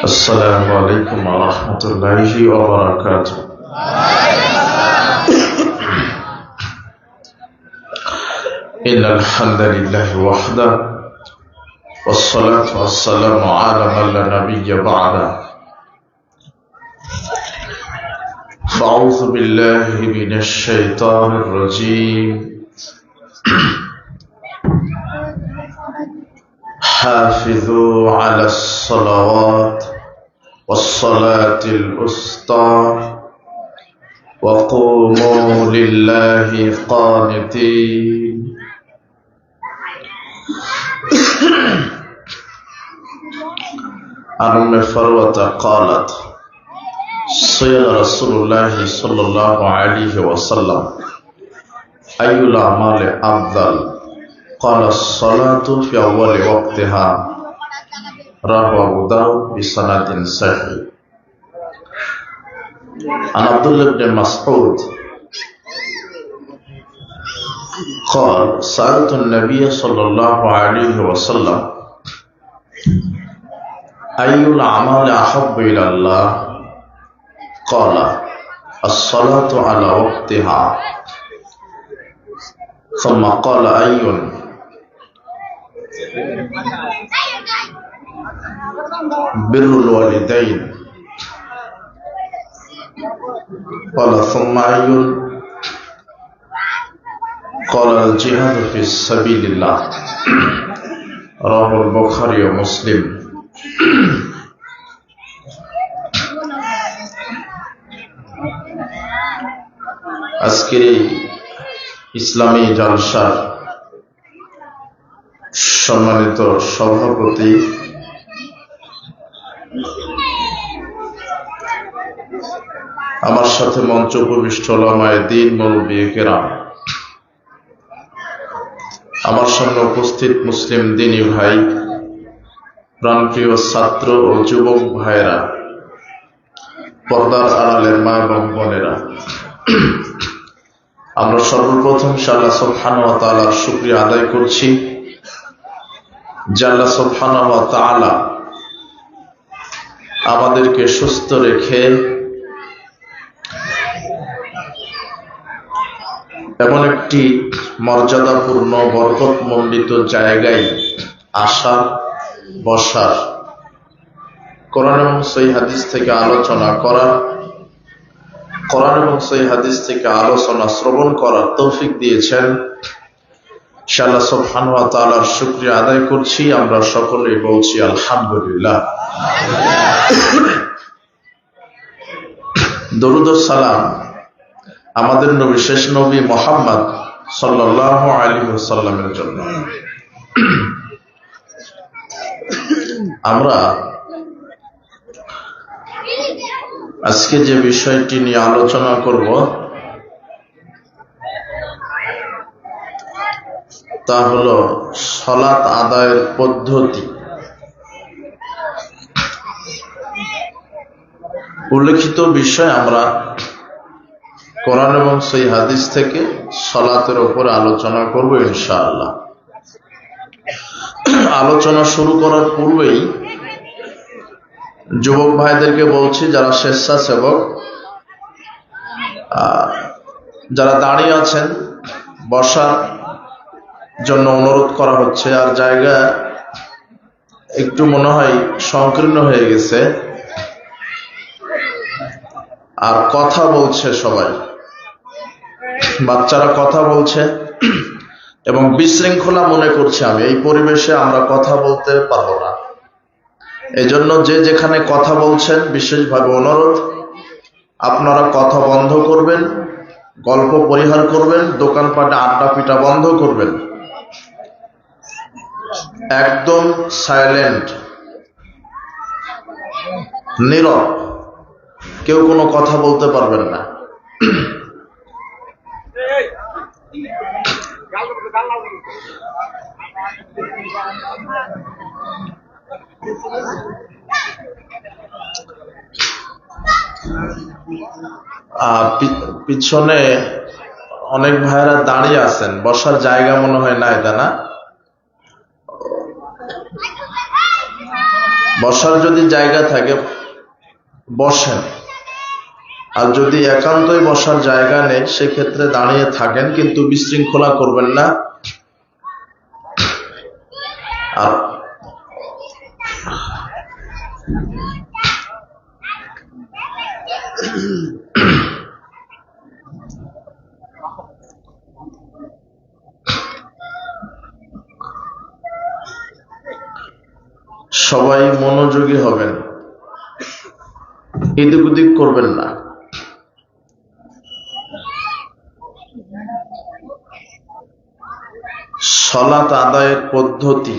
السلام عليكم ورحمة الله وبركاته. إن الحمد لله وحده والصلاة والسلام على من لا نبي بعده. فأعوذ بالله من الشيطان الرجيم. حافظوا على الصلوات والصلاة الوسطى وقوموا لله قانتين. عن أم فروة قالت: سئل رسول الله صلى الله عليه وسلم: أي الأعمال أفضل؟ قال: الصلاة في أول وقتها. رواه أبو داود بسند صحيح. عن عبد الله بن مسعود قال: سألت النبي صلى الله عليه وسلم: أي الأعمال أحب إلى الله؟ قال: الصلاة على وقتها. ثم قال: أي؟ بر الوالدين. قال: ثم أي؟ قال: الجهاد في سبيل الله. رواه البخاري ومسلم. আজকের এই ইসলামী জলসার সম্মানিত সভাপতি আমার সাথে মঞ্চ উপবিষ্ট ওলামায়ে দ্বীন মুরব্বী কেরাম, আমার সামনে উপস্থিত মুসলিম দ্বীনী ভাই, প্রাণপ্রিয় ছাত্র ও যুবক ভাইয়েরা, পর্দার আড়ালের মা এবং বোনেরা, আমরা সর্বপ্রথম আল্লাহ সুবহানাহু ওয়া তাআলার শুকরিয়া আদায় করছি যে আল্লাহ সুবহানাহু ওয়া তাআলা আমাদেরকে সুস্থ রেখে এমন একটি মর্যাদাপূর্ণ বরকতমণ্ডিত জায়গায় আসা, বসার, কোরআন এবং সহিহ হাদিস থেকে আলোচনা করা, কোরআন এবং সহিহ হাদিস থেকে আলোচনা শ্রবণ করার তৌফিক দিয়েছেন। আল্লাহ সুবহানাহু ওয়া তাআলার শুকরিয়া আদায় করছি। আমরা সকলেই বলছি আলহামদুলিল্লাহ। দরুদ ও সালাম আমাদের নবী, শেষ নবী মুহাম্মদ সাল্লাল্লাহু আলাইহি ওয়াসাল্লামের জন্য। আমরা আজকে যে বিষয়টি নিয়ে আলোচনা করব তা হলো সালাত আদায়ের পদ্ধতি। উল্লেখিত বিষয় আমরা কোরআন এবং সহিহ হাদিস থেকে সালাতের উপর আলোচনা করব ইনশাআল্লাহ। আলোচনা শুরু করার পূর্বেই যুবক ভাইদেরকে বলছি, যারা স্বেচ্ছাসেবক, যারা দাঁড়িয়ে আছেন, বসার জন্য অনুরোধ করা হচ্ছে। আর জায়গা একটু মনে হয় সংকীর্ণ হয়ে গেছে, আর কথা বলছে সবাই, বাচ্চারা কথা বলছে এবং বিশৃঙ্খলা মনে করছে আমি এই পরিবেশে আমরা কথা বলতে পারবো না। এই জন্য যে যেখানে কথা বলছেন বিশেষভাবে অনুরোধ, আপনারা কথা বন্ধ করবেন, গল্প পরিহার করবেন, দোকানপাটে আড্ডা পিটা বন্ধ করবেন, একদম সাইলেন্ট, নীরব, কেউ কোনো কথা বলতে পারবেন না। পিছনে অনেক ভাইয়েরা দাঁড়িয়ে আছেন, বসার জায়গা মনে হয় নাই, তা না? বসার যদি জায়গা থাকে বসেন, আর যদি একান্তই বসার জায়গা নেই সেক্ষেত্রে দাঁড়িয়ে থাকেন, কিন্তু বিশৃঙ্খলা করবেন না। আর সবাই মনোযোগী হবেন, এদিক ওদিক করবেন না। সালাত আদায়ের পদ্ধতি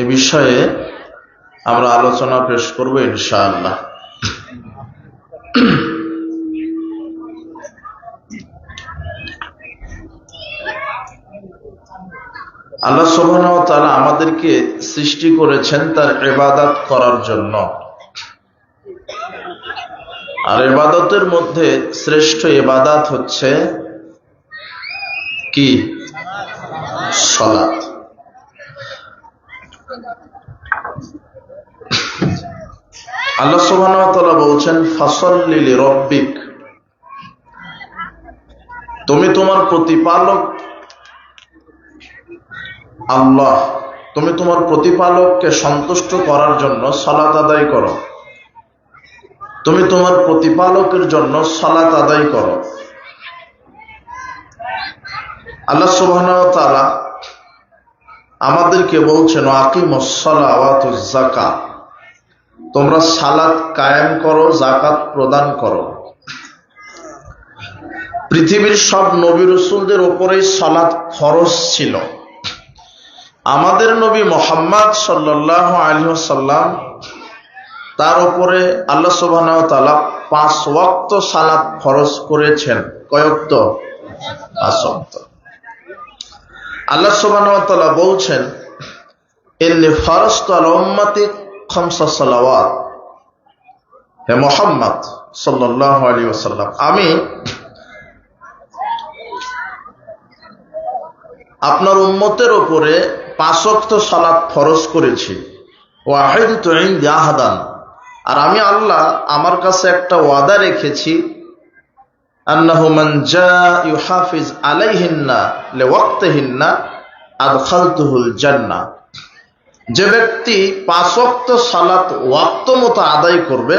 এ বিষয়ে আমরা আলোচনা পেশ করব ইনশাআল্লাহ। আল্লাহ সুবহানাহু ওয়া তাআলা আমাদেরকে সৃষ্টি করেছেন তার ইবাদত করার জন্য, আর ইবাদতের মধ্যে শ্রেষ্ঠ ইবাদত হচ্ছে কি? সালাত। আল্লাহ সুবহানাহু ওয়া তাআলা বলছেন ফাসাল্লি লিরাব্বিক, তুমি তোমার প্রতিপালক আল্লাহ, তুমি তোমার প্রতিপালককে সন্তুষ্ট করার জন্য সালাত আদায় করো। তুমি তোমার প্রতিপালকের জন্য সালাত আদায় করো। আল্লাহ সুবহানাহু ওয়া তাআলা আমাদেরকে বলছেন আকিমুস সালাহ ওয়া আতুজ যাকাত, তোমরা সালাত কায়েম করো, যাকাত প্রদান করো। পৃথিবীর সব নবী রাসূলদের উপরেই সালাত ফরজ ছিল। আমাদের নবী মুহাম্মদ সাল্লাল্লাহু আলাইহি ওয়াসাল্লাম তার উপরে আল্লাহ সুবহানাহু ওয়া তাআলা 5 ওয়াক্ত সালাত ফরজ করেছেন। কয় ওয়াক্ত? 5 ওয়াক্ত। আল্লাহ সুবহানাহু ওয়া তাআলা বলছেন ইন্নী ফারাজতু আলা উম্মতি 5 সালাওয়াত, হে মুহাম্মদ সাল্লাল্লাহু আলাইহি ওয়াসাল্লাম, আমি আপনার উম্মতের উপরে 5 ওয়াক্ত সালাত ফরজ করেছি। ওয়াহিদতু ইনদি আহাদান, আর আমি আল্লাহ আমার কাছে একটা ওয়াদা রেখেছি, আন্নাহু মান জা ইউহাফিজ আলাইহিন্না লিওয়াক্তিহিন্না আদখালতুহুল জান্নাহ, যে ব্যক্তি 5 ওয়াক্ত সালাত ওয়াক্ত মতো আদায় করবে,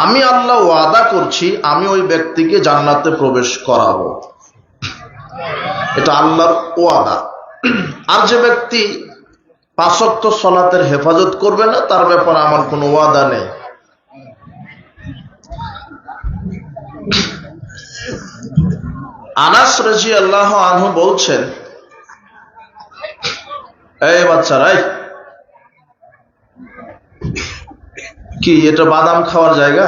আমি আল্লাহ ওয়াদা করছি আমি ওই ব্যক্তিকে জান্নাতে প্রবেশ করাবো। এটা আল্লাহর ওয়াদা। আর যে ব্যক্তি 5 ওয়াক্ত সালাতের হেফাজত করবে না, তার ব্যাপারে আমার কোনো ওয়াদা নেই। আনাস রাদিয়াল্লাহু আনহু বলছেন, এই বাচ্চারা, কি এটা বাদাম খাওয়ার জায়গা?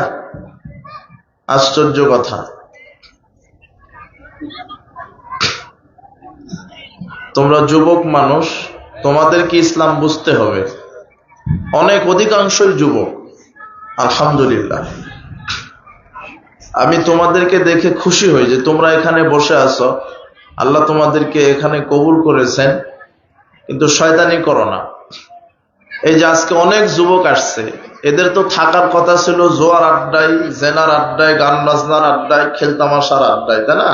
আশ্চর্য কথা। তোমরা যুবক মানুষ, তোমাদেরকে ইসলাম বুঝতে হবে। অনেক অধিকাংশই যুবক, আলহামদুলিল্লাহ। আমি তোমাদেরকে দেখে খুশি হই যে তোমরা এখানে বসে আছো, আল্লাহ তোমাদেরকে এখানে কবুল করেছেন, কিন্তু শয়তানি করো না। এই যে আজকে অনেক যুবক আসছে, এদের তো থাকার কথা ছিল জোয়ার আড্ডায়, জেনার আড্ডায়, গান বাজনার আড্ডায়, খেলতামাশার আড্ডায়, তাই না?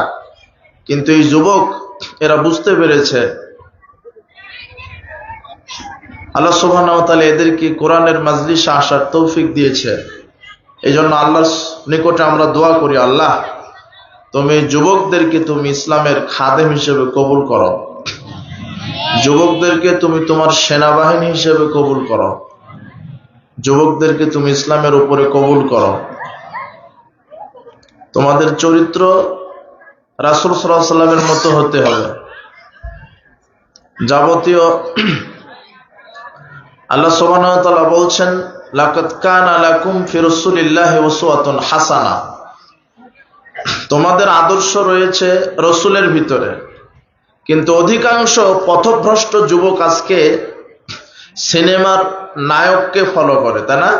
কিন্তু এই যুবক এরা বুঝতে পেরেছে আল্লাহ সুবহানাহু ওয়া তাআলা এদেরকে কোরআনের মাজলিসে আসার তৌফিক দিয়েছে। এই জন্য আল্লাহর নিকটে আমরা দোয়া করি, আল্লাহ তুমি যুবকদেরকে তুমি ইসলামের খাদেম হিসেবে কবুল করো, যুবকদেরকে তুমি তোমার সেনাবাহিনী হিসেবে কবুল করো, যুবকদেরকে তুমি ইসলামের উপরে কবুল করো। তোমাদের চরিত্র রাসূল সাল্লাল্লাহু আলাইহি ওয়াসাল্লামের মতো হতে হবে। যাবতীয় আল্লাহ সুবহানাহু ওয়া তাআলা বলছেন লাকাদ কানা লাকুম ফি রাসূলিল্লাহি উসওয়াতুন হাসানাহ, তোমাদের আদর্শ রয়েছে রাসূলের ভিতরে। কিন্তু অধিকাংশ পথভ্রষ্ট যুবক আজকে সিনেমার নায়ককে ফলো করে, তাই না?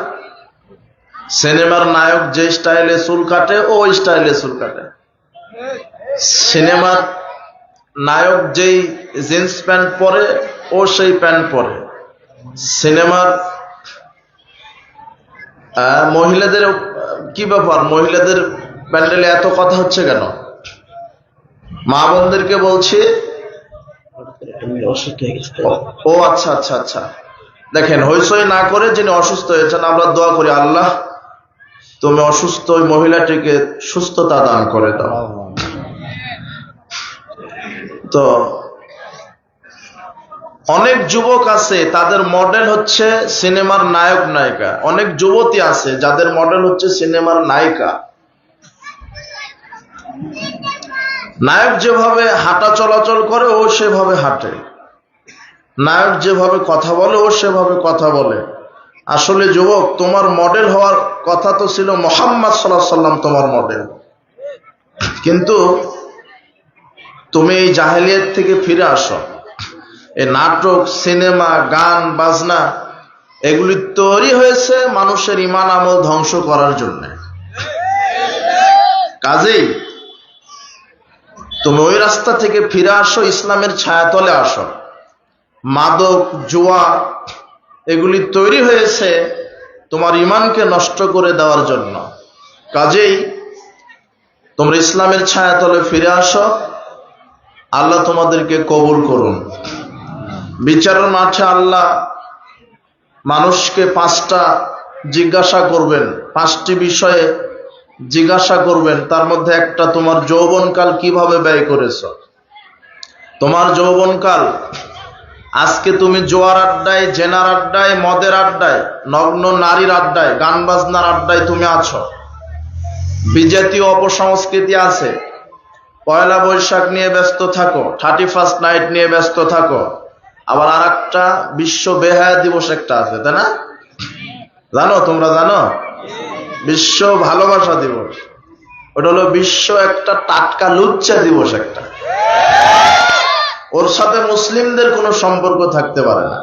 সিনেমার নায়ক যে স্টাইলে চুল কাটে ও স্টাইলে চুল কাটে, সিনেমার নায়ক যেই জিন্স প্যান্ট পরে ও সেই প্যান্ট পরে, সিনেমার মহিলাদের কি ব্যাপার? মহিলাদের প্যান্ডেলে এত কথা হচ্ছে কেন? মা বোনদেরকে বলছি। ও আচ্ছা আচ্ছা আচ্ছা, দেখেন হইচই না করে যিনি অসুস্থ হয়েছেন আমরা দোয়া করি, আল্লাহ তুমি অসুস্থ ওই মহিলাটিকে সুস্থতা দান করে দাও। তো অনেক যুবক আছে তাদের মডেল হচ্ছে সিনেমার নায়ক নায়িকা, অনেক যুবতী আছে যাদের মডেল হচ্ছে সিনেমার নায়িকা। নায়ক যেভাবে হাঁটা চলাচল করে ও সেভাবে হাঁটে, নায়ক যেভাবে কথা বলে ও সেভাবে কথা বলে। আসলে যুবক, তোমার মডেল হওয়ার কথা তো ছিল মুহাম্মদ সাল্লাল্লাহু আলাইহি ওয়াসাল্লাম তোমার মডেল, কিন্তু তুমি এই জাহেলিয়াত থেকে ফিরে আসো। এই নাটক, সিনেমা, গান, বাজনা এগুলি তৈরি হয়েছে মানুষের ঈমান আমল ধ্বংস করার জন্য। কাজেই তুমি ওই রাস্তা থেকে ফিরে আসো, ইসলামের ছায়াতলে আসো। মাদক, জুয়া এগুলি তৈরি হয়েছে তোমার ঈমানকে নষ্ট করে দেওয়ার জন্য। কাজেই তোমরা ইসলামের ছায়াতলে ফিরে আসো, আল্লাহ তোমাদেরকে কবুল করুন। বিচারের মাঠে আল্লাহ মানুষকে 5টা জিজ্ঞাসা করবেন, 5টি বিষয়ে জিজ্ঞাসা করবেন। তার মধ্যে একটা তোমার যৌবনকাল কিভাবে ব্যয় করেছ। তোমার যৌবনকাল আজকে তুমি জোয়ার আড্ডায়, জেনার আড্ডায়, মদের আড্ডায়, নগ্ন নারীর আড্ডায়, গান বাজনার আড্ডায় তুমি আছো। বিজাতীয় অপসংস্কৃতি আছে, পয়লা বৈশাখ নিয়ে ব্যস্ত থাকো, 31st নাইট নিয়ে ব্যস্ত থাকো। আবার আর একটা বিশ্ব বেহায়া দিবস একটা আছে, তাই না? জানো, তোমরা জানো? বিশ্ব ভালোবাসা দিবস। ওটা হলো বিশ্ব একটা টাটকা লুচ্চা দিবস একটা, ওর সাথে মুসলিমদের কোনো সম্পর্ক থাকতে পারে না।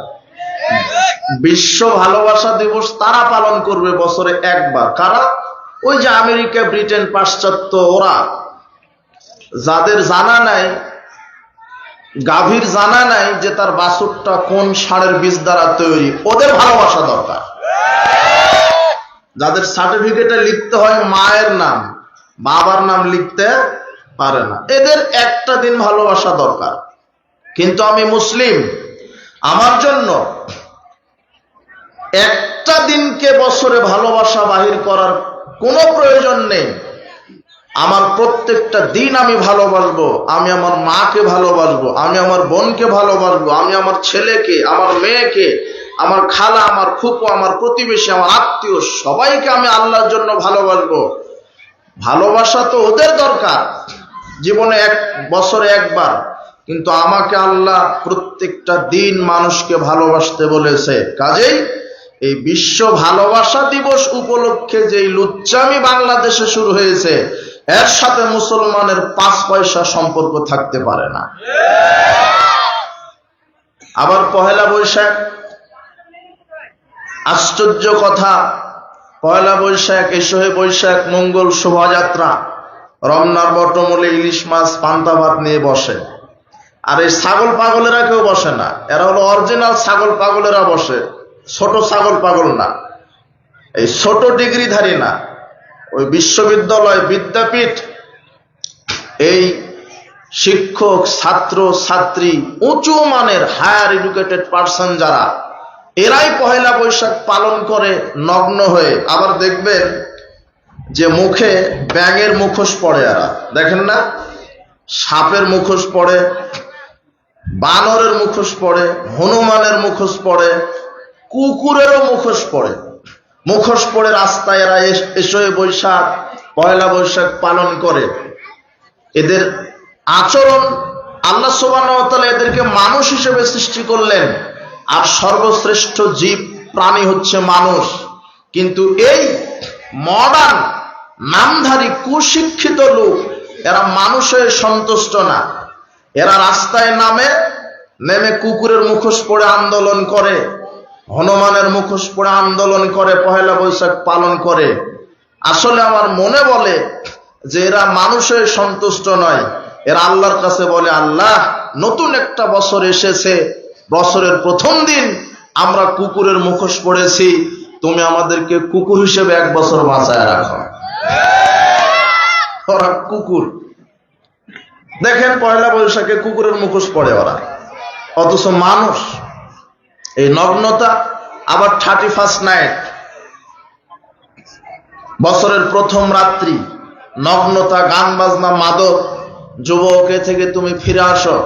বিশ্ব ভালোবাসা দিবস তারা পালন করবে বছরে একবার। কারা? ওই যে আমেরিকা, ব্রিটেন, পাশ্চাত্য, ওরা যাদের জানা নাই, গাভীর জানা নাই যে তার বাছুরটা কোন ষাঁড়ের বীজ দ্বারা তৈরি, ওদের ভালোবাসা দরকার। যাদের সার্টিফিকেটে লিখতে হয় মায়ের নাম, বাবার নাম লিখতে পারে না, এদের একটা দিন ভালোবাসা দরকার। কিন্তু আমি মুসলিম, আমার জন্য একটা দিনকে বছরে ভালোবাসা বাহির করার কোনো প্রয়োজন নেই। আমার প্রত্যেকটা দিন আমি ভালোবাসবো। আমি আমার মাকে ভালোবাসবো, আমি আমার বোনকে ভালোবাসবো, আমি আমার ছেলেকে, আমার মেয়েকে, আমার খালা, আমার ফুপু, আমার প্রতিবেশী, আমার আত্মীয় সবাইকে আমি আল্লাহর জন্য ভালোবাসবো। ভালোবাসা তো ওদের দরকার জীবনে বছরে একবার, কিন্তু আমাকে আল্লাহ প্রত্যেকটা দিন মানুষকে ভালোবাসতে বলেছে। কাজেই এই বিশ্ব ভালোবাসা দিবস উপলক্ষে যেই লুচ্চামি বাংলাদেশে শুরু হয়েছে, এর সাথে মুসলমানের 5 পয়সা সম্পর্ক থাকতে পারে না। আবার পহেলা বৈশাখ, আশ্চর্য কথা, পয়লা বৈশাখ, এসহে বৈশাখ, মঙ্গল শোভাযাত্রা, রমনার বটমূলে ইলিশ মাছ পান্তা ভাত নিয়ে বসে। আর এই ছাগল পাগলেরা কেউ বসে না, এরা হলো অরিজিনাল ছাগল পাগলেরা বসে। ছোট ছাগল পাগল না, এই ছোট ডিগ্রিধারী না, ওই বিশ্ববিদ্যালয়, বিদ্যাপীঠ, এই শিক্ষক, ছাত্র ছাত্রী, উঁচু মানের হায়ার এডুকেটেড পার্সন যারা, এরাই পহেলা বৈশাখ পালন করে নগ্ন হয়ে। আবার দেখবেন যে মুখে ব্যাঙের মুখোশ পড়ে, এরা দেখেন না, সাপের মুখোশ পড়ে, বানরের মুখোশ পড়ে, হনুমানের মুখোশ পড়ে, কুকুরেরও মুখোশ পড়ে। মুখোশ পড়ে রাস্তায় এরা এসে বৈশাখ, পয়লা বৈশাখ পালন করে। এদের আচরণ, আল্লাহ সুবহানাহু ওয়া তাআলা এদেরকে মানুষ হিসেবে সৃষ্টি করলেন, আর সর্বশ্রেষ্ঠ জীব প্রাণী হচ্ছে মানুষ। কিন্তু এই মডার্ন নামধারী কুশিক্ষিত লোক, এরা মানুষের সন্তুষ্ট না। এরা রাস্তায় নেমে কুকুরের মুখোশ পরে আন্দোলন করে, হনুমানের মুখোশ পরে আন্দোলন করে, পহেলা বৈশাখ পালন করে। আসলে আমার মনে বলে যে এরা মানুষের সন্তুষ্ট নয়, এরা আল্লাহর কাছে বলে, আল্লাহ নতুন একটা বছর এসেছে, বছরের প্রথম দিন আমরা কুকুরের মুখোশ পড়েছি, তুমি আমাদেরকে কুকুর হিসেবে 1 বছর বাঁচায় রাখো। ওরা কুকুর, দেখেন পয়লা বৈশাখে কুকুরের মুখোশ পড়ে ওরা, অথচ মানুষ। এই নগ্নতা, আবার 31st নাইট, বছরের প্রথম রাত্রি, নগ্নতা, গান বাজনা, মাদক। যুবক, এ থেকে তুমি ফিরে আসো।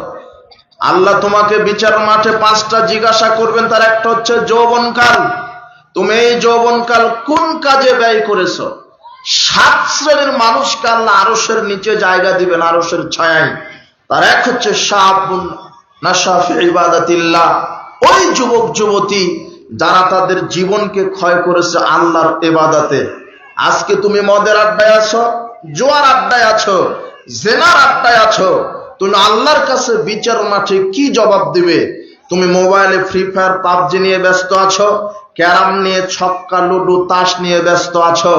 আল্লাহ তোমাকে বিচার মাঠে 5টা জিজ্ঞাসা করবেন, তার একটা হচ্ছে যৌবনকাল। তুমি এই যৌবনকাল কোন কাজে ব্যয় করেছো? 7 শ্রেণীর মানুষকে আল্লাহ আরশের নিচে জায়গা দিবেন, আরশের ছায়ায়। তার এক হচ্ছে শাবুন নাশা ফি ইবাদাতিল্লাহ, ওই যুবক যুবতী যারা তাদের জীবনকে ক্ষয় করেছে আল্লাহর ইবাদতে। আজকে তুমি মদের আড্ডায় আছো, জোয়ার আড্ডায় আছো, জেনার আড্ডায় আছো, তুমি আল্লাহর কাছে বিচার মাঠে কি জবাব দিবে? তুমি মোবাইলে ফ্রি ফায়ার, পাবজি নিয়ে ব্যস্ত আছো, ক্যারাম নিয়ে, ছক্কা, লুডু, তাস নিয়ে ব্যস্ত আছো।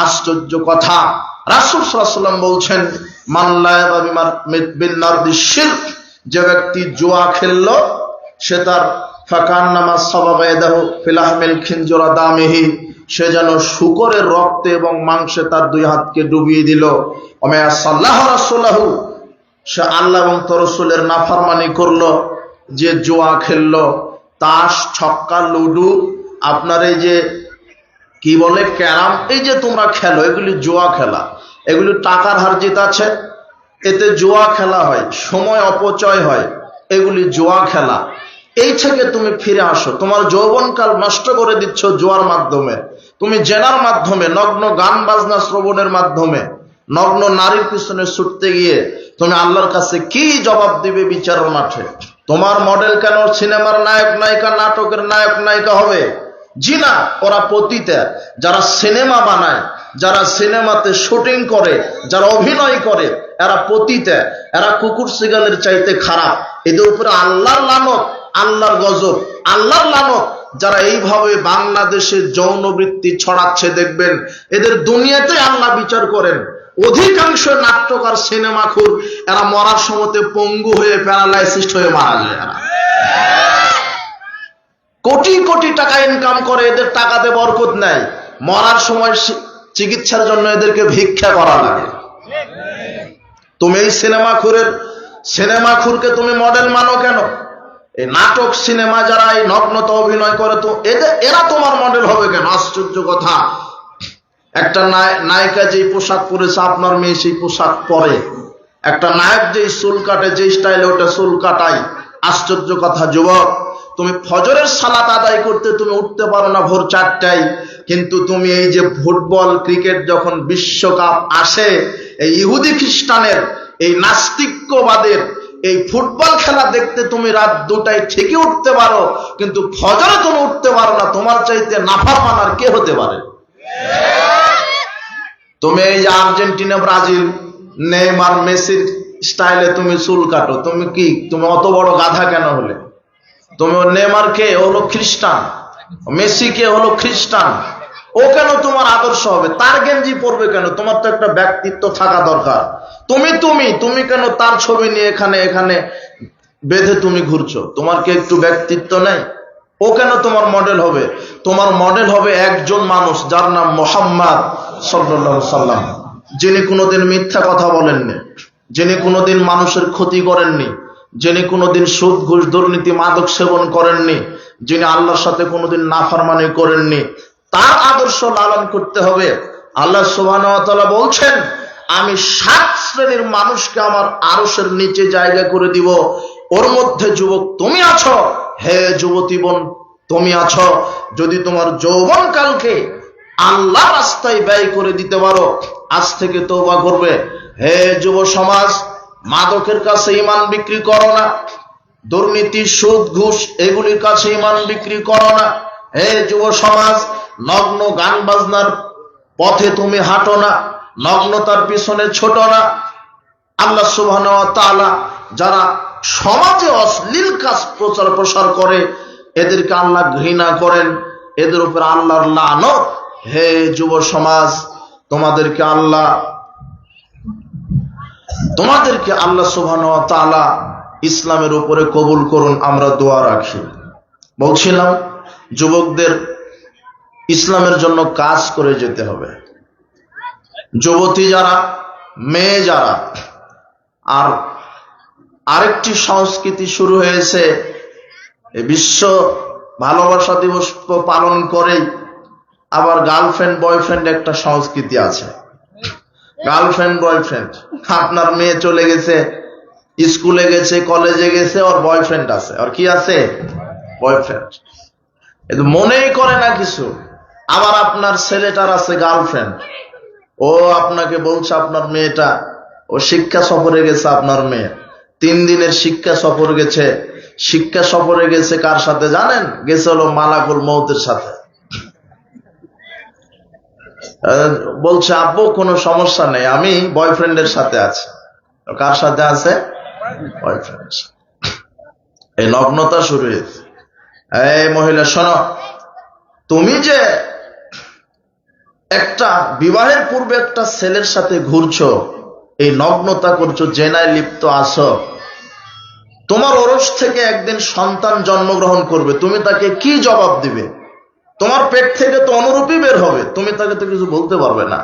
আশ্চর্য কথা, রাসূল সাল্লাল্লাহু আলাইহি ওয়াসাল্লাম বলছেন, মান লা'বা বিল নারদি শিরক, যে ব্যক্তি জুয়া খেললো সে তার ফাকান্নামা সাবাবা ইয়াদাহু ফিল লাহমিল খিনজুরা দামিহি, সে যেন শূকরের রক্তে এবং মাংসে তার 2 হাতকে ডুবিয়ে দিল। ওয়া সাল্লাহু রাসূলুহু, সে আল্লাহ এবং তার রাসূলের নাফরমানি করলো, যে জুয়া খেললো, তাস, ছক্কা, লুডু, আপনার এই যে কি বলে ক্যারাম, এই যে তোমরা খেলো, এগুলি জুয়া খেলা, এগুলি টাকার হার জিত আছে, এতে জুয়া খেলা হয়, সময় অপচয় হয়, এগুলি জুয়া খেলা। এই থেকে তুমি ফিরে আসো। তোমার যৌবনকাল নষ্ট করে দিচ্ছ জুয়ার মাধ্যমে, তুমি জেনার মাধ্যমে, নগ্ন গান বাজনা শ্রবণের মাধ্যমে, নগ্ন নারীর পিছনে ছুটতে গিয়ে তুমি আল্লাহর কাছে কি জবাব দিবে বিচারের মাঠে? তোমার মডেল কেন সিনেমার নায়ক নায়িকা, নাটকের নায়ক নায়িকা হবে? জি না, ওরা পতিতা। যারা সিনেমা বানায়, যারা সিনেমাতে শুটিং করে, যারা অভিনয় করে, এরা পতিতা, এরা কুকুর শিগালের চাইতে খারাপ। এদের উপরে আল্লাহর লানত, আল্লাহর গজব, আল্লাহর লানত। যারা এইভাবে বাংলাদেশে যৌনবৃত্তি ছড়াচ্ছে, দেখবেন এদের দুনিয়াতে আল্লাহ বিচার করেন। অধিকাংশ নাট্যকার, সিনেমাখুর, এরা মরার সময়তে পঙ্গু হয়ে, প্যারালাইসিস হয়ে মারা যায়। এরা কোটি কোটি টাকা ইনকাম করে, এদের টাকাতে বরকত নেয়, মরার সময় চিকিৎসার জন্য এদেরকে ভিক্ষা করা লাগে। তুমি এই সিনেমাখুরকে তুমি মডেল মানো কেন? এই নাটক, সিনেমা যারা এই নগ্নতা অভিনয় করে, তো এরা তোমার মডেল হবে কেন? আশ্চর্য কথা। একটা নায়িকা যেই পোশাক পরেছে, আপনার মেয়ে সেই পোশাক পরে। একটা নায়ক যেই চুল কাটে, যে স্টাইলে ওটা চুল কাটায়। আশ্চর্য কথা। যুবক, তুমি ফজরের সালাত আদায় করতে তুমি উঠতে পারো না ভোর 4টায়, কিন্তু তুমি এই যে ফুটবল, ক্রিকেট যখন বিশ্বকাপ আসে, এই ইহুদি খ্রিস্টানের, এই নাস্তিক্যবাদের এই ফুটবল খেলা দেখতে তুমি রাত 2টায় ঠিকই উঠতে পারো, কিন্তু ফজরে তুমি উঠতে পারো না। তোমার চাইতে নাফরমান আর কে হতে পারে? তুমি এই যে আর্জেন্টিনা, ব্রাজিল, নেইমার, মেসির স্টাইলে তুমি চুল কাটো, তুমি অত বড় গাধা কেন হলে? তুমি নেইমার কে? হলো খ্রিস্টান। মেসি কে? হলো খ্রিস্টান। ও কেন তোমার আদর্শ হবে? তার গেঞ্জি পরবে কেন? তোমার তো একটা ব্যক্তিত্ব থাকা দরকার। তুমি কেন তার ছবি নিয়ে এখানে বেঁধে তুমি ঘুরছো? তোমার কি একটু ব্যক্তিত্ব নেই? ও কেন তোমার মডেল হবে? তোমার মডেল হবে একজন মানুষ, যার নাম মুহাম্মদ সাল্লাল্লাহু আলাইহি সাল্লাম, যিনি কোনোদিন মিথ্যা কথা বলেননি, যিনি কোনোদিন মানুষের ক্ষতি করেননি, যিনি কোনোদিন সুদ, ঘুষ, দুর্নীতি, মাদক সেবন করেননি, যিনি আল্লাহর সাথে কোনোদিন নাফরমানি করেননি। তার আদর্শ লালন করতে হবে। আল্লাহ সুবহানাহু ওয়া তাআলা বলছেন, আমি 7 শ্রেণীর মানুষকে আমার আরশের নিচে জায়গা করে দিব। ওর মধ্যে যুবক তুমি আছো। হে যুবতী বোন, তুমি আছো। যদি তোমার যৌবনকালকে আল্লাহ রাস্তায় ব্যয় করে দিতে পারো, আজ থেকে তওবা করবে। হে যুব সমাজ, মাদকের কাছে ঈমান বিক্রি করো না, দুর্নীতি, সুদ, ঘুষ, এগুলির কাছে ঈমান বিক্রি করো না। হে যুব সমাজ, নগ্ন গান বাজনার পথে তুমি হাঁটো না, নগ্নতার পিছনে ছোটো না। আল্লাহ সুবহানাহু ওয়া তাআলা যারা সমাজে অশ্লীল কাজ প্রচার প্রসার করে, এদেরকে আল্লাহ ঘৃণা করেন, এদের উপর আল্লাহর লানত। হে যুব সমাজ, তোমাদেরকে আল্লাহ সুবহানাহু ওয়া তাআলা ইসলামের উপরে কবুল করুন, আমরা দোয়া রাখি। বলছিলাম যুবকদের ইসলামের জন্য কাজ করে যেতে হবে। যুবতী যারা, মেয়ে যারা, আর আরেকটি সংস্কৃতি শুরু হয়েছে, বিশ্ব ভালোবাসা দিবস পালন করে আবার গার্লফ্রেন্ড বয়ফ্রেন্ড একটা সংস্কৃতি আছে। গার্লফ্রেন্ড বয়ফ্রেন্ড, আপনার মেয়ে চলে গেছে, স্কুলে গেছে, কলেজে গেছে, ওর বয়ফ্রেন্ড আছে। আর কি আছে? বয়ফ্রেন্ড। মনেই করে না কিছু। আবার আপনার ছেলেটার আছে গার্লফ্রেন্ড, ও আপনাকে বলছে আপনার মেয়েটা, ও শিক্ষা সফরে গেছে, আপনার মেয়ে 3 দিনের শিক্ষা সফর গেছে। শিক্ষা সফরে গেছে কার সাথে জানেন? গেছে হলো মালাকুল মউতের সাথে। বলছে আব্বু কোনো সমস্যা নেই, আমি বয়ফ্রেন্ডের সাথে আছি। কার সাথে আছে? বয়ফ্রেন্ড। এই নগ্নতা শুরু হয়েছে। এই মহিলা শোনো, তুমি যে একটা বিবাহের পূর্বে একটা ছেলের সাথে ঘুরছো, এই নগ্নতা করছো, জেনায় লিপ্ত আছো, তোমার ওরস থেকে একদিন সন্তান জন্মগ্রহণ করবে, তুমি তাকে কি জবাব দিবে? তোমার পেট থেকে তো অনুরূপই বের হবে, তুমি তাকে তো কিছু বলতে পারবে না।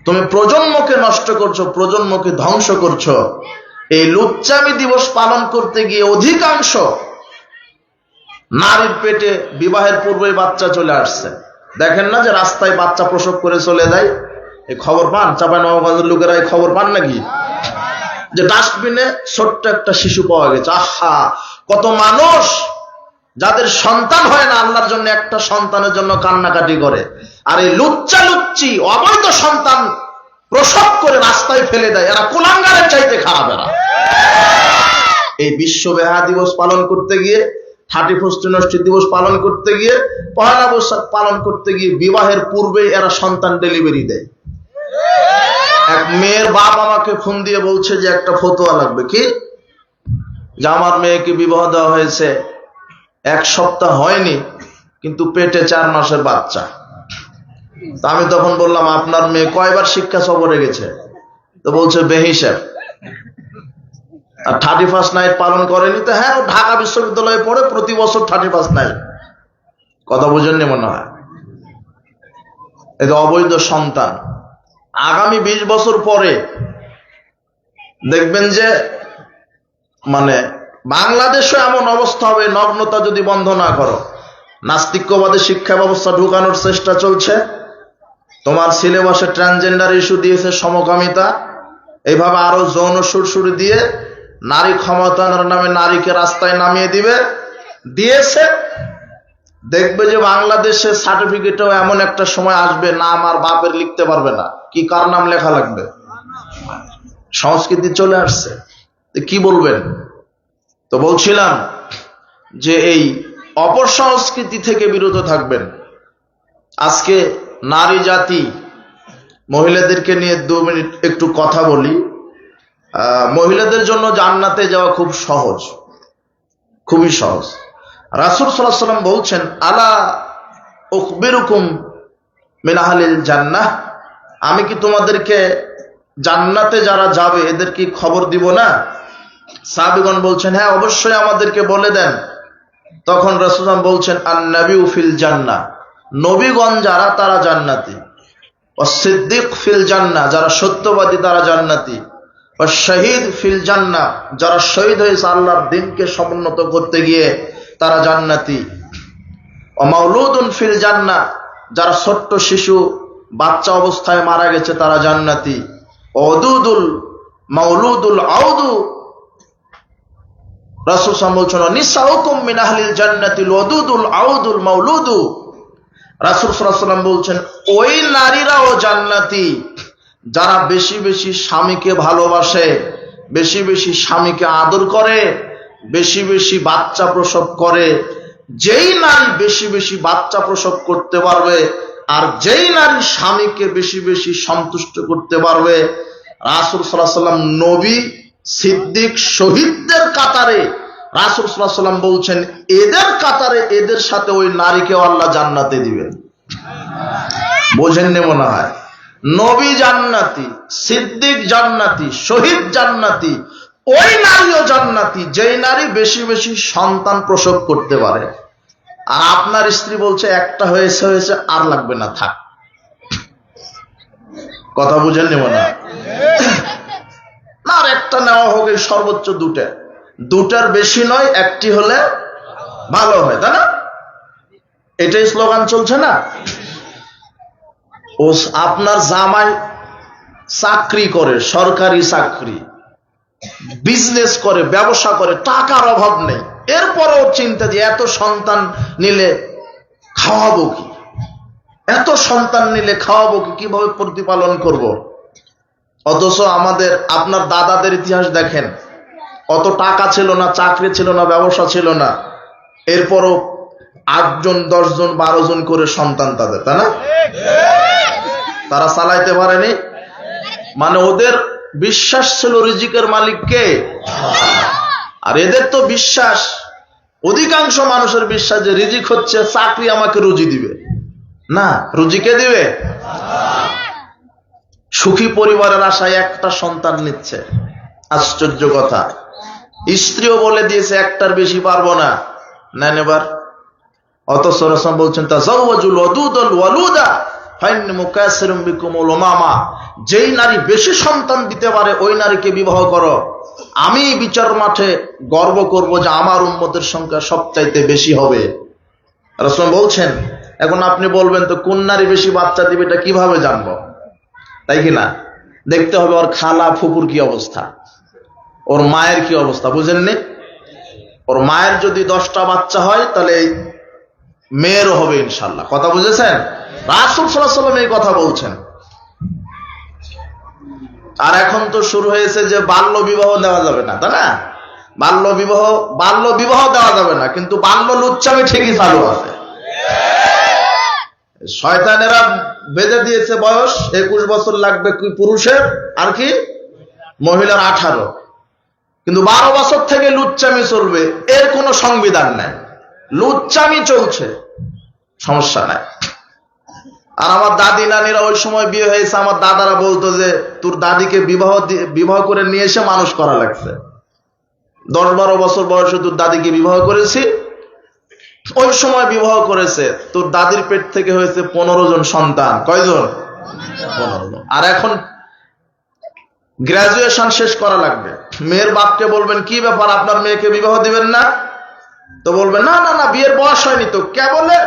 তুমি প্রজন্মকে নষ্ট করছো, প্রজন্মকে ধ্বংস করছো। এই লুচ্চামি দিবস পালন করতে গিয়ে অধিকাংশ নারীর পেটে বিবাহের পূর্বে বাচ্চা চলে আসছে। দেখেন না যে রাস্তায় বাচ্চা প্রসব করে চলে যায়, এই খবর পান? চাঁপাইনবাবগঞ্জের লোকেরা এই খবর পান নাকি? যে ডাস্টবিনে ছোট্ট একটা শিশু পাওয়া গেছে। আহা, কত মানুষ যাদের সন্তান হয় না, আল্লাহর জন্য একটা সন্তানের জন্য কান্নাকাটি করে, আর এই লুচ্চা লুচ্চি অবৈধ সন্তান প্রসব করে রাস্তায় ফেলে দেয়। এরা কুলাঙ্গারের চাইতে খারাপ। এরা এই বিশ্ব বেহা দিবস পালন করতে গিয়ে, 31st ইউনিভার্সিটি দিবস পালন করতে গিয়ে, পহেলা বৈশাখ পালন করতে গিয়ে বিবাহের পূর্বে এরা সন্তান ডেলিভারি দেয়। এক মেয়ের বাপ আমাকে ফোন দিয়ে বলছে যে একটা ফতোয়া লাগবে। কি? যে আমার মেয়েকে বিবাহ দেওয়া হয়েছে, 1 সপ্তাহ হয়নি, কিন্তু পেটে 4 মাসের বাচ্চা। তা আমি তখন বললাম আপনার মেয়ে কয়বার শিক্ষা সফরে গেছে? তো বলছে বেহিসাব। আর 31st নাইট পালন করেনি। তো হ্যাঁ, ঢাকা বিশ্ববিদ্যালয়ে পড়ে, প্রতি বছর 31st নাইট। কথা বুঝেননি মনে হয়? এটা অবৈধ সন্তান। আগামী 20 বছর পরে দেখবেন যে মানে বাংলাদেশে এমন অবস্থা হবে, নগ্নতা যদি বন্ধ না করো। নাস্তিক্যবাদী শিক্ষা ব্যবস্থা ঢুকানোর চেষ্টা চলছে। তোমার সিলেবাসে ট্রান্সজেন্ডার ইস্যু দিয়েছে, সমকামিতা, এইভাবে আরো যৌন সুরসুরি দিয়ে নারী ক্ষমতায়নের নামে নারীকে রাস্তায় নামিয়ে দিয়েছে। দেখবে যে বাংলাদেশে সার্টিফিকেটেও এমন একটা সময় আসবে, নাম আর বাপের লিখতে পারবে না। কি কার নাম লেখা লাগবে? সংস্কৃতি চলে আসছে। কি বলবেন? তো বলছিলাম যে এই অপসংস্কৃতি থেকে বিরত থাকবেন। আজকে নারী জাতি, মহিলাদেরকে নিয়ে 2 মিনিট একটু কথা বলি। মহিলাদের জন্য জান্নাতে যাওয়া খুব সহজ, খুবই সহজ। রাসূল সাল্লাল্লাহু আলাইহি ওয়াসাল্লাম বলছেন, আলা উখবিরুকুম মিন আহলিল জান্নাহ, আমি কি তোমাদেরকে জান্নাতে যারা যাবে এদের কি খবর দিব না? সাহাবীগণ বলছেন, হ্যাঁ অবশ্যই আমাদেরকে বলে দেন। তখন রাসূল বলছেন, আন নাবিয়্যু ফিল জান্নাহ, নবীগণ যারা তারা জান্নাতি। ওয়াস সিদ্দিক ফিল জান্নাহ, যারা সত্যবাদী তারা জান্নাতি। ওয়াস শাহীদ ফিল জান্নাহ, যারা শহীদ হয়েছে আল্লাহর দ্বীনকে সমুন্নত করতে গিয়ে তারা জান্নাতি। ওয়া মাউলুদুন ফিল জান্নাহ, যারা ছোট্ট শিশু বাচ্চা অবস্থায় মারা গেছে তারা জান্নাতি। ওয়াদুদুল মাউলুদুল আউদু, রাসূল সাল্লাল্লাহু আলাইহি ওয়াসাল্লাম বলছেন, নিসাউকুম মিন আহলিল জান্নাতিল ওয়াদুদুল আউদুল মাউলুদু। রাসূল সাল্লাল্লাহু আলাইহি ওয়াসাল্লাম বলছেন, ওই নারীরাও জান্নাতি যারা বেশি বেশি স্বামীকে ভালোবাসে, বেশি বেশি স্বামীকে আদর করে, বেশি বেশি বাচ্চা প্রসব করে। যেই নারী বেশি বেশি বাচ্চা প্রসব করতে পারবে, আর যেই নারী স্বামীকে বেশি বেশি সন্তুষ্ট করতে পারবে, রাসূল সাল্লাল্লাহু আলাইহি ওয়াসাল্লাম নবী, সিদ্দিক, শহীদদের কাতারে রাসূল সাল্লাল্লাহু আলাইহি ওয়াসাল্লাম বলছেন, এদের কাতারে এদের সাথে ওই নারীকেও আল্লাহ জান্নাতে দিবেন। বোঝেননি মনে হয়? নবী জান্নাতি, সিদ্দিক জান্নাতি, শহীদ জান্নাতি, ওই নারীও জান্নাতি যেই নারী বেশি বেশি সন্তান প্রসব করতে পারে। আর আপনার স্ত্রী বলছে একটা হয়েছে হয়েছে আর লাগবে না, থাক। কথা বুঝেন নেব না? আর একটা নেওয়া হোক, সর্বোচ্চ দুটার বেশি নয়, একটি হলে ভালো হয়, তাই না? এটাই স্লোগান চলছে না? ও আপনার জামাই চাকরি করে, সরকারি চাকরি, বিজনেস করে, ব্যবসা করে, টাকার অভাব নেই, এরপরেও চিন্তা যে এত সন্তান নিলে খাওয়াবো কি, এত সন্তান নিলে খাওয়াবো কি, কিভাবে প্রতিপালন করব। অথচ আপনার দাদাদের ইতিহাস দেখেন, অত টাকা ছিল না, চাকরি ছিল না, ব্যবসা ছিল না, এরপরও 8 জন 10 জন 12 জন করে সন্তান তাদের, তাই না? তারা চালাইতে পারেনি। মানে ওদের বিশ্বাস ছিল রিজিকের মালিক কে। আর এদের তো বিশ্বাস, অধিকাংশ মানুষের বিশ্বাস যে রিজিক হচ্ছে চাকরি আমাকে রুজি দিবে। না, রুজি কে দিবে? সুখী পরিবারের আশায় একটা সন্তান নিচ্ছে, আশ্চর্য কথা। স্ত্রীও বলে দিয়েছে একটার বেশি পারবো না, নেন এবার। অথচ রাসূল বলছেন তাযাওয়াজুল ওয়াদুদাল ওয়ালুদা ফাইন্নী মুকাসসিরুম বিকুমুল উমামা, যেই নারী বেশি সন্তান দিতে পারে ওই নারীকে বিবাহ করো, আমি বিচার মাঠে গর্ব করব যে আমার উম্মতের সংখ্যা সবচাইতে বেশি হবে। রাসূল বলছেন, এখন আপনি বলবেন তো কোন নারী বেশি বাচ্চা দিবে এটা কিভাবে জানবো, তাই কি না? দেখতে হবে ওর খালা ফুপুর কি অবস্থা, ওর মায়ের কি অবস্থা, বুঝেননি? ওর মায়ের যদি 10টা বাচ্চা হয় তাহলে মেয়েরও হবে ইনশাল্লাহ। কথা বুঝেছেন? রাসূল সাল্লাল্লাহু আলাইহি ওয়াসাল্লাম এই কথা বলছেন। আর এখন তো শুরু হয়েছে যে বাল্য বিবাহ দেওয়া যাবে না, তাই না? বাল্য বিবাহ দেওয়া যাবে না, কিন্তু বাল্য লুচ্চামি ঠিকই চালু আছে। শয়তানেরা বেঁধে দিয়েছে বয়স 21 বছর লাগবে কি পুরুষের, আর কি মহিলার 18, কিন্তু 12 বছর থেকে লুচ্চামি চলবে, এর কোনো সংবিধান নাই, লুচ্চামি চলছে, সমস্যা নাই। আর আমার দাদি নানিরা ওই সময় বিয়ে হয়েছে, আমার দাদারা বলতো যে তোর দাদিকে বিবাহ করে নিয়ে এসে মানুষ করা লাগছে। 10-12 বছর বয়সে তোর দাদিকে বিবাহ করেছি, ওই সময় বিবাহ করেছে, তোর দাদির পেট থেকে হয়েছে 15 জন সন্তান। কয়জন? 15 জন। আর এখন গ্রাজুয়েশন শেষ করা লাগবে। মেয়ের বাপকে বলবেন কি ব্যাপার, আপনার মেয়েকে বিবাহ দিবেন না? তো বলবে না না না, বিয়ের বয়স হয়নি তো। কে বলে?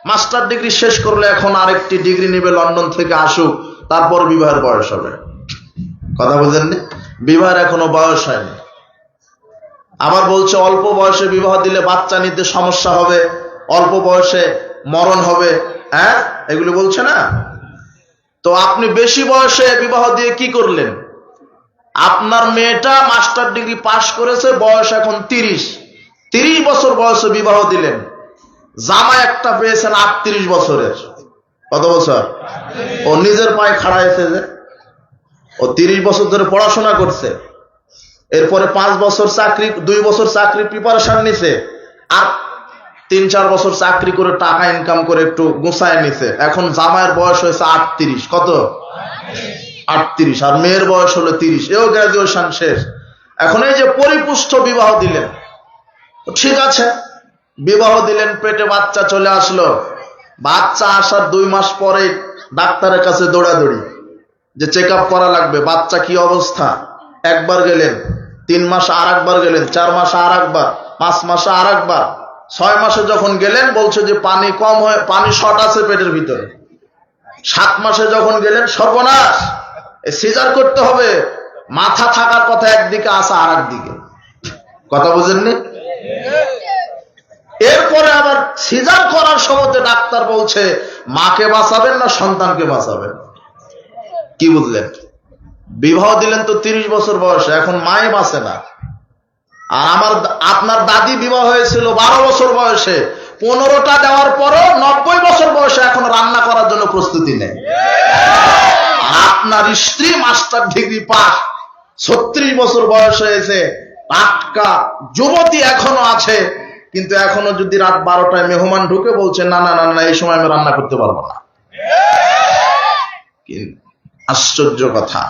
মাস্টার ডিগ্রি শেষ করলে এখন আরেকটি ডিগ্রি নিবে, লন্ডন থেকে আসুক, তারপর বিবাহের বয়স হবে। কথা বুঝেননি? বিবাহের এখনো বয়স হয়নি। আবার বলছে অল্প বয়সে বিবাহ দিলে বাচ্চা নিতে সমস্যা হবে, অল্প বয়সে মরণ হবে। হ্যাঁ, এগুলো বলছে না? তো আপনি বেশি বয়সে বিবাহ দিয়ে কি করলেন? আপনার মেয়েটা মাস্টার ডিগ্রি পাশ করেছে, বয়স এখন 30 বছর বয়সে বিবাহ দিলেন, জামা একটা পেয়েছেন 38 বছরের। কত বছর? ও নিজের পায়ে খাড়াইছে, যে ও 30 বছর ধরে পড়াশোনা করছে, এরপরে 5 বছর চাকরি, 2 বছর চাকরি প্রিপারেশন নিছে, আর 3-4 বছর চাকরি করে টাকা ইনকাম করে একটু গোছায় নিছে। এখন জামাইয়ের বয়স হয়েছে 38। কত? 38। আর মেয়ের বয়স হলো 30, এও গ্রাজুয়েশন শেষ। এখন এই যে পরিপুষ্ট বিবাহ দিলেন, ঠিক আছে, বিবাহ দিলেন, পেটে বাচ্চা চলে আসলো। বাচ্চা আসার 2 মাস পরে ডাক্তারের কাছে দৌড়াদৌড়ি, যে চেক আপ করা লাগবে, বাচ্চা কি অবস্থা। একবার গেলেন, 3 মাসে আর একবার গেলেন, 4 মাসে আর একবার, 5 মাসে আর একবার, 6 মাসে যখন গেলেন বলছে যে পানি কম হয়ে, পানি শর্ট আছে পেটের ভিতরে। 7 মাসে যখন গেলেন, সর্বনাশ, সিজার করতে হবে, মাথা থাকার কথা একদিকে, আসা আর একদিকে। কথা বুঝেননি? এরপরে আবার সিজার করার সময় ডাক্তার বলছে মাকে বাঁচাবেন না সন্তানকে বাঁচাবেন। কি বুঝলেন? বিবাহ দিলেন তো 30 বছর বয়সে, এখন মায়ে বাঁচে না। আর আপনার দাদি বিবাহ হয়েছিল 12 বছর বয়সে, 15টা দেওয়ার পরও 90 বছর বয়সে এখন রান্না করার জন্য প্রস্তুতি নেই। আর আপনার স্ত্রী মাস্টার ডিগ্রি পাস, 36 বছর বয়স হয়েছে, টাটকা যুবতী এখনো আছে, কিন্তু এখনো যদি রাত 12টায় মেহমান ঢুকে বলছে না না না না, এই সময় আমি রান্না করতে পারবো না। আশ্চর্য কথা।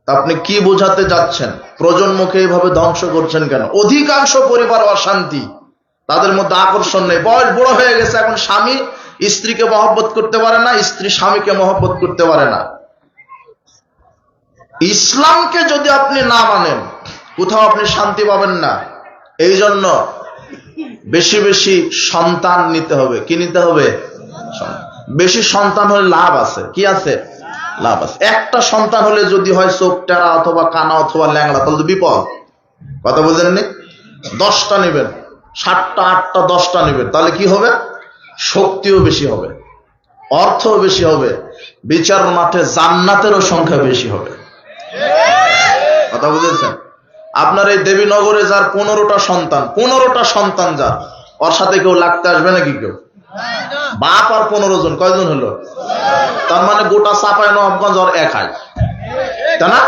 আপনি কি বোঝাতে যাচ্ছেন? প্রজন্মকে এইভাবে ধ্বংস করছেন কেন? অধিকাংশ পরিবার অশান্তি, তাদের মধ্যে আকর্ষণ নেই, বয়স বড় হয়ে গেছে, এখন স্বামী স্ত্রীকে মহব্বত করতে পারে না, স্ত্রী স্বামীকে মহব্বত করতে পারে না। ইসলামকে যদি আপনি না মানেন কোথাও আপনি শান্তি পাবেন না। এই জন্য বেশি বেশি সন্তান নিতে হবে। কি নিতে হবে? বেশি সন্তান হলে লাভ আছে। কি আছে? লাভ আছে। একটা সন্তান হলে যদি হয় চোখ টেরা অথবা কানা অথবা ল্যাংড়া, তাহলে তো বিপদ। কথা বুঝেননি? 10টা নেবেন, 7টা 8টা 10টা নেবেন, তাহলে কি হবে? শক্তিও বেশি হবে, অর্থও বেশি হবে, বিচার মাঠে জান্নাতেরও সংখ্যা বেশি হবে। কথা বুঝেছেন? আপনার এই দেবীনগরে যার 15টা সন্তান যার, ওর সাথে কেউ লাগতে আসবে নাকি? কেউ? বাপ আর 15 জন, কয়জন হলো? তার মানে গোটা চাঁপাইনবাবগঞ্জ ওর একাই, তাই না?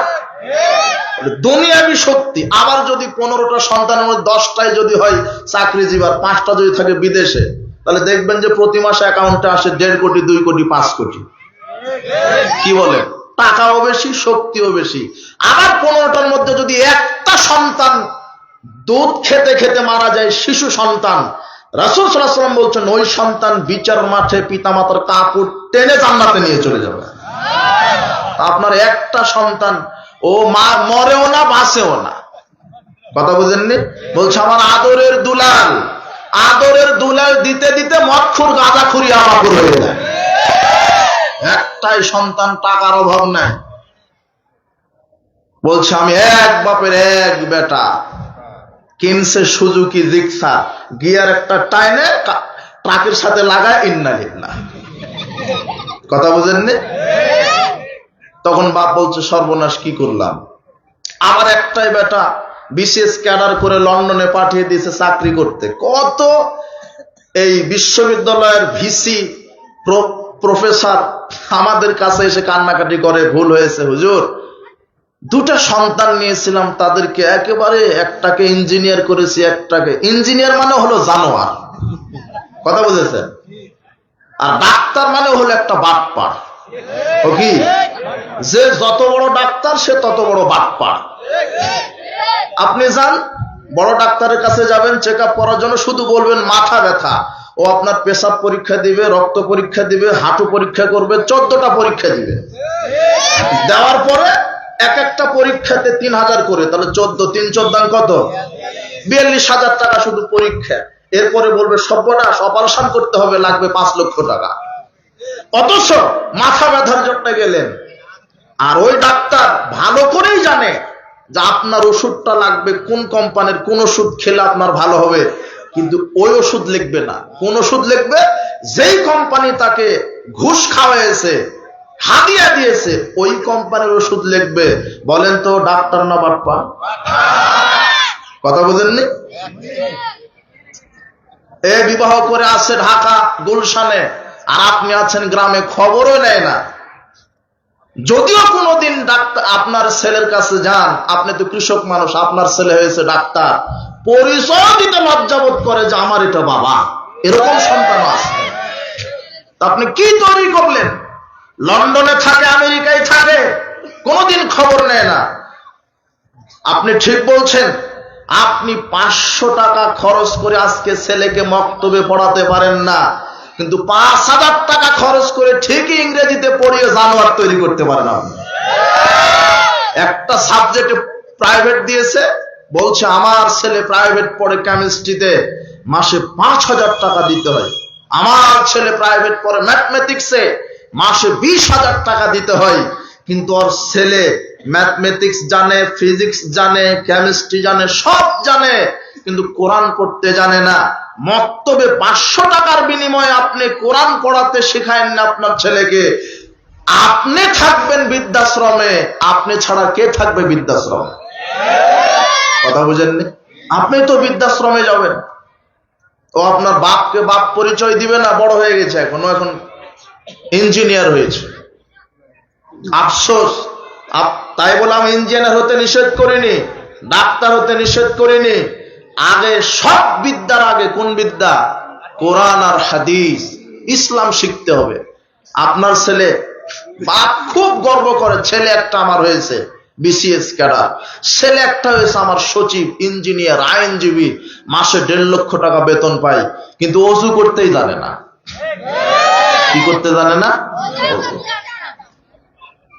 দুনিয়াবি শক্তি। আবার যদি 15টা সন্তানের মধ্যে 10টাই যদি হয় চাকরিজীবী, 5টা যদি থাকে বিদেশে, তাহলে দেখবেন যে প্রতি মাসে অ্যাকাউন্টে আসে 1.5 কোটি, 2 কোটি, 5 কোটি। কি বলে? টাকাও বেশি, শক্তিও বেশি। আবার 15টার মধ্যে যদি একটা সন্তান দুধ খেতে খেতে মারা যায়, শিশু সন্তান, রাসূল সাল্লাল্লাহু আলাইহি ওয়াসাল্লাম বলছেন ওই সন্তান বিচার মাঠে পিতামাতার কাপড় টেনে জান্নাতে নিয়ে চলে যাবে। আপনার একটা সন্তান, ও মা মরেও না বাঁচেও না। কথা বুঝেননি? বলছে আমার আদরের দুলাল দিতে দিতে মদখুর গাঁজাখুরি আমাপুর হয়ে যায়। একটাই সন্তান, টাকার অভাব নাই। বলছে আমি এক বাপের এক বেটা, কিনছে সুজুকি রিক্সা, গিয়ার একটা টাইনে ট্রাকের সাথে লাগায়, ইন্নালিল্লাহ। কথা বুঝেননি? তখন বাপ বলছে সর্বনাশ, কি করলাম? আমার একটাই বেটা বিশেষ ক্যাডার করে লন্ডনে পাঠিয়ে দিয়েছে চাকরি করতে। কত এই বিশ্ববিদ্যালয়ের ভিসি প্রফেসর আমাদের কাছে এসে কান্নাকাটি করে, ভুল হয়েছে হুজুর, 2টা সন্তান নিয়েছিলাম, তাদেরকে একেবারে একটাকে ইঞ্জিনিয়ার করেছি, একটাকে ইঞ্জিনিয়ার মানে হলো জানোয়ার। কথা বুঝেছেন? আর ডাক্তার মানে হলো একটা বাটপার। ও কি? যে যত বড় ডাক্তার সে তত বড় বাটপার। আপনি যান বড় ডাক্তারের কাছে, যাবেন চেক আপ করার জন্য, শুধু বলবেন মাথা ব্যথা, ও আপনার পেশাব পরীক্ষা দিবে, রক্ত পরীক্ষা দিবে, হাঁটু পরীক্ষা করবে, 14টা পরীক্ষা দিবে। দেওয়ার পরে এক একটা পরীক্ষাতে 3000 করে, তাহলে 14 3 14 কত? 42,000 টাকা শুধু পরীক্ষা। এরপরে বলবে সর্বনাশ, অপারেশন করতে হবে, লাগবে 5 লক্ষ টাকা। অথচ মাথা ব্যথার জন্য গেলেন, আর ওই ডাক্তার ভালো করেই জানে যে আপনার ওষুধটা লাগবে কোন কোম্পানির, কোন ওষুধ খেলে আপনার ভালো হবে, কিন্তু ওই ওষুধ লিখবে না। কোন ওষুধ লিখবে? যেই কোম্পানি তাকে ঘুষ খাওয়াইছে, হাদিয়া দিয়েছে, ওই কোম্পানির ওষুধ লিখবে। বলেন তো ডাক্তার না বাটপা? কথা বুঝেননি? এ বিবাহ করে আসে ঢাকা গুলশানে, আর আপনি আছেন গ্রামে, খবরও নেয় না। যদিও কোনোদিন ডাক্তার আপনার ছেলের কাছে যান, আপনি তো কৃষক মানুষ, আপনার ছেলে হয়েছে ডাক্তার, পরিচয় দিতে লজ্জাবোধ করে যে আমার এটা বাবা। এরকম সন্তান আছে। আপনি কি তৈরি করলেন? লন্ডনে থাকে, আমেরিকায় থাকে, কোনোদিন খবর নেয় না। আপনি ঠিক বলছেন, আপনি 500 টাকা খরচ করে আজকে ছেলেকে মক্তবে পড়াতে পারেন না, কিন্তু 5000 টাকা খরচ করে ঠিকই ইংরেজিতে পড়িয়ে জানোয়ার তৈরি করতে পারেন আপনি। একটা সাবজেক্টে প্রাইভেট দিয়েছে, বলছে আমার ছেলে প্রাইভেট পড়ে কেমিস্ট্রিতে, মাসে 5000 টাকা দিতে হয়। আমার ছেলে প্রাইভেট পড়ে ম্যাথমেটিক্সে, মাসে 20,000 টাকা দিতে হয়। কিন্তু ওর ছেলে ম্যাথমেটিক্স জানে, ফিজিক্স জানে, কেমিস্ট্রি জানে, সব জানে, কিন্তু কোরআন পড়তে জানে না। মক্তবে 500 টাকার বিনিময়ে আপনি কোরআন পড়াতে শেখায়েন না আপনার ছেলেকে। আপনি থাকবেন বৃদ্ধাশ্রমে, আপনি ছাড়া কে থাকবে বৃদ্ধাশ্রমে? কথা বুঝেননি? আপনি তো বৃদ্ধাশ্রমে যাবেন, ও আপনার বাপকে বাপ পরিচয় দিবে না, বড় হয়ে গেছে, এখন ইঞ্জিনিয়ার হয়েছে। আফসোস। তাই বলে আমি ইঞ্জিনিয়ার হতে নিষেধ করিনি, ডাক্তার হতে নিষেধ করিনি। আগে সব বিদ্যার আগে কোন বিদ্যা? কোরআন আর হাদিস, ইসলাম শিখতে হবে। আপনার ছেলে, বাপ খুব গর্ব করে ছেলে একটা আমার হয়েছে, বিসিএস ক্যাডার, ছেলে একটা হয়েছে আমার সচিব, ইঞ্জিনিয়ার, আইনজীবী, মাসে 1.5 লক্ষ টাকা বেতন পায়, কিন্তু অজু করতেই জানে না। কি করতে জানে না?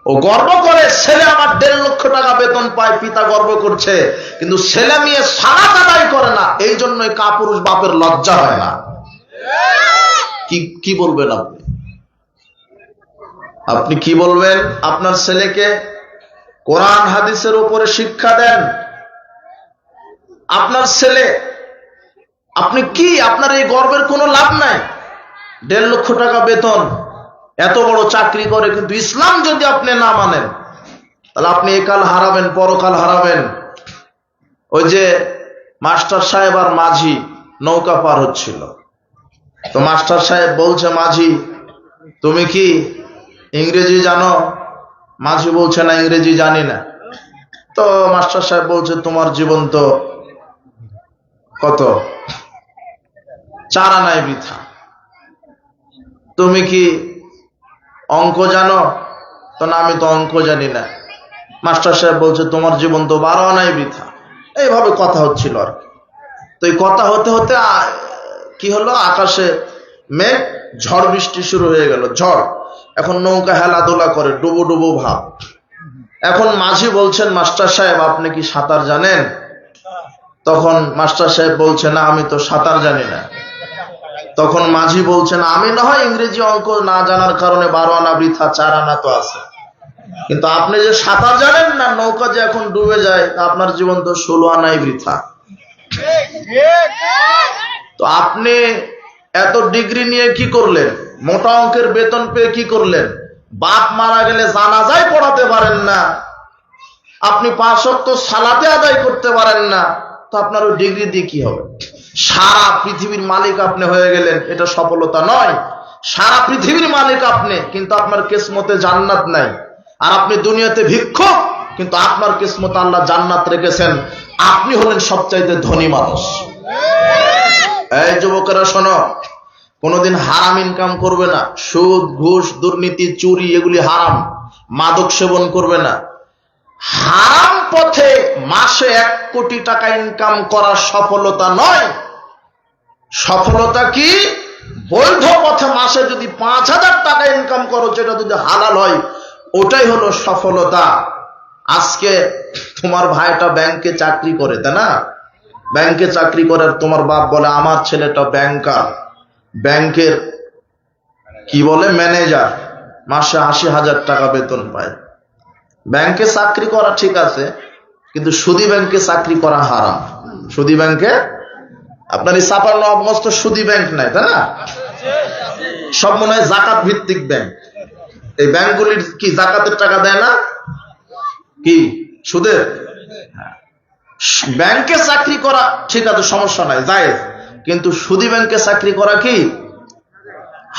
ও গর্ব করে ছেলে আমার 1.5 লক্ষ টাকা বেতন পায়, পিতা গর্ব করছে, কিন্তু ছেলে মেয়ে সালাত আদায় করে না। এই জন্যই কাপুরুষ বাপের লজ্জা হয় না। কি বলবেন আপনি? আপনি কি বলবেন? আপনার ছেলেকে কোরআন হাদিসের উপরে শিক্ষা দেন। আপনার ছেলে, আপনি কি, আপনার এই গর্বের কোনো লাভ নাই। 1.5 লক্ষ টাকা বেতন, এত বড় চাকরি করে, কিন্তু ইসলাম যদি আপনি না মানেন, তাহলে আপনি একাল হারাবেন, পরকাল হারাবেন। ওই যে মাস্টার সাহেব আর মাঝি নৌকা পার হচ্ছিল, তো মাস্টার সাহেব বলছে, মাঝি তুমি কি ইংরেজি জানো? মাঝি বলছে, না, ইংরেজি জানি না। তো মাস্টার সাহেব বলছে, তোমার জীবন তো কত 4 আনায় বৃথা। তুমি কি অঙ্ক জানো? তো না, আমি তো অঙ্ক জানি না। মাস্টার সাহেব বলছে, তোমার জীবন তো 12 আনায় বৃথা। এইভাবে কথা হচ্ছিল আর কি। তো এই কথা হতে হতে কি হলো, আকাশে মেঘ, ঝড় বৃষ্টি শুরু হয়ে গেল, ঝড়। এখন নৌকা হেলাদোলা করে, ডুবো ডুবো ভাব। এখন মাঝি বলছেন, মাস্টার সাহেব আপনি কি সাঁতার জানেন? তখন মাস্টার সাহেব বলছে, না, আমি তো সাঁতার জানি না। তখন মাঝি বলছেন, আমি না হয় ইংরেজি অঙ্ক না জানার কারণে 12 আনা বৃথা, 4 আনা তো আছে, কিন্তু আপনি যে সাঁতার জানেন না, নৌকা যে এখন ডুবে যায়, আপনার জীবন তো 16 আনাই বৃথা। তো আপনি এত ডিগ্রি নিয়ে কি করলেন? মোটা অঙ্কের বেতন পেয়ে কি করলেন? বাপ মারা গেলে জানাজায় পড়াতে পারেন না, আপনি 5 ওয়াক্ত সালাতে আদায় করতে পারেন না, তো আপনার ওই ডিগ্রি দিয়ে কি হবে? সারা পৃথিবীর মালিক আপনি হয়ে গেলেন, এটা সফলতা নয়। সারা পৃথিবীর মালিক আপনি, কিন্তু আপনার কিসমতে জান্নাত নাই। আর আপনি দুনিয়াতে ভিক্ষুক, কিন্তু আপনার কিসমতে আল্লাহ জান্নাত রেখেছেন। আপনি হলেন সবচাইতে ধনী মানুষ। এই যুবকেরা শোনো, কোনোদিন হারাম ইনকাম করবে না। সুদ, ঘুষ, দুর্নীতি, চুরি, এগুলি হারাম। মাদক সেবন করবে না। হারাম পথে মাসে 1 কোটি টাকা ইনকাম করা সফলতা নয়। সফলতা কি? বৈধ পথে মাসে যদি 5,000 টাকা ইনকাম করো, যেটা যদি হালাল হয়, ওটাই হলো সফলতা। আজকে তোমার ভাইটা ব্যাংকে চাকরি করে, তাই না? ব্যাংকে চাকরি করে, তোমার বাপ বলে, আমার ছেলেটা ব্যাংকার, ব্যাংকের কি বলে ম্যানেজার, মাসে 80,000 টাকা বেতন পায়। ব্যাংকে চাকরি করা ঠিক আছে, কিন্তু সুদী ব্যাংকে চাকরি করা হারাম। সুদী ব্যাংকে, আপনার এই চাপার নবাবগঞ্জ তো সুদী ব্যাংক নাই, তাই না? সব মনে হয় জাকাত ভিত্তিক ব্যাংক। এই ব্যাংকগুলির কি জাকাতের টাকা দেয় না? কি সুদের? ব্যাংকে চাকরি করা ঠিক আছে, সমস্যা নাই, জায়েজ, কিন্তু সুদী ব্যাংকে চাকরি করা কি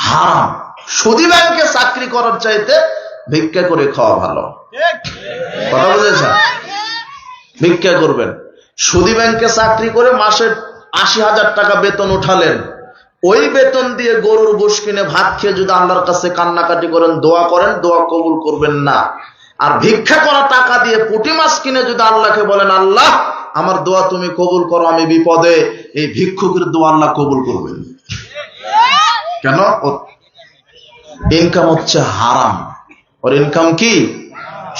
হারাম। সুদী ব্যাংকে চাকরি করার চাইতে ভিক্ষা করে খাওয়া ভালো। কথা বুঝেছেন? ভিক্ষা করবেন। সুদী ব্যাংকে চাকরি করে মাসে 80,000 টাকা বেতন উঠালেন, ওই বেতন দিয়ে গরুর গোশ কিনে ভাত খেয়ে যদি আল্লাহর কাছে কান্নাকাটি করেন, দোয়া করেন, দোয়া কবুল করবেন না। আর ভিক্ষা করা টাকা দিয়ে পুঁটি মাছ কিনে যদি আল্লাহকে বলেন, আল্লাহ আমার দোয়া তুমি কবুল করো, আমি বিপদে, এই ভিক্ষুকের দোয়া আল্লাহ কবুল করবেন। কেন? ইনকাম হচ্ছে হারাম। ওর ইনকাম কি?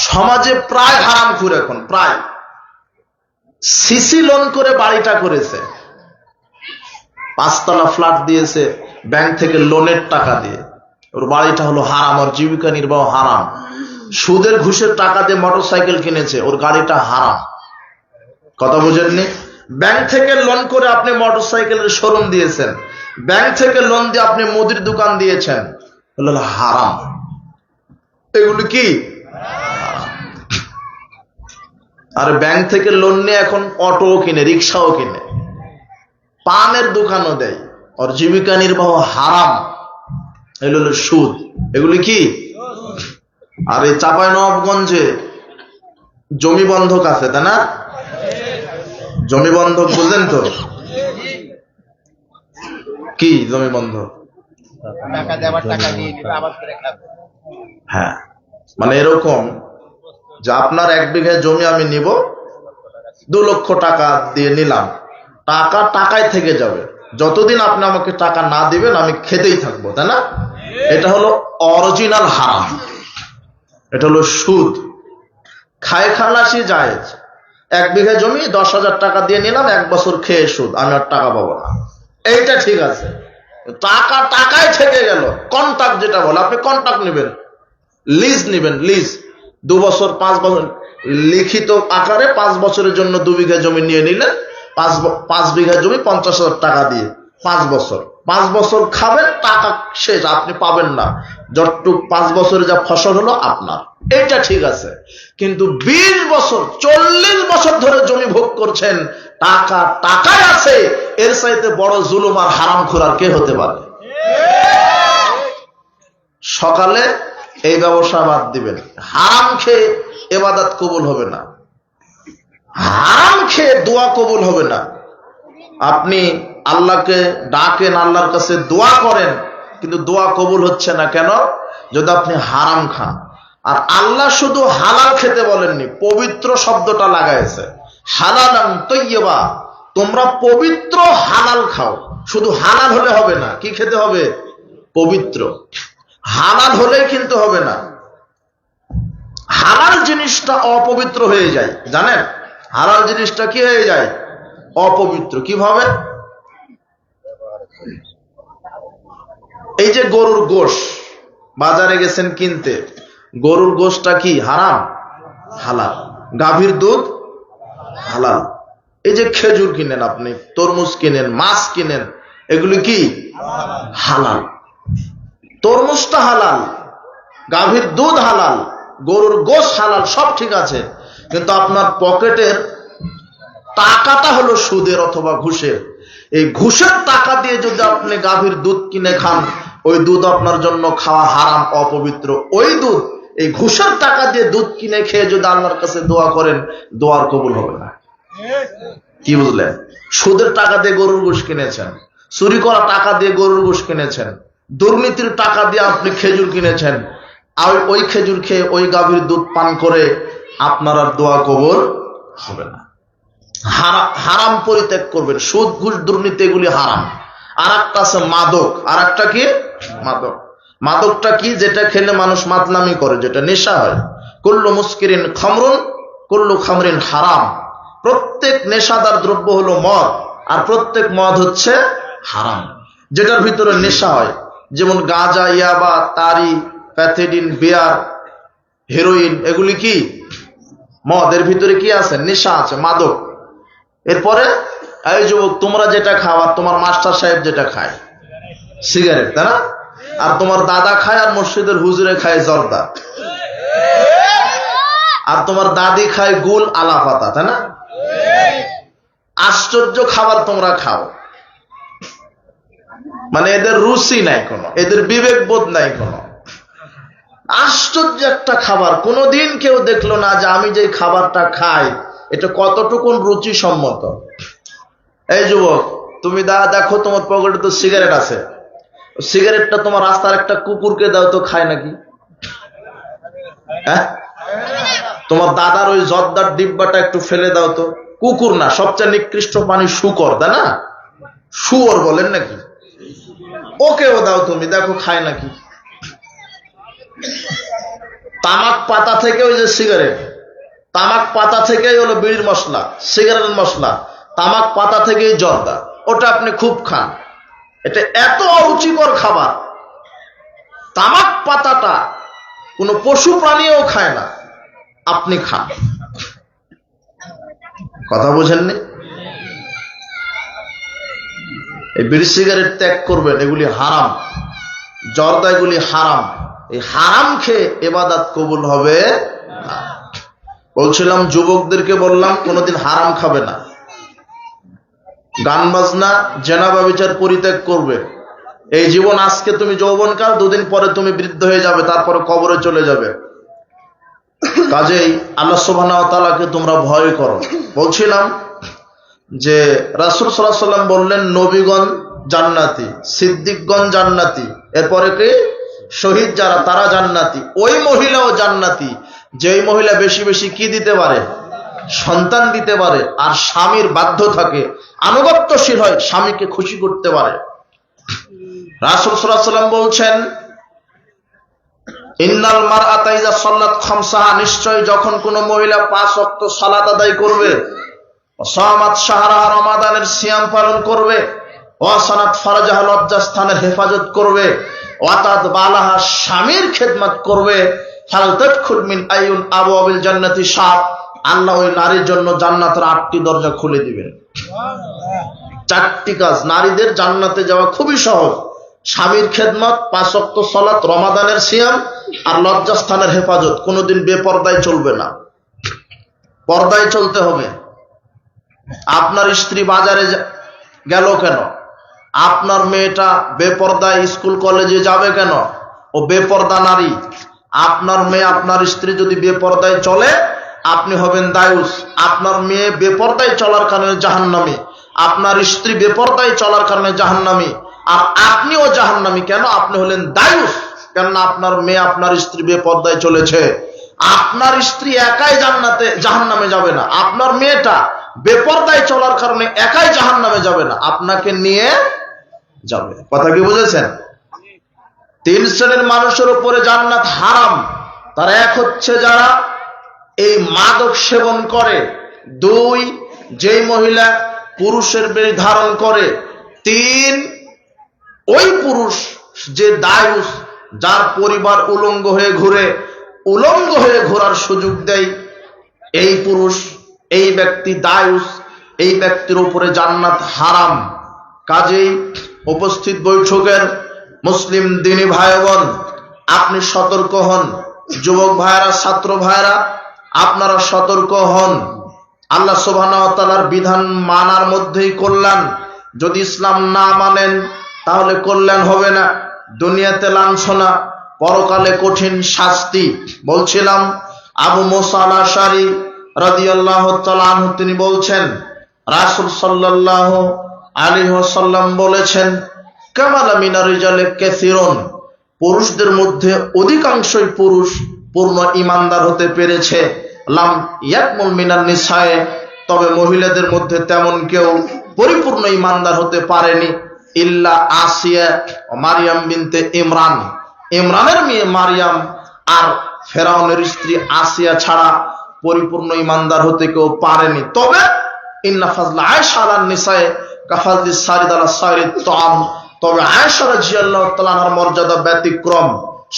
সমাজে প্রায় হারাম খুর। এখন প্রায় সিসি লোন করে বাড়িটা করেছে, 5 তলা ফ্ল্যাট দিয়েছে ব্যাংক থেকে লোনের টাকা দিয়ে, ওর বাড়িটা হলো হারাম, ওর জীবিকা নির্বাহ হারাম। সুদের ঘুষের টাকা দিয়ে মোটরসাইকেল কিনেছে, ওর গাড়িটা হারাম। কথা বুঝেননি? ব্যাংক থেকে লোন করে আপনি মোটরসাইকেলের শোরুম দিয়েছেন, ব্যাংক থেকে লোন দিয়ে আপনি মুদির দোকান দিয়েছেন, হলো হারাম। এগুলি কি? আর ব্যাংক থেকে লোন নিয়ে এখন অটো কিনে, রিক্সাও কিনে, পানের দোকানও দেয়, ওর জীবিকা নির্বাহ হারাম। এগুলো হলো সুদ। এগুলি কি? আর এই চাঁপাইনবাবগঞ্জে জমি বন্ধক আছে, তাই না? জমি বন্ধক বুঝেন তো? কি জমি বন্ধক? হ্যাঁ, মানে এরকম যে আপনার 1 বিঘা জমি আমি নিব, 2 লক্ষ টাকা দিয়ে নিলাম, টাকা টাকায় থেকে যাবে, যতদিন আপনি আমাকে টাকা না দিবেন আমি খেতেই থাকবো, তাই না? এটা হলো অরিজিনাল হারাম, এটা হলো সুদ। খায় খালাসি জায়েজ। 1 বিঘা জমি 10,000 টাকা দিয়ে নিলাম, 1 বছর খেয়ে সুদ, আমি আর টাকা পাবো না, এইটা ঠিক আছে। টাকা টাকায় থেকে গেল, কন্ট্রাক্ট যেটা বলে, আপনি কন্ট্রাক্ট নেবেন, লিজ নেবেন, লিজ 2 বছর 5 বছর লিখিত আকারে 5 বছরের জন্য 2 বিঘা জমি নিয়ে নিলেন, 5 বিঘা জমি 50,000 টাকা দিয়ে 5 বছর, 5 বছর খাবেন, টাকা শেষ, আপনি পাবেন না, যতটুক 5 বছরে যা ফসল হলো আপনার, এটা ঠিক আছে। কিন্তু 20 বছর 40 বছর ধরে জমি ভোগ করছেন, টাকা টাকায় আছে, এর চাইতে বড় জুলুম আর হারামখোর আর কে হতে পারে? সকালে এই ব্যবসা বাদ দিবেন, হারাম খেয়ে ইবাদত কবুল হবে না, হারাম খেয়ে দোয়া কবুল হবে না। আপনি আল্লাহকে ডাকেন, আল্লাহর কাছে দোয়া করেন, কিন্তু দোয়া কবুল হচ্ছে না কেন? যদি আপনি হারাম খান। আর আল্লাহ শুধু হালাল খেতে বলেননি, পবিত্র শব্দটা লাগাইছে, হালালান তাইয়্যিবা, তোমরা পবিত্র হালাল খাও। শুধু হালাল হলে হবে না, কি খেতে হবে? পবিত্র। হালাল হলে কিন্তু হবে না, হালাল জিনিসটা অপবিত্র হয়ে যায়, জানেন? হালাল জিনিসটা কি হয়ে যায়? অপবিত্র। কিভাবে? এই যে গরুর গোশ, বাজারে গেছেন কিনতে, গরুর গোশটা কি হারাম? হালাল। গাভীর দুধ হালাল। এই যে খেজুর কিনেন আপনি, তরমুজ কিনেন, মাছ কিনেন, এগুলি কি হালাল। তরমুজটা হালাল, গাভীর দুধ হালাল, গরুর গোশ হালাল, সব ঠিক আছে, কিন্তু আপনার পকেটের টাকাটা হলো সুদের অথবা ঘুষের। এই ঘুষের টাকা দিয়ে যদি আপনি গাভীর দুধ কিনে খান, ওই দুধ আপনার জন্য খাওয়া হারাম, অপবিত্র। ওই দুধ, এই ঘুষের টাকা দিয়ে দুধ কিনে খেয়ে যদি আল্লাহর কাছে দোয়া করেন, দোয়ার কবুল হবে না। কি বুঝলেন? সুদের টাকা দিয়ে গরুর গোশ কিনেছেন, চুরি করা টাকা দিয়ে গরুর গোশ কিনেছেন, দুর্নীতির টাকা দিয়ে আপনি খেজুর কিনেছেন, আর ওই খেজুর খেয়ে ওই গাভীর দুধ পান করে আপনার আর দোয়া কবুল হবে না। হারাম পরিত্যাগ করবেন, সুদ ঘুষ দুর্নীতি এগুলি হারাম। আর একটা আছে মাদক। আর একটা কি? মাদক। মাদকটা কি? যেটা খেলে মানুষ মাতলামি করে, যেটা নেশা হয়। কুল্লু মুস্কিরিন খামরুন কুল্লু খামরিন হারাম। প্রত্যেক নেশাদার দ্রব্য হলো মদ, আর প্রত্যেক মদ হচ্ছে হারাম, যেটার ভিতরে নেশা হয়। যেমন গাঁজা, ইয়াবা, তারি, প্যাথেডিন, বিয়ার, হেরোইন, এগুলি কি মদ। এর ভিতরে কি আছে? নেশা আছে, মাদক। এরপরে এই যুবক, তোমরা যেটা খাও আর তোমার মাস্টার সাহেব যেটা খায় সিগারেট, তাই না? আর তোমার দাদা খায় আর মসজিদের হুজুরে খায় জর্দা, আর তোমার দাদি খায় গুল আলা পাতা, তাই না? আশ্চর্য খাবার তোমরা খাও, মানে এদের রুচি নাই কোনো, এদের বিবেক বোধ নাই কোনো। আশ্চর্য একটা খাবার, কোনোদিন কেউ দেখলো না যে আমি যে খাবারটা খাই এটা কতটুকুন রুচি সম্মত। এই যুবক, তুমি দেখো তোমার পকেটে তো সিগারেট আছে, সিগারেটটা তোমার রাস্তার একটা কুকুরকে দাও তো, খায় নাকি? হ্যাঁ, তোমার দাদার ওই জর্দার ডিব্বাটা একটু ফেলে দাও তো, কুকুর না, সবচেয়ে নিকৃষ্ট প্রাণী শুকর, তাই না? শুয়োর বলেন নাকি? ওকেও দাও তুমি, দেখো খায় নাকি? তামাক পাতা থেকে ওই যে সিগারেট, তামাক পাতা থেকেই হলো বিড়ির মশলা, সিগারেটের মশলা, তামাক পাতা থেকেই জর্দা, ওটা আপনি খুব খান। এটা এত অরুচিকর খাবার, তামাক পাতাটা কোনো পশু প্রাণীও খায় না, আপনি খান। কথা বুঝেননি? এই বিড়ি সিগারেট ত্যাগ করবেন, এগুলি হারাম, জর্দা এগুলি হারাম। এই হারাম খেয়ে ইবাদত কবুল হবে না। বলছিলাম যুবকদেরকে বললাম কোনোদিন হারাম খাবে না, গান বাজনা, জেনা ব্যভিচার পরিত্যাগ করবে। এই জীবন আজকে তুমি যৌবনকাল, দুদিন পরে তুমি বৃদ্ধ হয়ে যাবে, তারপরে কবরে চলে যাবে। কাজেই আল্লাহ সুবহানাহু ওয়া তাআলাকে তোমরা ভয় করো। বলছিলাম যে রাসূল সাল্লাল্লাহু আলাইহি ওয়াসাল্লাম বললেন নবীগণ জান্নাতি, সিদ্দিকগণ জান্নাতি, এরপরে কি শহীদ যারা তারা জান্নাতি, ওই মহিলাও জান্নাতি যেই মহিলা বেশি বেশি কি দিতে পারে? সন্তান দিতে পারে, আর স্বামীর বাধ্য থাকে, আনুগত্যশীল হয়, স্বামীকে খুশি করতে পারে। রাসূল সাল্লাল্লাহু আলাইহি ওয়াসাল্লাম বলছেন, ইন্নাল মারআতা ইযা সাল্লাত খামসাহা, নিশ্চয় যখন কোন মহিলা ৫ ওয়াক্ত সালাত আদায় করবে, সামাত শাহরাহা, রমাদানের সিয়াম পালন করবে, ওয়াসানাত ফারজাহা, লজ্জাস্থানের হেফাজত করবে, ওয়াতাত বালাহা, স্বামীর খেদমত করবে, ফালতাদখুল মিন আইয়ুন আবওয়াবিল জান্নাতি শাব, আল্লাহ ওই নারীর জন্য জান্নাতের ৮টি দরজা খুলে দিবেন। ৪টি কাজ, নারীদের জান্নাতে যাওয়া খুবই সহজ। স্বামীর খেদমত, ৫ ওয়াক্ত সালাত, রমাদানের সিয়াম, আর লজ্জাস্থানের হেফাজত। কোনোদিন বেপরদায় চলবে না, পর্দায় চলতে হবে। আপনার স্ত্রী বাজারে গেল কেন? আপনার মেয়েটা বেপরদায় স্কুল কলেজে যাবে কেন? ও বেপরদা নারী। আপনার মেয়ে, আপনার স্ত্রী যদি বেপরদায় চলে, আপনি হবেন দায়ুস। আপনার মেয়ে বেপরদায় চলার কারণে জাহান্নামী, আপনার স্ত্রী বেপরদায় চলার কারণে জাহান্নামী, আর আপনিও জাহান্নামী। কেন? আপনি হলেন দায়ুস, কেননা আপনার মেয়ে, আপনার স্ত্রী বেপরদায় চলেছে। আপনার স্ত্রী একাই জাহান্নামে যাবে না, আপনার মেয়েটা বেপরদায় চলার কারণে একাই জাহান্নামে যাবে না, আপনাকে নিয়ে যাবে। কথা কি বুঝেছেন? ৩ শ্রেণীর মানুষের উপরে জান্নাত হারাম। তার এক হচ্ছে যারা এই মাদক সেবন করে, ২ যেই মহিলা পুরুষের বেশ ধারণ করে, ৩ ওই পুরুষ যে দায়ুস, যার পরিবার উলঙ্গ হয়ে ঘুরে, উলঙ্গ হয়ে ঘোরার সুযোগ দেয়, এই পুরুষ, এই ব্যক্তি দায়ুস, এই ব্যক্তির উপরে জান্নাত হারাম। কাজেই উপস্থিত বৈঠকের মুসলিম দিনী ভাই বোন, আপনি সতর্ক হন। যুবক ভাইরা, ছাত্র ভাইরা, আপনারা সতর্ক হন। আল্লাহ সুবহানাহু ওয়া তাআলার বিধান মানার মধ্যেই কল্যাণ। যদি ইসলাম না মানেন তাহলে কল্যাণ হবে না, দুনিয়াতে লাঞ্ছনা, পরকালে কঠিন শাস্তি। বলছিলাম আবু মুসা আল-আশআরী রাদিয়াল্লাহু তাআলা আনহু তিনি বলছেন, রাসূল সাল্লাল্লাহু আলাইহি ওয়াসাল্লাম বলেছেন, কামালা মিনার রিজালে কাসীরুন, পুরুষদের মধ্যে অধিকাংশই পুরুষ পূর্ণ ঈমানদার হতে পেরেছে, লাম ইয়াকমুল মিনান নিসায়ে, তবে মহিলাদের মধ্যে তেমন কেউ পরিপূর্ণ ঈমানদার হতে পারেনি, ইল্লা আসিয়া ও মারিয়াম বিনতে ইমরান, ইমরানের মেয়ে মারিয়াম আর ফেরাউনের স্ত্রী আসিয়া ছাড়া পরিপূর্ণ ঈমানদার হতে কেউ পারেনি। তবে ইন্না ফাজলা আয়েশা আলান নিসায়ে কাফাযলিস সারিদ আলা সারিদ তাম, তবে আয়েশা রাদিয়াল্লাহু তাআলা আনহার মর্যাদা ব্যতিক্রম।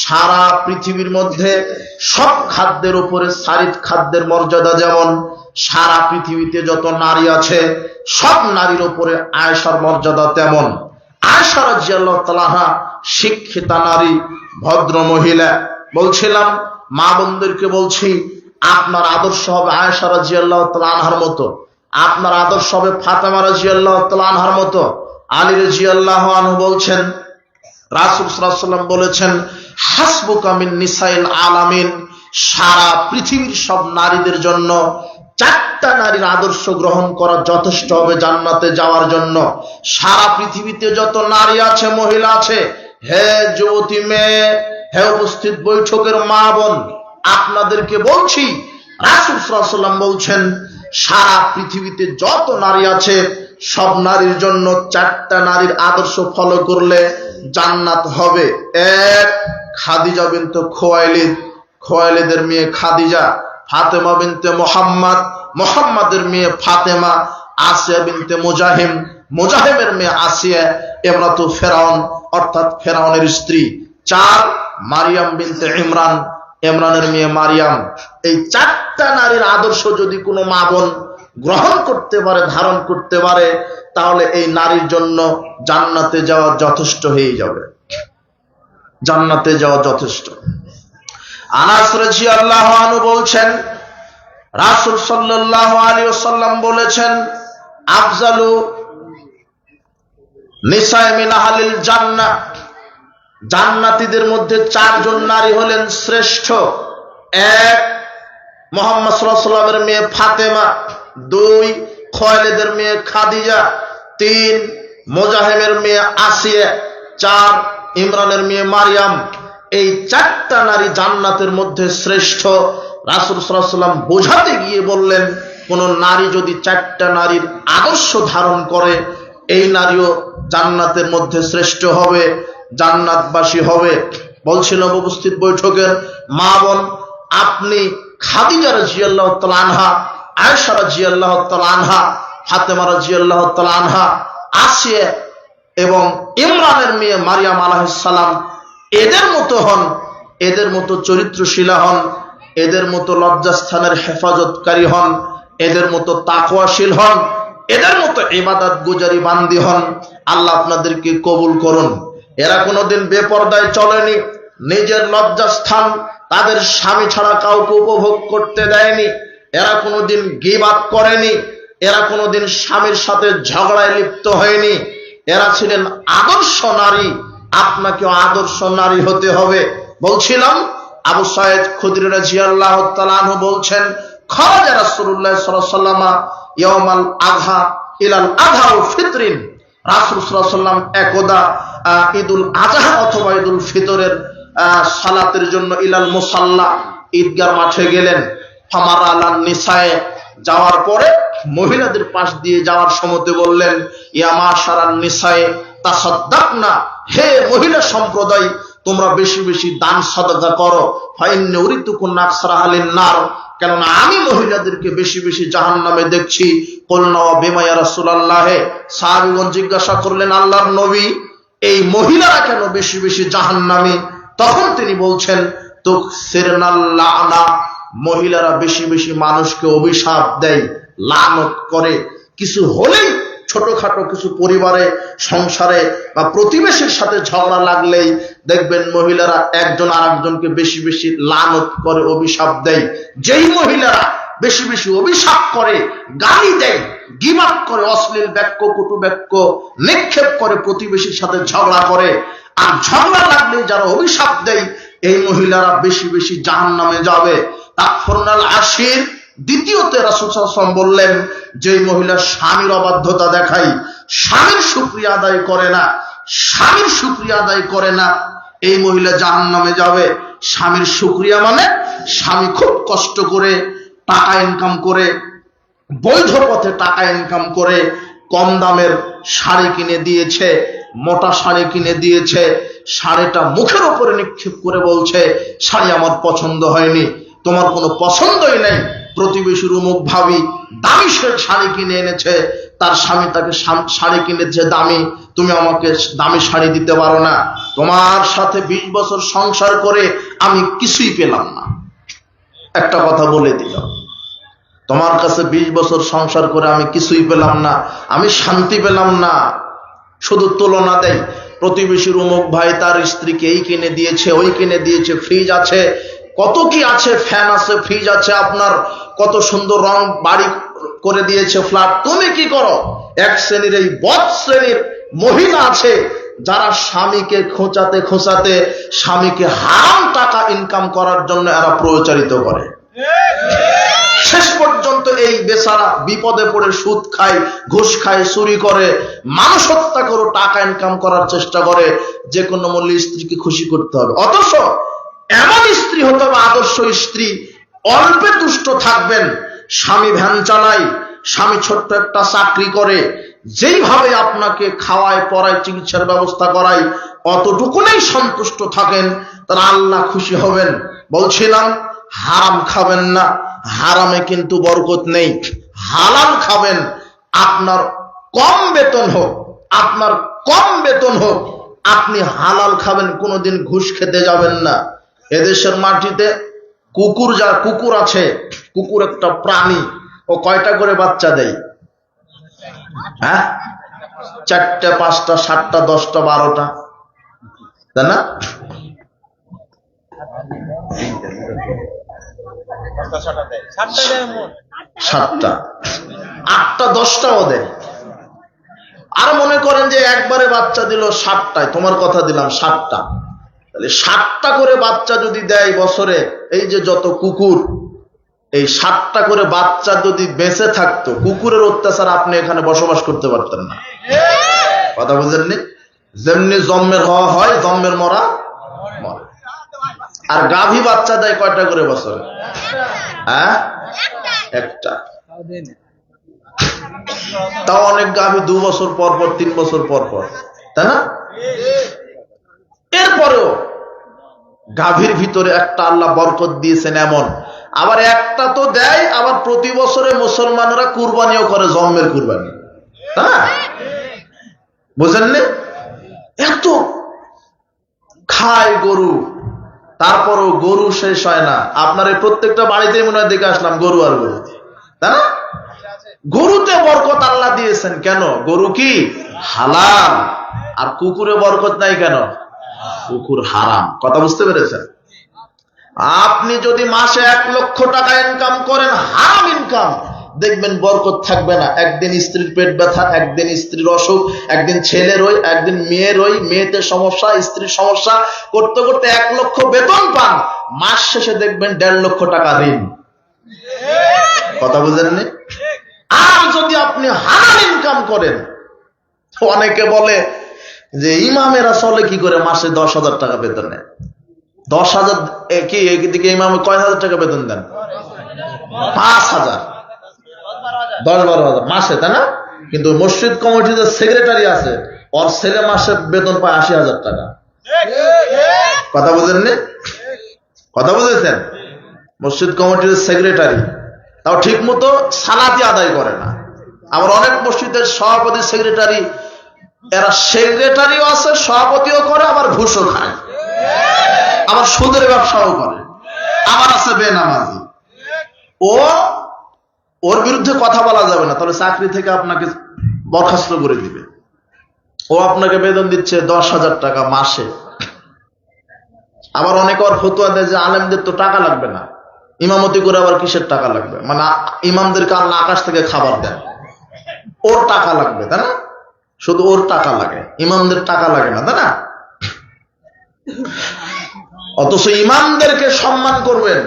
সারা পৃথিবীর মধ্যে সব খাদ্যের উপরে সারিদ খাদ্যের মর্যাদা যেমন, সারা পৃথিবীতে যত নারী আছে সব নারীর উপরে আয়েশার মর্যাদা তেমন। আয়েশা রাদিয়াল্লাহু তাআলা শিক্ষিতা নারী, ভদ্র মহিলা। বলছিলাম মা বোনদেরকে বলছি, আপনার আদর্শ হবে আয়েশা রাদিয়াল্লাহু তাআলা আনহার মতো, আপনার আদর্শ হবে ফাতেমা রাদিয়াল্লাহু তাআলা আনহার মতো। আলী রাদিয়াল্লাহু আনহু বলছেন, রাসূল সাল্লাল্লাহু আলাইহি ওয়াসাল্লাম বলেছেন, হাসবুকা মিন নিসাইল আলামিন, সারা পৃথিবীর সব নারীদের জন্য 4টা নারীর আদর্শ গ্রহণ করা যথেষ্ট হবে জান্নাতে যাওয়ার জন্য। সারা পৃথিবীতে যত নারী আছে, মহিলা আছে, হে যুবতী মেয়ে, হে উপস্থিত বৈঠকের মা বোন, আপনাদেরকে বলছি, রাসূল সাল্লাল্লাহু আলাইহি ওয়াসাল্লাম বলছেন, সারা পৃথিবীতে যত নারী আছে সব নারীর জন্য 4টা নারীর আদর্শ ফলো করলে জান্নাত হবে। 1 খাদিজা বিনতে খুয়াইলিদ, খুয়াইলিদের মেয়ে খাদিজা, ফাতেমা বিনতে মুহাম্মদ, মুহাম্মাদের মেয়ে ফাতেমা, আসিয়া বিনতে মুজাহিম, মুজাহিমের মেয়ে আসিয়া, ইমরাতু ফেরাউন অর্থাৎ ফেরাউনের স্ত্রী। 4 মারিয়াম বিনতে ইমরান, ইমরানের মেয়ে মারিয়াম। এই 4টা নারীর আদর্শ যদি কোনো মা বোন গ্রহণ করতে পারে, ধারণ করতে পারে, তাহলে এই নারীর জন্য জান্নাতে যাওয়া যথেষ্ট হয়ে যাবে, জান্নাতে যাওয়া যথেষ্ট। আনাস রাদিয়াল্লাহু আনহু বলছেন, রাসূল সাল্লাল্লাহু আলাইহি ওয়াসাল্লাম বলেছেন, আফজালু নিসায়ে মিন আহলিল জান্নাহ, জান্নাতীদের মধ্যে 4 জন নারী হলেন শ্রেষ্ঠ। 1 মুহাম্মদ সাল্লাল্লাহু আলাইহি ওয়াসাল্লামের মেয়ে ফাতেমা, 2 খুয়াইলিদের মেয়ে খাদিজা, 3 মুজাহিমের মেয়ে আসিয়া, 4 ইমরানের মেয়ে মারিয়াম। এই 4টা নারী জান্নাতের মধ্যে শ্রেষ্ঠ। রাসূল সাল্লাল্লাহু আলাইহি ওয়াসাল্লাম বোঝাতে গিয়ে বললেন, কোন নারী যদি 4টা নারীর আদর্শ ধারণ করে, এই নারীও জান্নাতের মধ্যে শ্রেষ্ঠ হবে, জান্নাতবাসী হবে। বলছিলাম উপস্থিত বৈঠকের মা বোন, আপনি খাদিজা রাদিয়াল্লাহু তাআলা আনহা, আয়েশা রাদিয়াল্লাহু তাআলা আনহা, ফাতেমা রাদিয়াল্লাহু তাআলা আনহা, আসিয়া এবং ইমরানের মেয়ে মারিয়াম আলাইহিস সালাম, এদের মতো হন, এদের মতো চরিত্রশীলা হন, এদের মতো লজ্জাস্থানের হেফাজতকারী হন, এদের মতো তাকওয়াশীল হন, এদের মতো ইবাদত গুজারি বান্দি হন। আল্লাহ আপনাদেরকে কবুল করুন। এরা কোনোদিন বেপরদায় চলেনি, নিজের লজ্জাস্থান তাদের স্বামী ছাড়া কাউকে উপভোগ করতে দেয়নি, এরা কোনোদিন গীবাত করেনি, এরা কোনোদিন স্বামীর সাথে ঝগড়ায় লিপ্ত হয়নি। এরা ছিলেন আদর্শ নারী। আপনাকেও আদর্শ নারী হতে হবে। বলছিলাম আবু সাঈদ খুদরি রাদিয়াল্লাহু তাআলা আনহু বলছেন, খারাজা রাসূলুল্লাহ সাল্লাল্লাহু আলাইহি ওয়াসাল্লাম ইয়াউমাল আযহা ইলাল আযহা ওয়া ফিতরিন। রাসূল সাল্লাল্লাহু আলাইহি ওয়াসাল্লাম একদা ঈদুল আযহা অথবা ঈদুল ফিতরের সালাতের জন্য ইলাল মুসাল্লা, ঈদগাহ মাঠে গেলেন। ফামারা আলান নিসায়ে, যাওয়ার পরে মহিলাদের পাশ দিয়ে যাওয়ার সময়তে বললেন, ইয়া মাশারান নিসায়ে তাসাদ্দাকনা, হে মহিলা সম্প্রদায়, তোমরা বেশি বেশি দান সাদাকা করো। ফাইন্নী উরিতুকুন্না আকসারা আহলিন নার, কেননা আমি মহিলাদেরকে বেশি বেশি জাহান্নামে দেখছি। কুলনা ওয়া বিমা ইয়া রাসূলুল্লাহ, সাহাবীগণ জিজ্ঞাসা করলেন, আল্লাহর নবী, এই মহিলারা কেন বেশি বেশি জাহান্নামী? তখন তিনি বলছেন, তুকসিরনাল লানা, মহিলারা বেশি বেশি মানুষকে অভিশাপ দেয়, লানত করে। কিছু হলেই, ছোটখাটো কিছু পরিবারে, সংসারে বা প্রতিবেশীর সাথে ঝগড়া লাগলেই দেখবেন মহিলারা একজন আরেকজনকে বেশি বেশি লানত করে, অভিশাপ দেয়। যেই মহিলারা বেশি বেশি অভিশাপ করে, গালি দেয়, গীবাত করে, অশ্লীল বাক্য, কটু বাক্য নিক্ষেপ করে, প্রতিবেশীর সাথে ঝগড়া করে, আর ঝগড়া লাগলে যারা অভিশাপ দেয়, এই মহিলারা বেশি বেশি জাহান্নামে যাবে। তাকফুরনাল আশির, দ্বিতীয়তে রাসূল সাল্লাল্লাহু আলাইহি ওয়াসাল্লাম বললেন, যে মহিলা স্বামীর অবাধ্যতা দেখায়, স্বামীর শুকরিয়া আদায় করে না, স্বামীর শুকরিয়া আদায় করে না, এই মহিলা জাহান্নামে যাবে। স্বামীর শুকরিয়া মানে স্বামী খুব কষ্ট করে টাকা ইনকাম করে, বৈধ পথে টাকা ইনকাম করে, কম দামের শাড়ি কিনে দিয়েছে, মোটা শাড়ি কিনে দিয়েছে, শাড়িটা মুখের উপরে নিক্ষেপ করে বলছে, শাড়ি আমার পছন্দ হয়নি, তোমার কোনো পছন্দই নেই। প্রতিবেশীর অমুক ভাবি দামি শাড়ি কিনে এনেছে, তার স্বামী তাকে শাড়ি কিনেছে দামি, তুমি আমাকে দামি শাড়ি দিতে পারো না, তোমার সাথে 20 বছর সংসার করে আমি কিছুই পেলাম না। একটা কথা বলে দিলাম, তোমার কাছে 20 বছর সংসার করে আমি কিছুই পেলাম না, আমি শান্তি পেলাম না। শুধু তুলনা দেয়, প্রতিবেশীর অমুক ভাই তার স্ত্রীকে এই কিনে দিয়েছে, ওই কিনে দিয়েছে, ফ্রিজ আছে, কত কি আছে, ফ্যান আছে, ফ্রিজ আছে, আপনার কত সুন্দর রং বাড়ি করে দিয়েছে, ফ্ল্যাট, তুমি কি করো? এক শ্রেণীর এই বদ শ্রেণীর মহিলা আছে, যারা স্বামীকে খোঁচাতে খোঁচাতে স্বামীকে হারাম টাকা ইনকাম করার জন্য এরা প্রচারিত করে। শেষ পর্যন্ত এই বেচারা বিপদে পড়ে সুদ খায়, ঘুষ খায়, চুরি করে, মানুষ হত্যা করে টাকা ইনকাম করার চেষ্টা করে, যে কোনো মূল্যে স্ত্রীকে খুশি করতে হবে। অথচ এমন স্ত্রী হতে হবে আদর্শ স্ত্রী, অল্পে তুষ্ট থাকবেন। স্বামী ভ্যান চালায়, স্বামী ছোট্ট একটা চাকরি করে, যেইভাবে আপনাকে খাওয়ায়, পড়ায়, চিকিৎসার ব্যবস্থা করায়, অতটুকুনেই সন্তুষ্ট থাকেন, তারা আল্লাহ খুশি হবেন। বলছিলাম হারাম খাবেন না, হারামে কিন্তু বরকত নেই। হালাল খাবেন, আপনার কম বেতন হোক, আপনার কম বেতন হোক, আপনি হালাল খাবেন, কোনোদিন ঘুষ খেতে যাবেন না। এদেশের মাটিতে কুকুর আছে, কুকুর একটা প্রাণী, ও কয়টা করে বাচ্চা দেয়? হ্যাঁ, 4টা, 5টা, 7টা, 10টা, 12টা, তাই না? 7টা, 8টা, 10টাও দেয়। আর মনে করেন যে একবারে বাচ্চা দিল 7টায়, তোমার কথা দিলাম 7টা, তাহলে 7টা করে বাচ্চা যদি দেয় বছরে, এই যে যত কুকুর, এই 7টা করে বাচ্চা যদি বেঁচে থাকতো, কুকুরের অত্যাচার আপনি এখানে বসবাস করতে পারতেন না। কথা বুঝেননি? যেমনি জন্মের হওয়া হয়, জন্মের মরা মরে। আর গাভী বাচ্চা দেয় কয়টা করে বছরে? হ্যাঁ, একটা। তাও অনেক গাভী 2 বছর পর পর, 3 বছর পর পর, তাই না? এরপরেও গাভীর ভিতরে একটা আল্লাহ বরকত দিয়েছেন এমন, আবার একটা তো দেয়, আবার প্রতি বছরে মুসলমানরা কুরবানিও করে, জন্মের কুরবানি, তাই না? বুঝেননি? এত খায় গরু, তারপরও গরু শেষ হয় না। আপনার এই প্রত্যেকটা বাড়িতেই মনে হয় দেখে আসলাম গরু আর গরু, তাই না? গরুতে বরকত আল্লাহ দিয়েছেন কেন? গরু কি হালাল। আর কুকুরে বরকত নাই কেন? কুকুর হারাম। কথা বুঝতে পেরেছেন? আপনি যদি মাসে 1 লক্ষ টাকা ইনকাম করেন, হারাম ইনকাম, দেখবেন বরকত থাকবে না। একদিন স্ত্রীর পেট ব্যথা, একদিন স্ত্রীর অসুখ, একদিন ছেলের ওই, একদিন মেয়ের ওই, মেয়েতে সমস্যা, স্ত্রীর সমস্যা, করতে করতে 1 লক্ষ বেতন পান, মাস শেষে দেখবেন 1.5 লক্ষ টাকা ঋণ। কথা বুঝেননি? আর যদি আপনি হারাম ইনকাম করেন, অনেকে বলে যে ইমামেরা চলে কি করে, মাসে 10,000 টাকা বেতন নেয়। 10,000 কি এদিকে ইমামে কয় হাজার টাকা বেতন দেন? 5,000, 10-12,000 মাসে, তাই না? কিন্তু মসজিদ কমিটিতে সেক্রেটারি আছে, ওর ছেলে মাসে বেতন পায় 80,000 টাকা। কথা বুঝেননি? কথা বুঝেছেন? মসজিদ কমিটির সেক্রেটারি, তাও ঠিক মতো সালাতি আদায় করে না। আবার অনেক মসজিদের সভাপতি, সেক্রেটারি, এরা সেক্রেটারিও আছে, সভাপতিও করে, আবার ঘুষও খায়, আবার সুদের ব্যবসাও করে, আবার আছে বেনামাজি। ওর বিরুদ্ধে কথা বলা যাবে না, তাহলে চাকরি থেকে আপনাকে বরখাস্ত করে দিবে। ও আপনাকে বেতন দিচ্ছে 10,000 টাকা মাসে। আবার অনেকে ওর ফতুয়া দেয় যে আলেমদের তো টাকা লাগবে না, ইমামতি করে আবার কিসের টাকা লাগবে? মানে ইমামদেরকে আল্লাহ আকাশ থেকে খাবার দেন, ওর টাকা লাগবে, তাই না? শুধু ওর টাকা লাগে, ইমামদের টাকা লাগে না, তাই না? অথচ ইমামদেরকে সম্মান করবেন,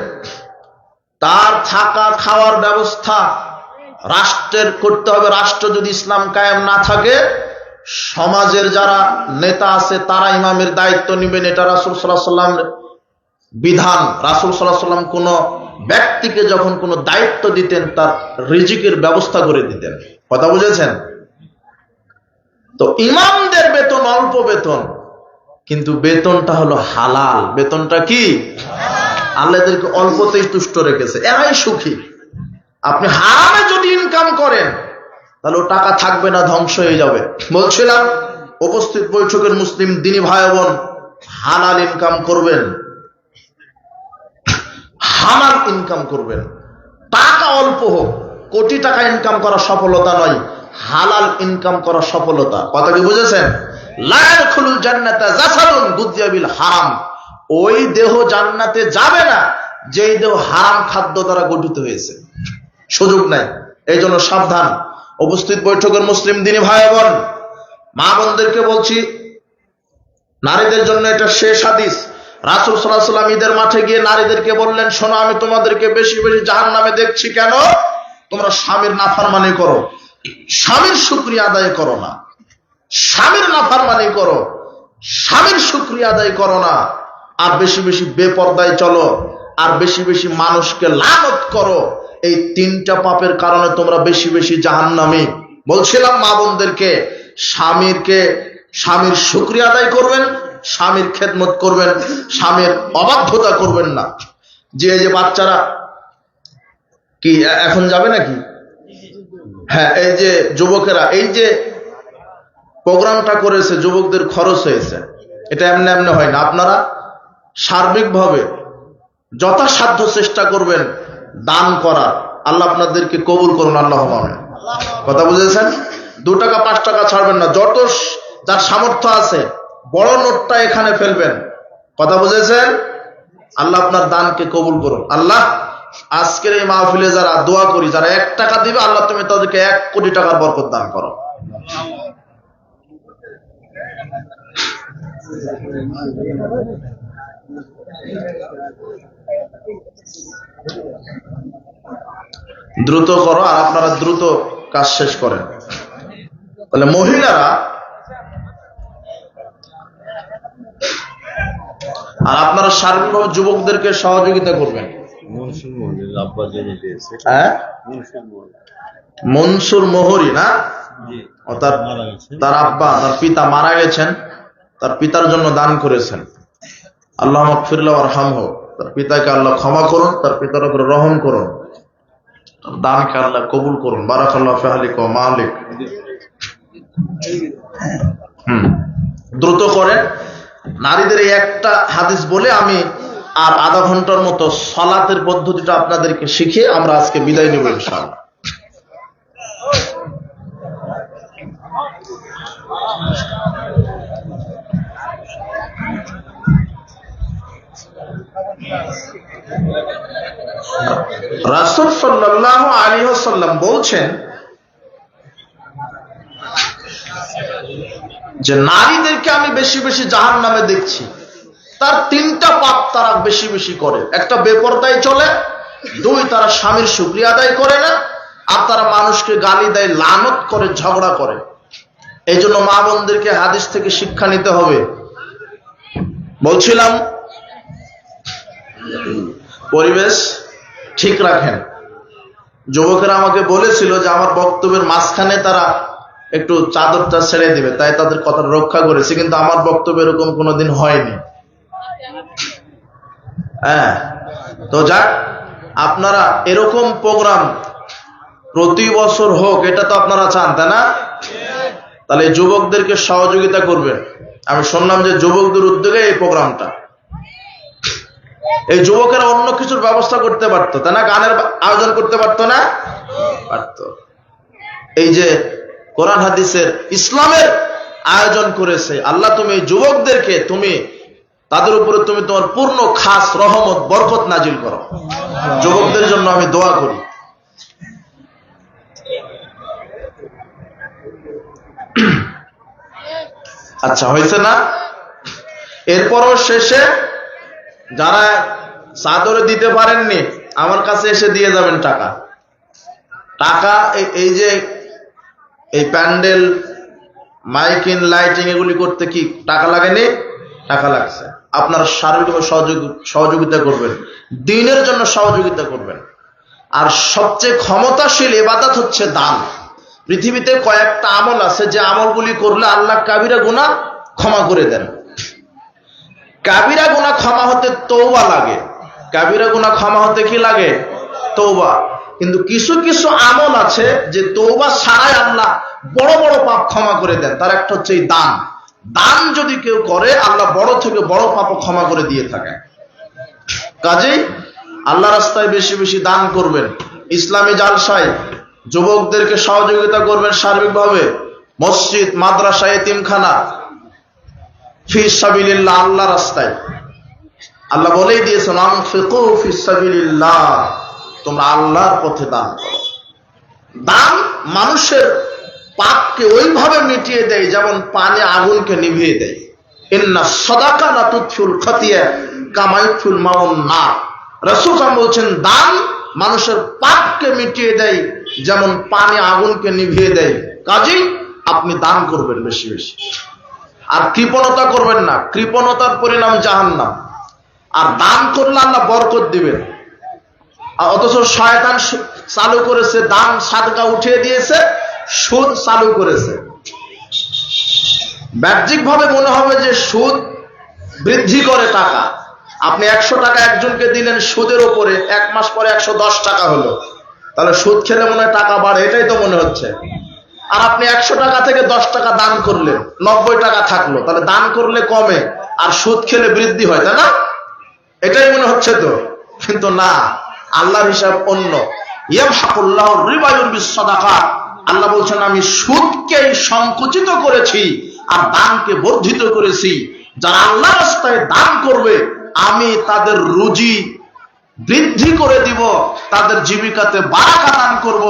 তার থাকা খাওয়ার ব্যবস্থা রাষ্ট্রের করতে হবে। রাষ্ট্র যদি ইসলাম কায়েম না থাকে, সমাজের যারা নেতা আছে তারা ইমামের দায়িত্ব নেবেন। এটা রাসূল সাল্লাল্লাহু আলাইহি ওয়াসাল্লাম বিধান। রাসূল সাল্লাল্লাহু আলাইহি ওয়াসাল্লাম কোন ব্যক্তিকে যখন কোনো দায়িত্ব দিতেন, তার রিজিকের ব্যবস্থা করে দিতেন। কথা বুঝেছেন? তো ইমামদের বেতন অল্প বেতন, কিন্তু বেতনটা হলো হালাল। বেতনটা কি? আল্লাহ এদেরকে অল্পতেই তুষ্ট রেখেছে, এরাই সুখী। আপনি হারামে যদি ইনকাম করেন, তাহলে ও টাকা থাকবে না, ধ্বংস হয়ে যাবে। বলছিলাম উপস্থিত বৈঠকের মুসলিম দিনী ভাই বোন, হালাল ইনকাম করবেন, হালাল ইনকাম করবেন। টাকা অল্প হোক, কোটি টাকা ইনকাম করা সফলতা নয়, হালাল ইনকাম করা সফলতা। কথা কি বুঝেছেন? লা ইয়াদখুলুল জান্নাতা জাসাদুন গুযিয়া বিল হারাম। ওই দেহ জান্নাতে যাবে না যেই দেহ হারাম খাদ্য দ্বারা গঠিত হয়েছে, সুযোগ নাই। এই জন্য সাবধান। উপস্থিত বৈঠকের মুসলিম দিনী ভাই বোন, মা বোনদেরকে বলছি, নারীদের জন্য এটা শেষ হাদিস। রাসূল সাল্লাল্লাহু আলাইহি ওয়াসাল্লাম ঈদের মাঠে গিয়ে নারীদেরকে বললেন, শোনো, আমি তোমাদেরকে বেশি বেশি জাহান্নামে দেখছি। কেন? তোমরা স্বামীর নাফরমানি করো, স্বামীর শুকরিয়া আদায় করো না। স্বামীর নাফরমানি করো, স্বামীর শুকরিয়া আদায় করো না, আর বেশি বেশি বেপরদায় চলো, আর বেশি বেশি মানুষকে লানত করো। এই 3টা পাপের কারণে তোমরা বেশি বেশি জাহান্নামী। বলছিলাম মা বোনদেরকে, স্বামীর শুকরিয়া আদায় করবেন, স্বামীর খেদমত করবেন, স্বামীর অবাধ্যতা করবেন না। যে বাচ্চারা কি এখন যাবে নাকি? হ্যাঁ, এই যে যুবকেরা এই যে প্রোগ্রামটা করেছে, যুবকদের খরচ হয়েছে, এটা এমনি এমনি হয় না। আপনারা সার্বিকভাবে যথাসাধ্য চেষ্টা করবেন দান করার। আল্লাহ আপনাদেরকে কবুল করুন, আল্লাহুম্মা আমিন। কথা বুঝেছেন? 2 টাকা 5 টাকা ছাড়বেন না, যত যার সামর্থ্য আছে বড় নোটটা এখানে ফেলবেন। কথা বুঝেছেন? আল্লাহ আপনার দানকে কবুল করুন। আল্লাহ আজকের এই মাহফিলে যারা দোয়া করি, যারা 1 টাকা দিবে, আল্লাহ তুমি তাদেরকে 1 কোটি টাকার বরকত দান করো। দ্রুত করো, আর আপনারা দ্রুত কাজ শেষ করেন। তাহলে মহিলারা আর আপনারা সার্বিকভাবে যুবকদেরকে সহযোগিতা করবেন। মনসুর মোহরি না, তার আব্বা, তার পিতা মারা গেছেন, তার পিতার জন্য দান করেছেন। আল্লাহ মাগফিরলাহু ওয়ারহামহু, তার পিতাকে আল্লাহ ক্ষমা করুন, তার পিতার উপরে রহম করুন, দানকে আল্লাহ কবুল করুন। বারাকাল্লাহু ফি আহলিকা ওয়া মালিক। দ্রুত করেন। নারীদের এই একটা হাদিস বলে আমি আর আধা ঘন্টার মতো সালাতের পদ্ধতিটা আপনাদেরকে শিখিয়ে আমরা আজকে বিদায় নেব ইনশাআল্লাহ। রাসূল সাল্লাল্লাহু আলাইহি ওয়াসাল্লাম বলছেন যে নারীদেরকে আমি বেশি বেশি জাহান্নামে দেখছি। তার তিনটা পাপ তারা বেশি বেশি করে। একটা, বেপরদায় চলে; দুই, তারা স্বামীর শুকরিয়া আদায় করে না; আর তারা মানুষকে গালি দেয়, লানত করে, ঝগড়া করে। এই জন্য মা বোনদেরকে হাদিস থেকে শিক্ষা নিতে হবে। বলছিলাম পরিবেশ ঠিক রাখেন। যুবকেরা আমাকে বলেছিল যে আমার বক্তব্যের মাঝখানে তারা একটু চাদরটা ছেড়ে দিবে, তাই তাদের কথা রক্ষা করেছি, কিন্তু আমার বক্তব্য এরকম কোনোদিন হয়নি। হ্যাঁ, তো যাক, আপনারা এরকম প্রোগ্রাম প্রতি বছর হোক, এটা তো আপনারা চান, তাই না? তাহলে যুবকদেরকে সহযোগিতা করবেন। আমি শুনলাম যে যুবকদের উদ্যোগে এই প্রোগ্রামটা। এই যুবকেরা অন্য কিছুর ব্যবস্থা করতে পারতো, তাই না? গানের আয়োজন করতে পারতো না? পারতো। এই যে কোরআন হাদিসের, ইসলামের আয়োজন করেছে আল্লাহ, তুমি এই যুবকদেরকে, তুমি তাদের উপরে তুমি তোমার পূর্ণ খাস রহমত, বরকত নাজিল করো। যুবকদের জন্য আমি দোয়া করি। আচ্ছা, হয়েছে না? এরপরও শেষে যারা চাদরে দিতে পারেননি, আমার কাছে এসে দিয়ে যাবেন টাকা। টাকা এই যে এই প্যান্ডেল, মাইকিং, লাইটিং এগুলি করতে কি টাকা লাগেনি? টাকা লাগছে। আপনারা সার্বিকভাবে সহযোগিতা করবেন, দ্বীনের জন্য সহযোগিতা করবেন। আর সবচেয়ে ক্ষমতাশীল ইবাদত হচ্ছে দান। পৃথিবীতে কয়েকটা আমল আছে যে আমলগুলি করলে আল্লাহ কাবিরা গুনাহ ক্ষমা করে দেন। কাবিরা গুনাহ ক্ষমা হতে তওবা লাগে। কাবিরা গুনাহ ক্ষমা হতে কি লাগে? তওবা। কিন্তু কিছু কিছু আমল আছে যে তওবা ছাড়াই আল্লাহ বড় বড় পাপ ক্ষমা করে দেন। তার একটা হচ্ছে এই দান। দান যদি কেউ করে, আল্লাহ বড় থেকে বড় পাপ ক্ষমা করে দিয়ে থাকেন। কাজেই আল্লাহ রাস্তায় বেশি বেশি দান করবেন। ইসলামী জালসায় যুবকদেরকে সহযোগিতা করবেন সার্বিকভাবে। মসজিদ, মাদ্রাসা, এতিমখানা, ফি সাবিলিল্লাহ, আল্লাহ রাস্তায়। আল্লাহ বলেই দিয়েছেন, আনফিকু ফি সাবিলিল্লাহ, তোমরা আল্লাহর পথে দান করো। দান মানুষের পাপকে ওইভাবে মিটিয়ে দেয় যেমন পানি আগুনকে নিভিয়ে দেয়। ইন্না সাদাকা লা তুতফিউল খাতিয়া কামা ইতফিউল মাউন নার। রাসূল বলছেন, দান মানুষের পাপকে মিটিয়ে দেয় যেমন পানি আগুনকে নিভিয়ে দেয়। কাজেই আপনি দান করবেন বেশি বেশি। আর কৃপণতা করবেন না, কৃপণতার পরিণাম জাহান্নাম। আর দান করলে আল্লাহ বরকত দিবেন। অথচ শয়তান চালু করেছে, দান সাদকা উঠিয়ে দিয়েছে, সুদ চালু করেছে। বাহ্যিক ভাবে মনে হবে যে সুদ বৃদ্ধি করে টাকা। আপনি 100 টাকা একজনকে দিলেন সুদের উপরে, 1 মাস পরে 110 টাকা হলো, তাহলে সুদ খেলে মনে হয় টাকা বাড়ে, এটাই তো মনে হচ্ছে। আর আপনি 100 টাকা থেকে 10 টাকা দান করলেন, 90 টাকা থাকলো, তাহলে দান করলে কমে আর সুদ খেলে বৃদ্ধি হয়, তাই না? এটাই মনে হচ্ছে তো, কিন্তু না, আল্লাহর হিসাব অন্য। ইয়ামহাকুল্লাহু রিবা ইউরবিস সাদাকাত। আল্লাহ বলছেন, আমি সুদকে সংকুচিত করেছি আর দানকে বর্ধিত করেছি। যারা আল্লাহর রাস্তায় দান করবে, আমি তাদের রুজি বৃদ্ধি করে দিব, তাদের জীবিকাতে বারাকা দান করব।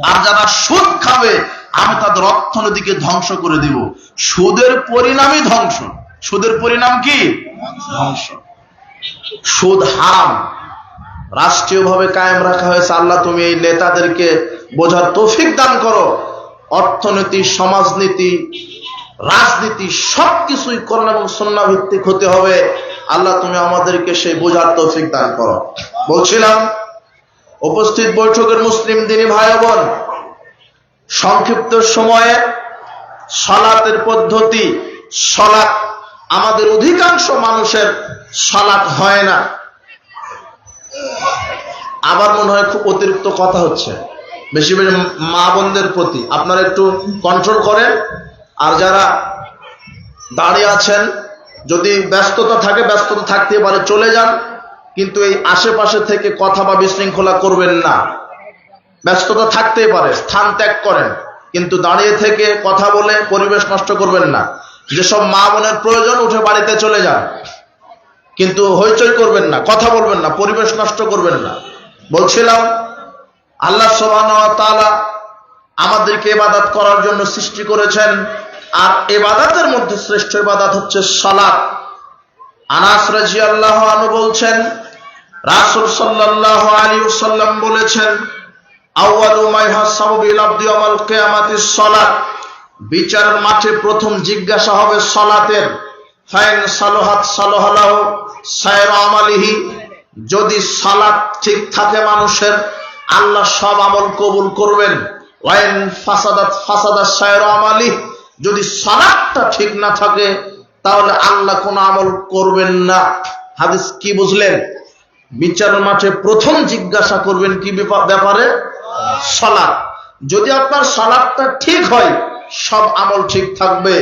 আর যারা সুদ খাবে, আমি তাদের অর্থনীতিকে ধ্বংস করে দিব। সুদের পরিণামই ধ্বংস। সুদের পরিণাম কি? ধ্বংস। সুদ হারাম, রাষ্ট্রীয়ভাবে কায়েম রাখা হয়েছে। আল্লাহ তুমি এই নেতাদেরকে বোঝার তৌফিক দান করো। অর্থনীতি, সমাজনীতি, রাজনীতি সবকিছুই কোরআন এবং সুন্নাহ ভিত্তিক হতে হবে। আল্লাহ তুমি আমাদেরকে সেই বোঝার তৌফিক দান করো। বলছিলাম, উপস্থিত বৈঠকের মুসলিম দিনী ভাই বোন, সংক্ষিপ্ত সময়ে সালাতের পদ্ধতি, সালাত আমাদের অধিকাংশ মানুষের সালাত হয় না। আবার মনে হয় খুব অতিরিক্ত কথা হচ্ছে, বেশি বেশি মা বোনদের প্রতি আপনারা একটু কন্ট্রোল করেন। আর যারা দাঁড়িয়ে আছেন, যদি ব্যস্ততা থাকে, ব্যস্ততা থাকতে পারে, চলে যান, কিন্তু এই আশেপাশে থেকে কথা বা বিশৃঙ্খলা করবেন না। ব্যস্ততা থাকতেই পারে, স্থান ত্যাগ করেন, কিন্তু দাঁড়িয়ে থেকে কথা বলে পরিবেশ নষ্ট করবেন না। যেসব মা বোনের প্রয়োজন উঠে বাড়িতে চলে যান, কিন্তু হইচই করবেন না, কথা বলবেন না, পরিবেশ নষ্ট করবেন না। বলছিলাম, আল্লাহ সুবহানাহু ওয়া তাআলা আমাদেরকে ইবাদত করার জন্য সৃষ্টি করেছেন, আর ইবাদতের মধ্যে শ্রেষ্ঠ ইবাদত হচ্ছে সালাত। আনাস রাদিয়াল্লাহু আনহু বলছেন, রাসূল সাল্লাল্লাহু আলাইহি ওয়াসাল্লাম বলেছেন, আউয়ালু মা ইউহাসাবু বিল আবদি ইয়াওমাল কিয়ামাতিস সালাত। বিচারের মাঠে প্রথম জিজ্ঞাসা হবে সালাতের। ফাইন সালাহাত সালাহালাহু সায়রা আমালিহি। যদি সালাত ঠিক থাকে মানুষের, আল্লাহ সব আমল কবুল করবেন। ওয়াইন ফাসাদাত ফাসাদাত সায়রা আমালিহি। যদি সালাতটা ঠিক না থাকে, তাহলে আল্লাহ কোনো আমল করবেন না। হাদিস কি বুঝলেন? বিচারের মাঠে প্রথম জিজ্ঞাসা করবেন কি ব্যাপারে? সালাত। যদি আপনার সালাতটা ঠিক হয়, সব আমল ঠিক থাকবে।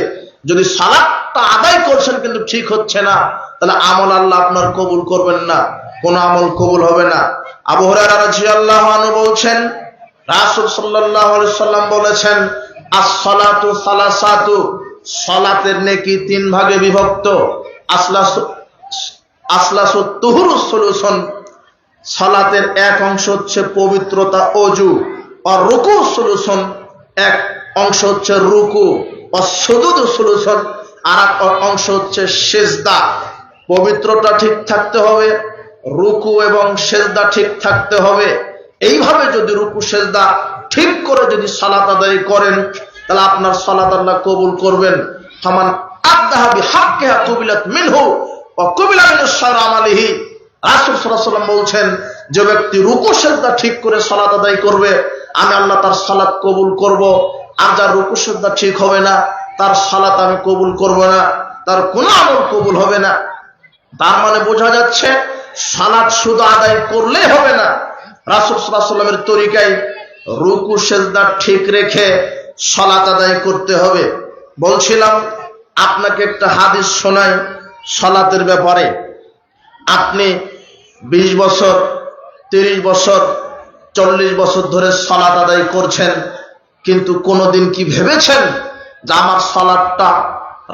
যদি সালাতটা আদায় করছেন কিন্তু ঠিক হচ্ছে না, তাহলে আমল আল্লাহ আপনার কবুল করবেন না, কোনো আমল কবুল হবে না। আবু হুরায়রা রাদিয়াল্লাহু আনহু বলছেন, রাসূল সাল্লাল্লাহু আলাইহি সাল্লাম বলেছেন, আস-সালাতু সালাসাতু। সালাতের নেকি তিন ভাগে বিভক্ত। আসলাসু তুহুরুস সুলুসুন। সালাতের এক অংশ হচ্ছে পবিত্রতা, ওযু। আর রুকু সুলুসুন, এক অংশ হচ্ছে রুকু। আর সুজুদ সুলুসুন, আর এক অংশ হচ্ছে সিজদা। পবিত্রতা ঠিক থাকতে হবে, রুকু এবং সিজদা ঠিক থাকতে হবে। এইভাবে যদি রুকু সিজদা ঠিক করে যদি সালাত আদায় করেন, তাহলে আপনার সালাত আল্লাহ কবুল করবেন। ফামান আদাহা বিহাক্কিহা কুবিলাত মিনহু ওয়া কুবিলা মিনাশ শারঈ আমালিহি। রাসূল সাল্লাল্লাহু আলাইহি ওয়াসাল্লাম বলছেন, যে ব্যক্তি রুকু সিজদা ঠিক করে সালাত আদায় করবে, আমি আল্লাহ তার সালাত কবুল করব। আর যার রুকু সিজদা ঠিক হবে না, তার সালাত আমি কবুল করব না, তার কোনো আমল কবুল হবে না। তার মানে বোঝা যাচ্ছে, সালাত শুধু আদায় করলেই হবে না, রাসূল সাল্লাল্লাহু আলাইহি ওয়াসাল্লামের তরিকায় রুকু সিজদা ঠিক রেখে সালাত আদায় করতে হবে। বলছিলাম, আপনাকে একটা হাদিস শোনাই সালাতের ব্যাপারে। আপনি 20 বছর, 30 বছর, 40 বছর ধরে সালাত আদায় করছেন, কিন্তু কোনোদিন কি ভেবেছেন যে আমার সালাতটা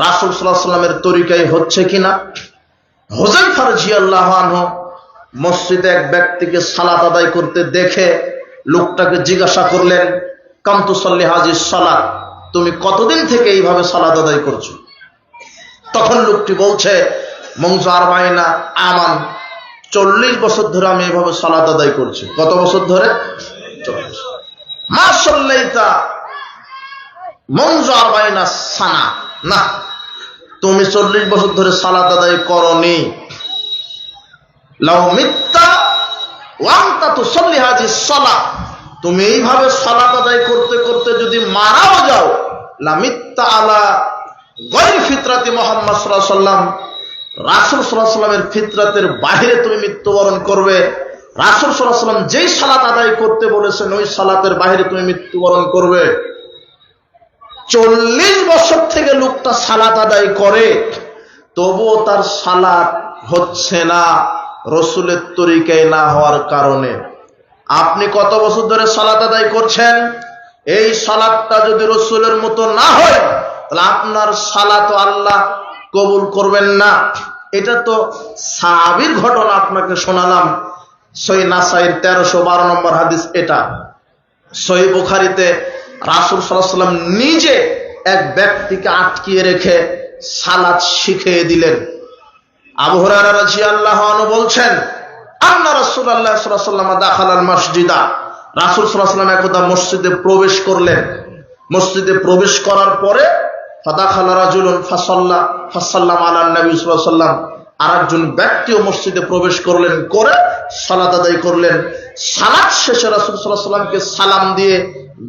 রাসূল সাল্লাল্লাহু আলাইহি ওয়াসাল্লামের তরিকায় হচ্ছে কিনা? হুযায়ফা রাদিয়াল্লাহু আনহু মসজিদে এক ব্যক্তিকে সালাত আদায় করতে দেখে লোকটাকে জিজ্ঞাসা করলেন, কাম তুসাল্লি হাজিস সালাত, তুমি কতদিন থেকে এইভাবে সালাত আদায় করছো? তখন লোকটি বলছে, মুনযু আরবাইনা আমান, 40 বছর ধরে আমি এইভাবে সালাত আদায় করছি। কত বছর ধরে? 40। মা সাল্লাইতা মুনযু আরবাইনা সানা, না, তুমি 40 বছর ধরে সালাত আদায় করনি। লাউ মিত্তা ওয়া আনতা তুসাল্লি হাজিস সালাত, তুমি এইভাবে সালাত আদায় করতে করতে যদি মারাও যাও, লা মিত্তা আলা গায়রি ফিতরাতি মুহাম্মদ সাল্লাল্লাহু আলাইহি ওয়াসাল্লাম, রাসূল সাল্লাল্লাহু আলাইহি ওয়াসাল্লামের ফিতরাতের বাইরে তুমি মৃত্যুবরণ করবে। রাসূল সাল্লাল্লাহু আলাইহি ওয়াসাল্লাম যেই সালাত আদায় করতে বলেছেন, ওই সালাতের বাইরে তুমি মৃত্যুবরণ করবে। 40 বছর থেকে লোকটা সালাত আদায় করে, তবুও তার সালাত হচ্ছে না, রাসূলের তরিকায় না হওয়ার কারণে। আপনি কত বছর ধরে সালাত আদায় করছেন? এই সালাতটা যদি রাসূলের মতো না হয়, তাহলে আপনার সালাত আল্লাহ কবুল করবেন না। এটা তো সাহাবীর ঘটনা আপনাকে শোনালাম। সহিহ নাসাইর 1312 নম্বর হাদিস এটা। সহিহ বুখারীতে রাসূল সাল্লাল্লাহু আলাইহি ওয়াসাল্লাম নিজে এক ব্যক্তিকে আটকিয়ে রেখে সালাত শিখিয়ে দিলেন। আবু হুরায়রা রাদিয়াল্লাহু আনহু বলছেন, আন্না রাসূলুল্লাহ সাল্লাল্লাহু আলাইহি ওয়াসাল্লাম দাখালাল মাসজিদা, রাসূল সাল্লাল্লাহু আলাইহি ওয়াসাল্লাম একদা মসজিদে প্রবেশ করলেন। মসজিদে প্রবেশ করার পরে ফাদাখালা রাজুলুন ফাসাল্লাম আলা নবী সাল্লাল্লাহু আলাইহি ওয়াসাল্লাম, আর একজন ব্যক্তিও মসজিদে প্রবেশ করলেন, করে সালাত আদায় করলেন। সালাত শেষে রাসূল সাল্লাল্লাহু আলাইহি ওয়াসাল্লামকে সালাম দিয়ে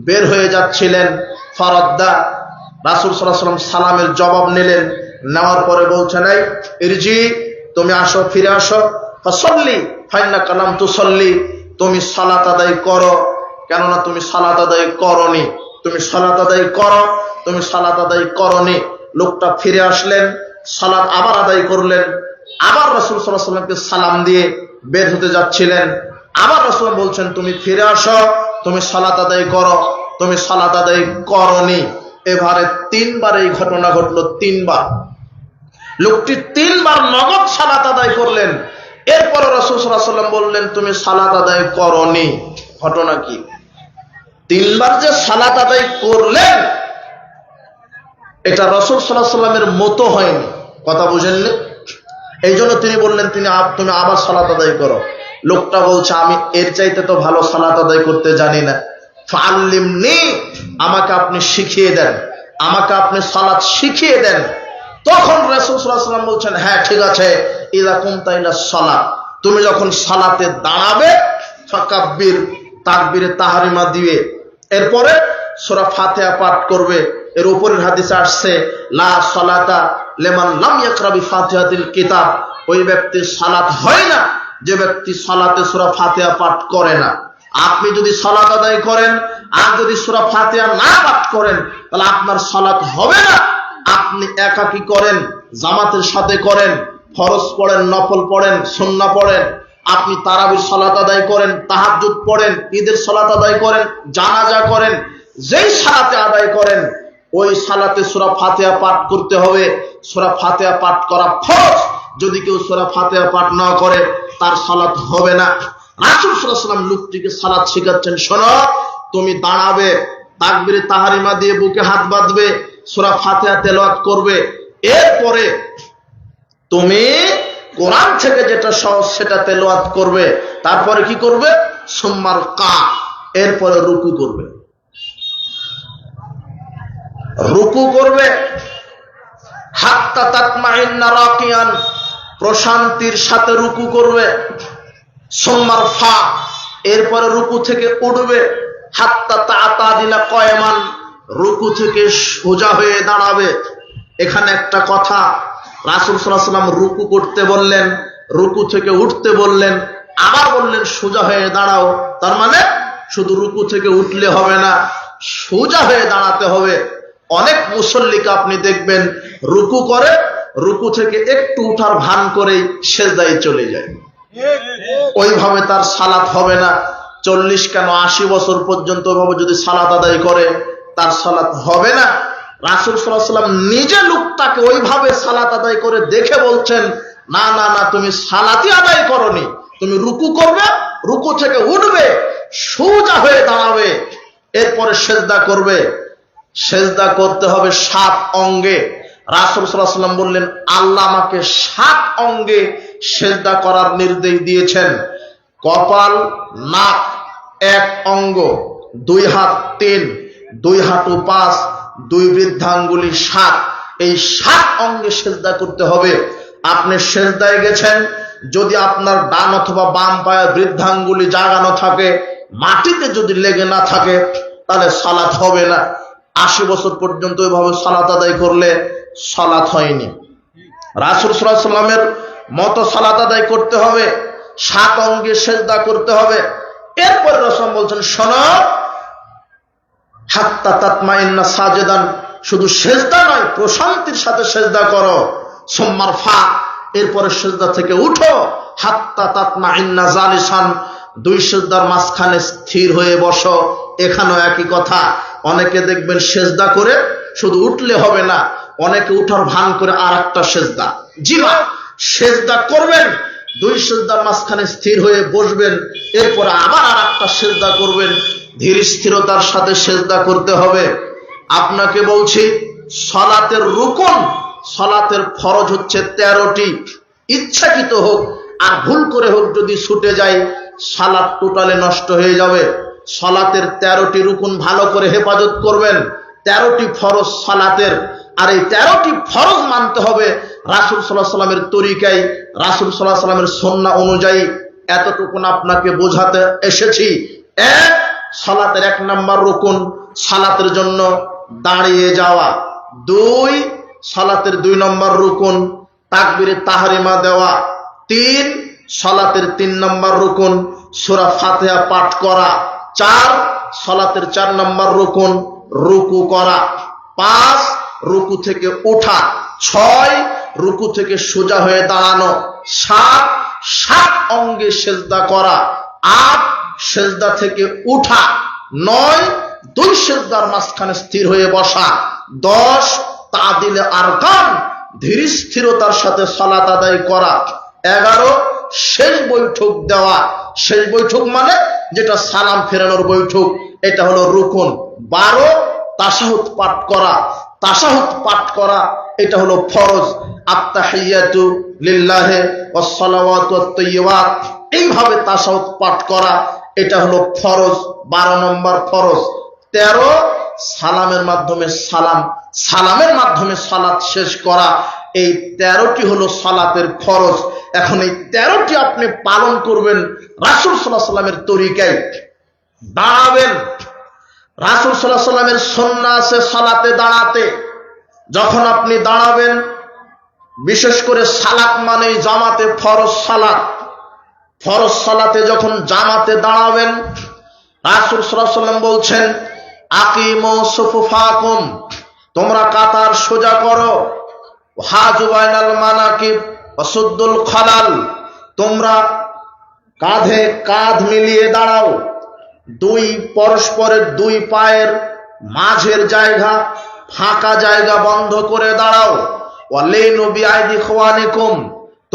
বের হয়ে যাচ্ছিলেন। ফারাদ্দা, রাসূল সাল্লাল্লাহু আলাইহি ওয়াসাল্লাম সালামের জবাব নিলেন, নেওয়ার পরে বলছেন, এই ইরজি, তুমি আসো, ফিরে আসো। ফাসাল্লি ফাইন্নাকা লাম তুসাল্লি, তুমি সালাত আদায় করো, কেননা তুমি সালাত আদায় করনি, তুমি সালাত আদায় করো, তুমি সালাত আদায় করনি। লোকটা ফিরে আসলেন, সালাত আবার আদায় করলেন। আবার রাসূল সাল্লাল্লাহু আলাইহি ওয়াসাল্লামকে সালাম দিয়ে বের হতে যাচ্ছিলেন। আবার রাসূল বলছেন, তুমি ফিরে আসো, তুমি সালাত আদায় করো, তুমি সালাত আদায় করনি। এবারে 3 বার এই ঘটনা ঘটলো, 3 বার। লোকটি 3 বার নগদ সালাত আদায় করলেন। এরপরে রাসূল সাল্লাল্লাহু আলাইহি ওয়াসাল্লাম বললেন, তুমি সালাত আদায় করনি। ঘটনা কি? 3 বার যে সালাত আদায় করলেন, এটা রাসূল সাল্লাল্লাহু আলাইহি ওয়াসাল্লামের মতো হয়নি। কথা বুঝেননি? এই জন্য তিনি বললেন, তুমি আবার সালাত আদায় করো। লোকটা বলছে, আমি এর চাইতে তো ভালো সালাত আদায় করতে জানি না। ফাআল্লিমনি, আমাকে আপনি শিখিয়ে দেন, আমাকে আপনি সালাত শিখিয়ে দেন। তখন রাসূল সাল্লাল্লাহু আলাইহি ওয়াসাল্লাম বলছেন, হ্যাঁ ঠিক আছে, ইযা কুমতা ইলা সালাত, তুমি যখন সালাতে দাঁড়াবে, ফাকাব্বির, তাকবীরে তাহরিমা দিবে, এরপরে সূরা ফাতিহা পাঠ করবে। এর উপরের হাদিসে আসছে, লা সালাতা লিমান লাম ইয়াকরা বিফাতিহাতিল কিতাব, ওই ব্যক্তির সালাত হয় না যে ব্যক্তি সালাতে সূরা ফাতিহা পাঠ করে না। আপনি যদি সালাত আদায় করেন আর যদি সূরা ফাতিহা না পাঠ করেন, তাহলে আপনার সালাত হবে না। আপনি একাকী করেন, জামাতের সাথে করেন, ফরজ পড়েন, নফল পড়েন, সুন্নাহ পড়েন, আপনি তারাবির সালাত আদায় করেন, তাহাজ্জুদ পড়েন, ঈদের সালাত আদায় করেন, জানাজা করেন, যেই সালাতে আদায় করেন ওই সালাতে সূরা ফাতিহা পাঠ করতে হবে। সূরা ফাতিহা পাঠ করা ফরজ। যদি কেউ সূরা ফাতিহা পাঠ না করে, তার সালাত হবে না। রাসূল সাল্লাল্লাহু আলাইহি ওয়াসাল্লাম লোকটিকে সালাত শেখাচ্ছেন, শোনো, তুমি দাঁড়াবে, তাকবীরে তাহরিমা দিয়ে বুকে হাত বাঁধবে, সূরা ফাতিহা তেলাওয়াত করবে, এরপরে তুমি কোরআন থেকে যেটা সহজ সেটা তেলাওয়াত করবে, তারপরে কি করবে? সুম্মার কা, এরপরে রুকু করবে। রুকু করবে, হাত্তা তাতমাইন্না রাকিয়ান, প্রশান্তির সাথে রুকু করবে। সুম্মার ফা, এরপরে রুকু থেকে উঠবে। হাত্তা তাতাদিলা কয়মান, রুকু থেকে সোজা হয়ে দাঁড়াবে। এখানে একটা কথা, রাসূল সাল্লাল্লাহু আলাইহি ওয়াসাল্লাম রুকু করতে বললেন, রুকু থেকে উঠতে বললেন, আবার বললেন সোজা হয়ে দাঁড়াও। তার মানে শুধু রুকু থেকে উঠলে হবে না, সোজা হয়ে দাঁড়াতে হবে। অনেক মুসল্লিকে আপনি দেখবেন রুকু করে, রুকু থেকে একটু উঠার ভান করেই সেজদায় চলে যায়। ওইভাবে তার সালাত হবে না। 40 কেন 80 বছর পর্যন্ত ওইভাবে যদি সালাত আদায় করে, তার সালাত হবে না। রাসূল সাল্লাল্লাহু আলাইহি ওয়াসাল্লাম নিজে লোকটাকে ওইভাবে সালাত আদায় করে দেখে বলছেন, না না না, তুমি সালাতই আদায় করনি। তুমি রুকু করবে, রুকু থেকে উঠবে, সোজা হয়ে দাঁড়াবে, এরপরে সেজদা করবে। সেজদা করতে হবে 7 অঙ্গে। রাসূল সাল্লাল্লাহু আলাইহি ওয়াসাল্লাম বললেন, আল্লাহ আমাকে 7 অঙ্গে সেজদা করার নির্দেশ দিয়েছেন। কপাল, নাক 1 অঙ্গ, 2 হাত 3, 2 হাঁটু 5, 2 বৃদ্ধাঙ্গুলি 7, এই 7 অঙ্গে সেজদা করতে হবে। আপনি সেজদায় গেছেন, যদি আপনার ডান অথবা বাম পায়ে বৃদ্ধাঙ্গুলি জাগানো থাকে, মাটিতে যদি লেগে না থাকে, তাহলে সালাত হবে না। 80 বছর পর্যন্ত এভাবে সালাত আদায় করলে সালাত হয়নি। রাসূল সাল্লাল্লাহু আলাইহি ওয়াসাল্লামের মতো সালাত আদায় করতে হবে, 7 অঙ্গে সেজদা করতে হবে। এরপর রাসূল বলছেন, শোনো, হাত্তা তাতমাইন্না সাজেদান, শুধু সেজদা নয়, প্রশান্তির সাথে সেজদা করো। সুম্মার ফা, এরপরে সেজদা থেকে উঠো। হাত্তা তাতমাইন্না জালিসান, 2 সেজদার মাঝখানে স্থির হয়ে বসো। এখানেও একই কথা। অনেকে দেখবেন সেজদা করে শুধু উঠলে হবে না, অনেকে উঠার ভান করে আর একটা সেজদা। জি না, সেজদা করবেন, 2 সেজদার মাঝখানে স্থির হয়ে বসবেন, এরপরে আবার আর একটা সেজদা করবেন। ধীর স্থিরতার সাথে সেজদা করতে হবে। আপনাকে বলছি, সালাতের রুকন, সালাতের ফরজ হচ্ছে 13টি। ইচ্ছাকৃত হোক আর ভুল করে হোক যদি ছুটে যায়, সালাত টোটালে নষ্ট হয়ে যাবে। সালাতের 13টি রুকুন ভালো করে হেফাজত করবেন। 13টি ফরজ সালাতের, আর এই 13টি ফরজ মানতে হবে রাসূল সাল্লাল্লাহু আলাইহি ওয়াসাল্লামের তরিকায়, রাসূল সাল্লাল্লাহু আলাইহি ওয়াসাল্লামের সুন্নাহ অনুযায়ী। এতটুকু আপনাকে বোঝাতে এসেছি। এক, সালাতের 1 নম্বর রুকুন সালাতের জন্য দাঁড়িয়ে যাওয়া। 2, সালাতের 2 নম্বর রুকুন তাকবীরে তাহরিমা দেওয়া। 3, সালাতের 3 নম্বর রুকুন সূরা ফাতিহা পাঠ করা। 4, সালাতের 4 নম্বর রুকুন রুকু করা। 5, রুকু থেকে ওঠা। 6, রুকু থেকে সোজা হয়ে দাঁড়ানো। 7 অঙ্গে সেজদা করা। 8, সেজদা থেকে উঠা। 9, 2 সেজদার মাঝখানে স্থির হয়ে বসা। 10, তাদিলে আরকান ধীর স্থিরতার সাথে সালাত আদায় করা। 11, শেষ বৈঠক দেওয়া। শেষ বৈঠক মানে যেটা সালাম ফেরানোর বৈঠক, এটা হলো রুকুন। 12, তাশাহুদ পাঠ করা। তাশাহুদ পাঠ করা এটা হলো ফরজ। আত্তাহিয়াতু লিল্লাহি ওয়াস সালাওয়াতু ওয়াত তাইয়্যিবাত, এইভাবে তাশাহুদ পাঠ করা এটা হলো ফরজ, 12 নম্বর ফরজ। 13, সালামের মাধ্যমে সালামের মাধ্যমে সালাত শেষ করা। এই 13টি হলো সালাতের ফরজ। এখন এই 13টি আপনি পালন করবেন রাসূল সাল্লাল্লাহু আলাইহি ওয়াসাল্লামের তরিকায়। দাঁড়াবেন, রাসূল সাল্লাল্লাহু আলাইহি ওয়াসাল্লামের সুন্নাহ আছে সালাতে দাঁড়াতে। যখন আপনি দাঁড়াবেন, বিশেষ করে সালাত মানে জামাতে ফরজ সালাত, ফরজ সালাতে যখন জামাতে দাঁড়াবেন, রাসূল সাল্লাল্লাহু আলাইহি ওয়াসাল্লাম বলছেন, আকিমু সুফুফাকুম, তোমরা কাতার সোজা করো। হাজু বাইনাল মানাকিব ওয়াসুদ্দুল খালাল, তোমরা কাঁধে কাঁধ মিলিয়ে দাঁড়াও। পরস্পরের 2 পায়ের মাঝের জায়গা, ফাঁকা জায়গা বন্ধ করে দাঁড়াও। ওয়ালাইনু বিআইদি ইখওয়ানিকুম,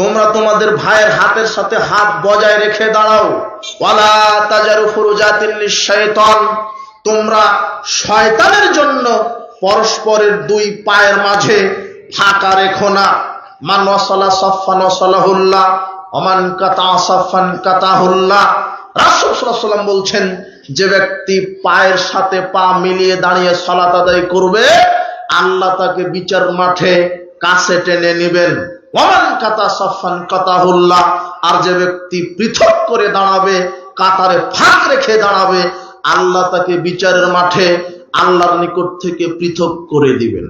তোমরা তোমাদের ভাইয়ের হাতের সাথে হাত বজায় রেখে দাঁড়াও। ওয়ালা তাজারু ফুরুজাতিল লিশ-শাইতান, তোমরা শয়তানের জন্য পরস্পরের 2 পায়ের মাঝে ফাঁকা রেখো না। মান ওয়াসালা সাফফান ওয়াসালাহুল্লাহ ওমান কাতা সাফফান কাতাহুল্লাহ। রাসূল সাল্লাল্লাহু আলাইহি ওয়াসাল্লাম বলছেন, যে ব্যক্তি পায়ের সাথে পা মিলিয়ে দাঁড়িয়ে সালাত আদায় করবে, আল্লাহ তাকে বিচার মাঠে কাছে টেনে নেবেন। ওমান কাতা সাফফান কাতাহুল্লাহ, আর যে ব্যক্তি পৃথক করে দাঁড়াবে, কাতারে ফাঁক রেখে দাঁড়াবে, আল্লাহ তাকে বিচারের মাঠে আল্লাহর নিকট থেকে পৃথক করে দিবেন।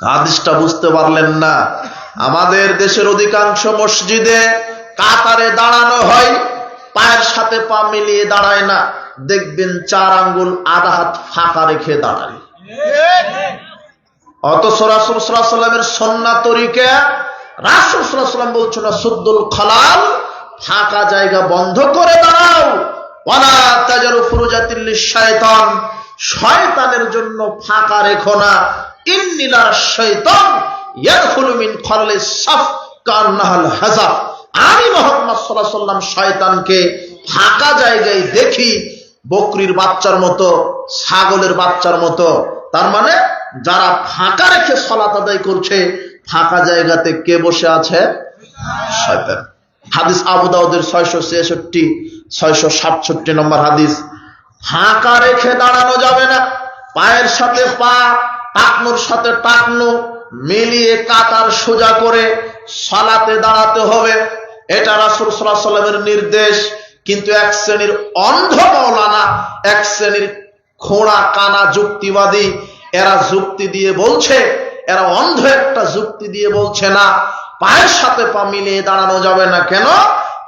হাদিসটা বুঝতে পারলেন না? আমাদের দেশের অধিকাংশ মসজিদে কাতারে দাঁড়ানো হয়, পায়ের সাথে পা মিলিয়ে দাঁড়ায় না। দেখবেন 4 আঙ্গুল আধা হাত ফাঁকা রেখে দাঁড়ায়। অথচ রাসূল সাল্লাল্লাহু আলাইহি ওয়াসাল্লামের সুন্নাহ তরিকা, রাসূল সাল্লাল্লাহু আলাইহি ওয়াসাল্লাম বলছেন, সুদ্দুল খালাল, ফাঁকা জায়গা বন্ধ করে দাঁড়াও। ওয়ালা তাজারু ফুরুজাতিল লিশ-শাইতান, শয়তানের জন্য ফাঁকা রেখো না। ইন্নিলার শাইতান ইয়াদখুলু মিন খালালিস সাফ কান্নাহাল হাজাব, আমি মুহাম্মদ সাল্লাল্লাহু আলাইহি ওয়াসাল্লাম শয়তানকে ফাঁকা জায়গায় দেখি বকরির বাচ্চার মতো, ছাগলের বাচ্চার মতো। তার মানে যারা ফাঁকা রেখে সালাত আদায় করছে, ফাঁকা জায়গাতে কে বসে আছে? শয়তান। হাদিস আবু দাউদের 666 667 নম্বর হাদিস। ফাঁকা রেখে দাঁড়ানো যাবে না। পায়ের সাথে পা, টাকনুর সাথে টাকনু মিলিয়ে কাতার সোজা করে সালাতে দাঁড়াতে হবে। এটা রাসূল সাল্লাল্লাহু আলাইহি ওয়াসাল্লামের নির্দেশ। কিন্তু এক শ্রেণীর অন্ধ মাওলানা, এক শ্রেণীর খোঁড়া কানা যুক্তিবাদী, এরা যুক্তি দিয়ে বলছে, এরা অন্ধ একটা যুক্তি দিয়ে বলছে, না, পায়ের সাথে পা মিলিয়ে দাঁড়ানো যাবে না। কেন?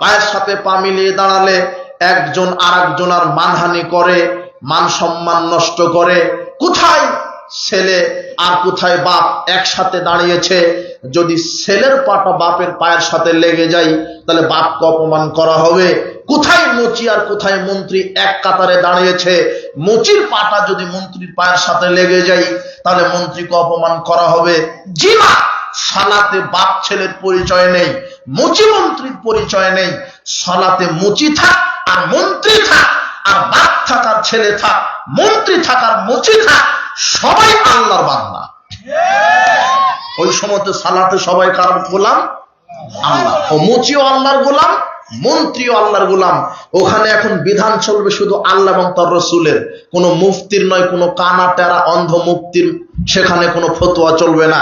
পায়ের সাথে পা মিলিয়ে দাঁড়ালে একজন আরেকজনের মানহানি করে, মান সম্মান নষ্ট করে। কোথায় ছেলে আর কোথায় বাপ একসাথে দাঁড়িয়েছে, যদি ছেলের পাটা বাপের পায়ের সাথে লেগে যায়, তাহলে বাপকে অপমান করা হবে। কোথায় মুচি আর কোথায় মন্ত্রী এক কাতারে দাঁড়িয়েছে, মুচির পাটা যদি মন্ত্রীর পায়ের সাথে লেগে যায়, তাহলে মন্ত্রীকে অপমান করা হবে। জি না, সালাতে বাপ ছেলের পরিচয় নেই, মুচি মন্ত্রীর পরিচয় নেই। সালাতে মুচি থাক আর মন্ত্রী থাক, আর বাপ থাকার ছেলে থাক, মন্ত্রী থাকার মুচি থাক, সবাই আল্লাহর বান্দা। ওই সময় তো সালাতে সবাই কার গোলাম? আল্লাহ। ও মুচিও আল্লাহর গোলাম, মন্ত্রীও আল্লাহর গোলাম। ওখানে এখন বিধান চলবে শুধু আল্লাহ এবং তার রাসূলের, কোনো মুফতির নয়, কোনো কানা টেরা অন্ধ মুফতির সেখানে কোনো ফতোয়া চলবে না।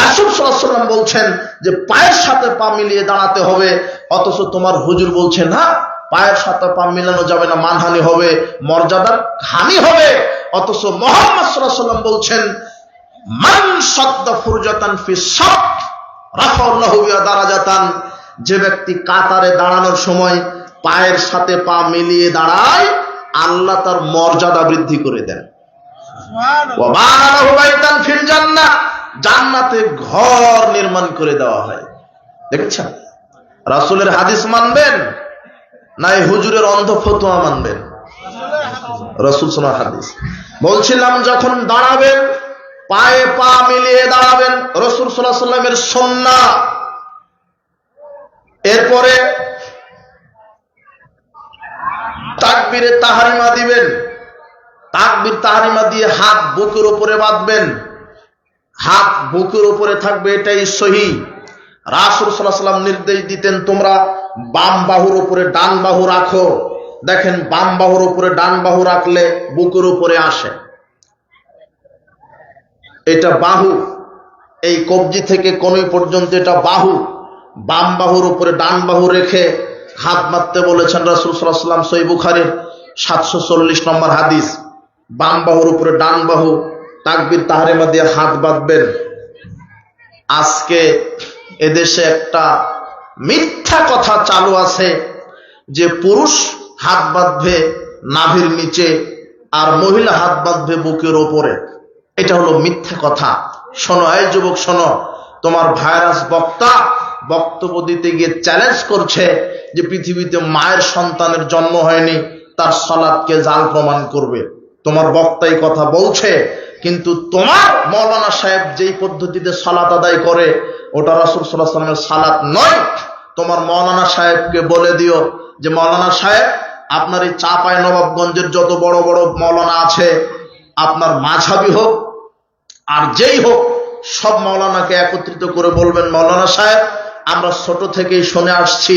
রাসূল সাল্লাল্লাহু আলাইহি ওয়াসাল্লাম বলছেন যে পায়ের সাথে পা মিলিয়ে দাঁড়াতে হবে, অথচ তোমার হুজুর বলছে না, পায়ের সাথে পা মিলানো যাবে না, মানহানি হবে, মর্যাদার হানি হবে। অথচ মুহাম্মদ সাল্লাল্লাহু আলাইহি ওয়াসাল্লাম বলছেন মান সাদ্দা ফুরজাতান ফি সাফ রাফাআল্লাহু বিহা দারাজাতান, যে ব্যক্তি কাতারে দাঁড়ানোর সময় পায়ের সাথে পা মিলিয়ে দাঁড়ায়, আল্লাহ তার মর্যাদা বৃদ্ধি করে দেন। ওয়া বানালাহু বাইতান ফিল জান্নাহ, জান্নাতে ঘর নির্মাণ করে দেওয়া হয়। দেখেছেন? রাসূলের হাদিস মানবেন না এই হুজুরের অন্ধ ফতোয়া মানবেন? রাসূল সাল্লাল্লাহু আলাইহি হাদিস বলছিলাম, যখন দাঁড়াবেন পায়ে পা মিলিয়ে দাঁড়াবেন, রাসূল সাল্লাল্লাহু আলাইহি ওয়াসাল্লামের সুন্নাহ। এরপরে তাকবীরে তাহরিমা দিবেন, তাকবীর তাহরিমা দিয়ে হাত বুকের উপরে বাঁধবেন, হাত বুকের উপরে থাকবে, এটাই সহিহ। রাসূল সাল্লাল্লাহু আলাইহি ওয়াসাল্লাম নির্দেশ দিতেন তোমরা বাম বাহুর উপরে ডান বাহু রাখো। দেখেন বাম বাহুর উপরে ডান বাহু রাখলে বুকের উপরে আসে, এটা বাহু, এই কবজি থেকে কনুই পর্যন্ত এটা বাহু। বাম বাহুর উপরে ডান বাহু রেখে হাত বাঁধতে বলেছেন রাসূল সাল্লাল্লাহু আলাইহি ওয়াসাল্লাম, সহিহ বুখারীর 740 নম্বর হাদিস। বাম বাহুর উপরে ডান বাহু, তাকবীর তাহরিমা দিয়ে হাত বাঁধবেন। আজকে এদেশে একটা মিথ্যা কথা চালু আছে যে পুরুষ হাত বাঁধবে নাভির নিচে আর মহিলা হাত বাঁধবে বুকের ওপরে। এটা হলো মিথ্যা কথা। শোনো এই যুবক, শোনো, তোমার ভাইরাস বক্তা বক্তব্য দিতে গিয়ে চ্যালেঞ্জ করছে যে পৃথিবীতে মায়ের সন্তানের জন্ম হয়নি, তার সালাতকে জাল প্রমাণ করবে। তোমার বক্তাই কথা বলছে, কিন্তু তোমার মাওলানা সাহেব যেই পদ্ধতিতে সালাত আদায় করে ওটা রাসূল সাল্লাল্লাহু আলাইহি ওয়াসাল্লামের সালাত নয়। তোমার মাওলানা সাহেবকে বলে দিও যে মাওলানা সাহেব, আপনার এই চাঁপাই নবাবগঞ্জের যত বড় বড় মাওলানা আছে, আপনার মাঝহাবি হোক আর যেই হোক, সব মাওলানাকে একত্রিত করে বলবেন, মাওলানা সাহেব আমরা ছোট থেকেই শুনে আসছি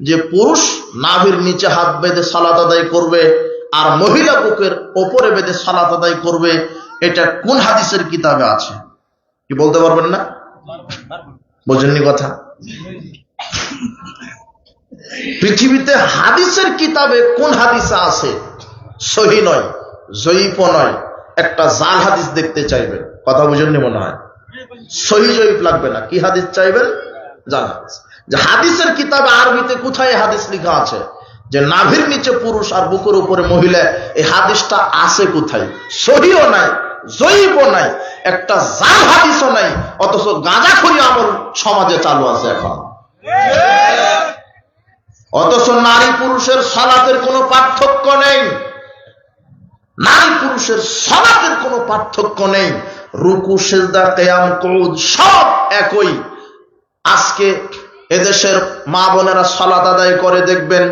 যে পুরুষ নাভির নিচে হাত বেঁধে সালাত আদায় করবে আর মহিলা বুকের ওপরে বেঁধে সালাত আদায় করবে, এটা কোন হাদিসের কিতাবে আছে? কি বলতে পারবেন না? বোঝেননি কথা? পৃথিবীতে হাদিসের কিতাবে কোন হাদিসে আছে? সহিহ নয়, জয়ীফও নয়, একটা জাল হাদিস দেখতে চাইবে। কথা বুঝেননি মনে হয়? সহিহ জয়ীফ লাগবে না, কি হাদিস চাইবেন? জাল হাদিস। যে হাদিসের কিতাবে আরবিতে কোথায় হাদিস লেখা আছে যে নাভির নিচে পুরুষ আর বুকের উপরে মহিলা, এই হাদিসটা আছে কোথায়? সহিহও নাই, জয়ীফও নাই, একটা জাল হাদিসও নাই, অথচ গাঁজাখুরি আমল সমাজে চালু আছে এখন। অথচ নারী পুরুষের সালাতের কোনো পার্থক্য নেই, নারী পুরুষের সালাতের কোনো পার্থক্য নেই। রুকু, সিজদা, কিয়াম, কুউদ সব একই। আজকে এদেশের মা বোনেরা সালাত আদায় করে, দেখবেন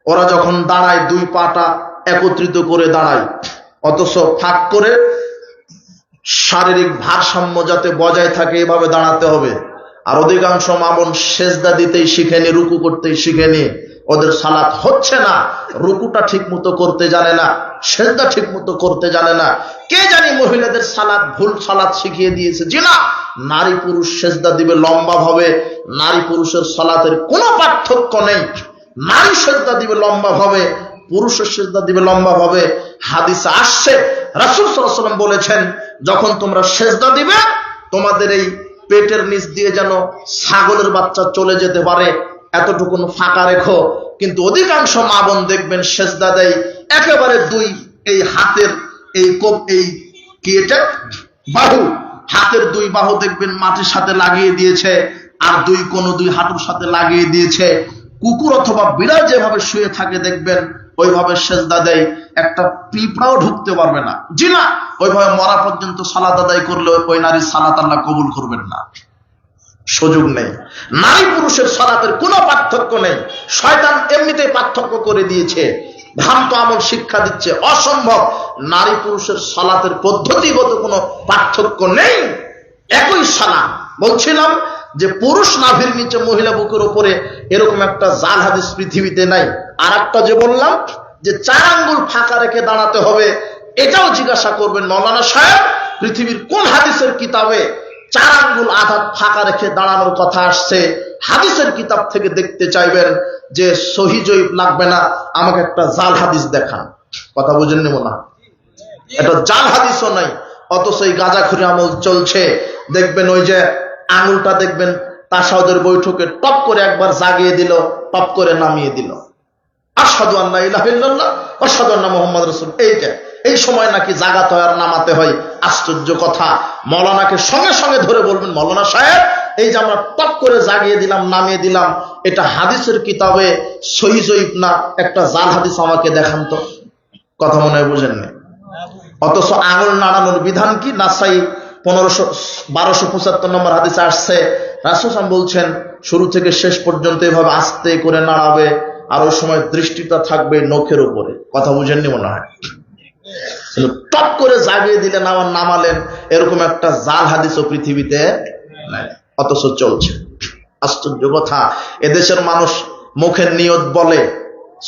ওরা যখন দাঁড়ায় দুই পাটা একত্রিত করে দাঁড়ায়, অথচ ফাঁক করে শারীরিক ভারসাম্য যাতে বজায় থাকে এভাবে দাঁড়াতে হবে। আর অধিকাংশ মা বোন সেজদা দিতেই শিখেনি, রুকু করতেই শিখেনি, ওদের সালাত হচ্ছে না। রুকুটা ঠিক মতো করতে জানে না, সেজদা ঠিক মতো করতে জানে না। কে জানি মহিলাদের সালাত ভুল সালাত শিখিয়ে দিয়েছে। জি না, নারী পুরুষ সেজদা দিবে লম্বা ভাবে, নারী পুরুষের সালাতের কোনো পার্থক্য নেই। নারী সেজদা দিবে লম্বা ভাবে, পুরুষের সেজদা দিবে লম্বা ভাবে। হাদিসে আসছে, রাসূল সাল্লাল্লাহু আলাইহি ওয়াসাল্লাম বলেছেন, যখন তোমরা সেজদা দিবে তোমাদের এই পেটের নিচ দিয়ে যেন ছাগলের বাচ্চা চলে যেতে পারে এতটুকুন ফাঁকা রেখো। কিন্তু অধিকাংশ মা বোন দেখবেন সেজদা দেয় একেবারে দুই এই হাতের এই কি এটা বাহু, হাতের দুই বাহু দেখবেন মাটির সাথে লাগিয়ে দিয়েছে, আর দুই হাঁটুর সাথে লাগিয়ে দিয়েছে। কুকুর অথবা বিড়াল যেভাবে শুয়ে থাকে দেখবেন ওইভাবে সেজদা দেয়, একটা পিঁপড়াও ঢুকতে পারবে না। জি না, ওইভাবে মরা পর্যন্ত সালাত আদায় করলে ওই নারীর সালাত আল্লাহ কবুল করবেন না, সুযোগ নেই। নারী পুরুষের সালাতের কোনো পার্থক্য নেই। শয়তান এমনিতেই পার্থক্য করে দিয়েছে, ভ্রান্ত আমল শিক্ষা দিচ্ছে, অসম্ভব। নারী পুরুষের সালাতের পদ্ধতিগত কোনো পার্থক্য নেই, একই সালাত। বলছিলাম যে পুরুষ নাভির নিচে মহিলা বুকের উপরে, এরকম একটা জাল হাদিস পৃথিবীতে নাই। আর একটা যে বললাম যে 4 আঙ্গুল ফাঁকা রেখে দাঁড়াতে হবে, এটাও জিজ্ঞাসা করবেন মাওলানা সাহেব পৃথিবীর কোন হাদিসের কিতাবে 4 আঙ্গুল আঘাত ফাঁকা রেখে দাঁড়ানোর কথা আসছে? হাদিসের কিতাব থেকে দেখতে চাইবেন যে সহি জয়ীফ লাগবে না, আমাকে একটা জাল হাদিস দেখান। কথা বুঝেননি মনে হয়? এটা জাল হাদিসও নাই, অথচ এই গাঁজাখুরি আমল চলছে। দেখবেন ওই যে আঙুলটা দেখবেন তাশাহুদের বৈঠকে টপ করে একবার জাগিয়ে দিল, টপ করে নামিয়ে দিল, আশহাদু আল্লা ইলাহা ইল্লাল্লাহ ওয়া আশহাদু আন্না মুহাম্মাদুর রাসূল। এই সময় নাকি জাগাতে হয় আর নামাতে হয়। আশ্চর্য কথা। মৌলানাকে সঙ্গে সঙ্গে ধরে বলবেন, মৌলানা সাহেব, এই যে আমরা টপ করে জাগিয়ে দিলাম, নামিয়ে দিলাম, এটা হাদিসের কিতাবে সহিহ জয়ীফ না, একটা জাল হাদিস আমাকে দেখান তো। কথা মনে হয় বুঝেননি? অথচ আঙুল নাড়ানোর বিধান কি? নাসাই 1275 নম্বর হাদিসে আসছে, রাসূল সাল্লাল্লাহু আলাইহি ওয়াসাল্লাম বলছেন শুরু থেকে শেষ পর্যন্ত এভাবে আস্তে করে নাড়াবে, আর ওই সময় দৃষ্টিটা থাকবে নখের উপরে। কথা বুঝেননি মনে হয়? টপ করে জাগিয়ে দিলেন আবার নামালেন, এরকম একটা জাল হাদিসও পৃথিবীতে নাই, অথচ চলছে। আশ্চর্য কথা। এদেশের মানুষ মুখের নিয়ত বলে,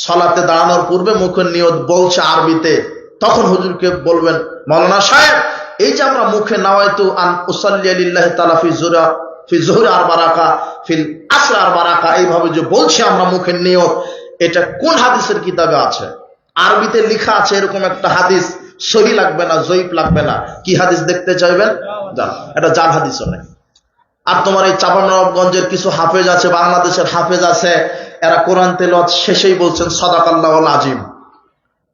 সালাতে দাঁড়ানোর পূর্বে মুখের নিয়ত বলছে আরবিতে, তখন হুজুরকে বলবেন, মাওলানা সাহেব, এই যে আমরা মুখে নাওয়াইতু আন উসাল্লি লিল্লাহি তাআলা ফি যুহরি আরবা রাকা ফিল আসর আরবা রাকা, এইভাবে যে বলছি আমরা মুখের নিয়ত, এটা কোন হাদিসের কিতাবে আছে? আরবিতে লেখা আছে এরকম একটা হাদিস, সহি লাগবে না, জয়ীফ লাগবে না। কি হাদিস দেখতে চাইবেন? জাল। এটা জাল হাদিসও নেই। আর তোমার এই চাঁপাইনবাবগঞ্জের কিছু হাফেজ আছে, বাংলাদেশের হাফেজ আছে, এরা কোরআন তেলাওয়াত শেষেই বলছেন সাদাকাল্লাহুল আযীম।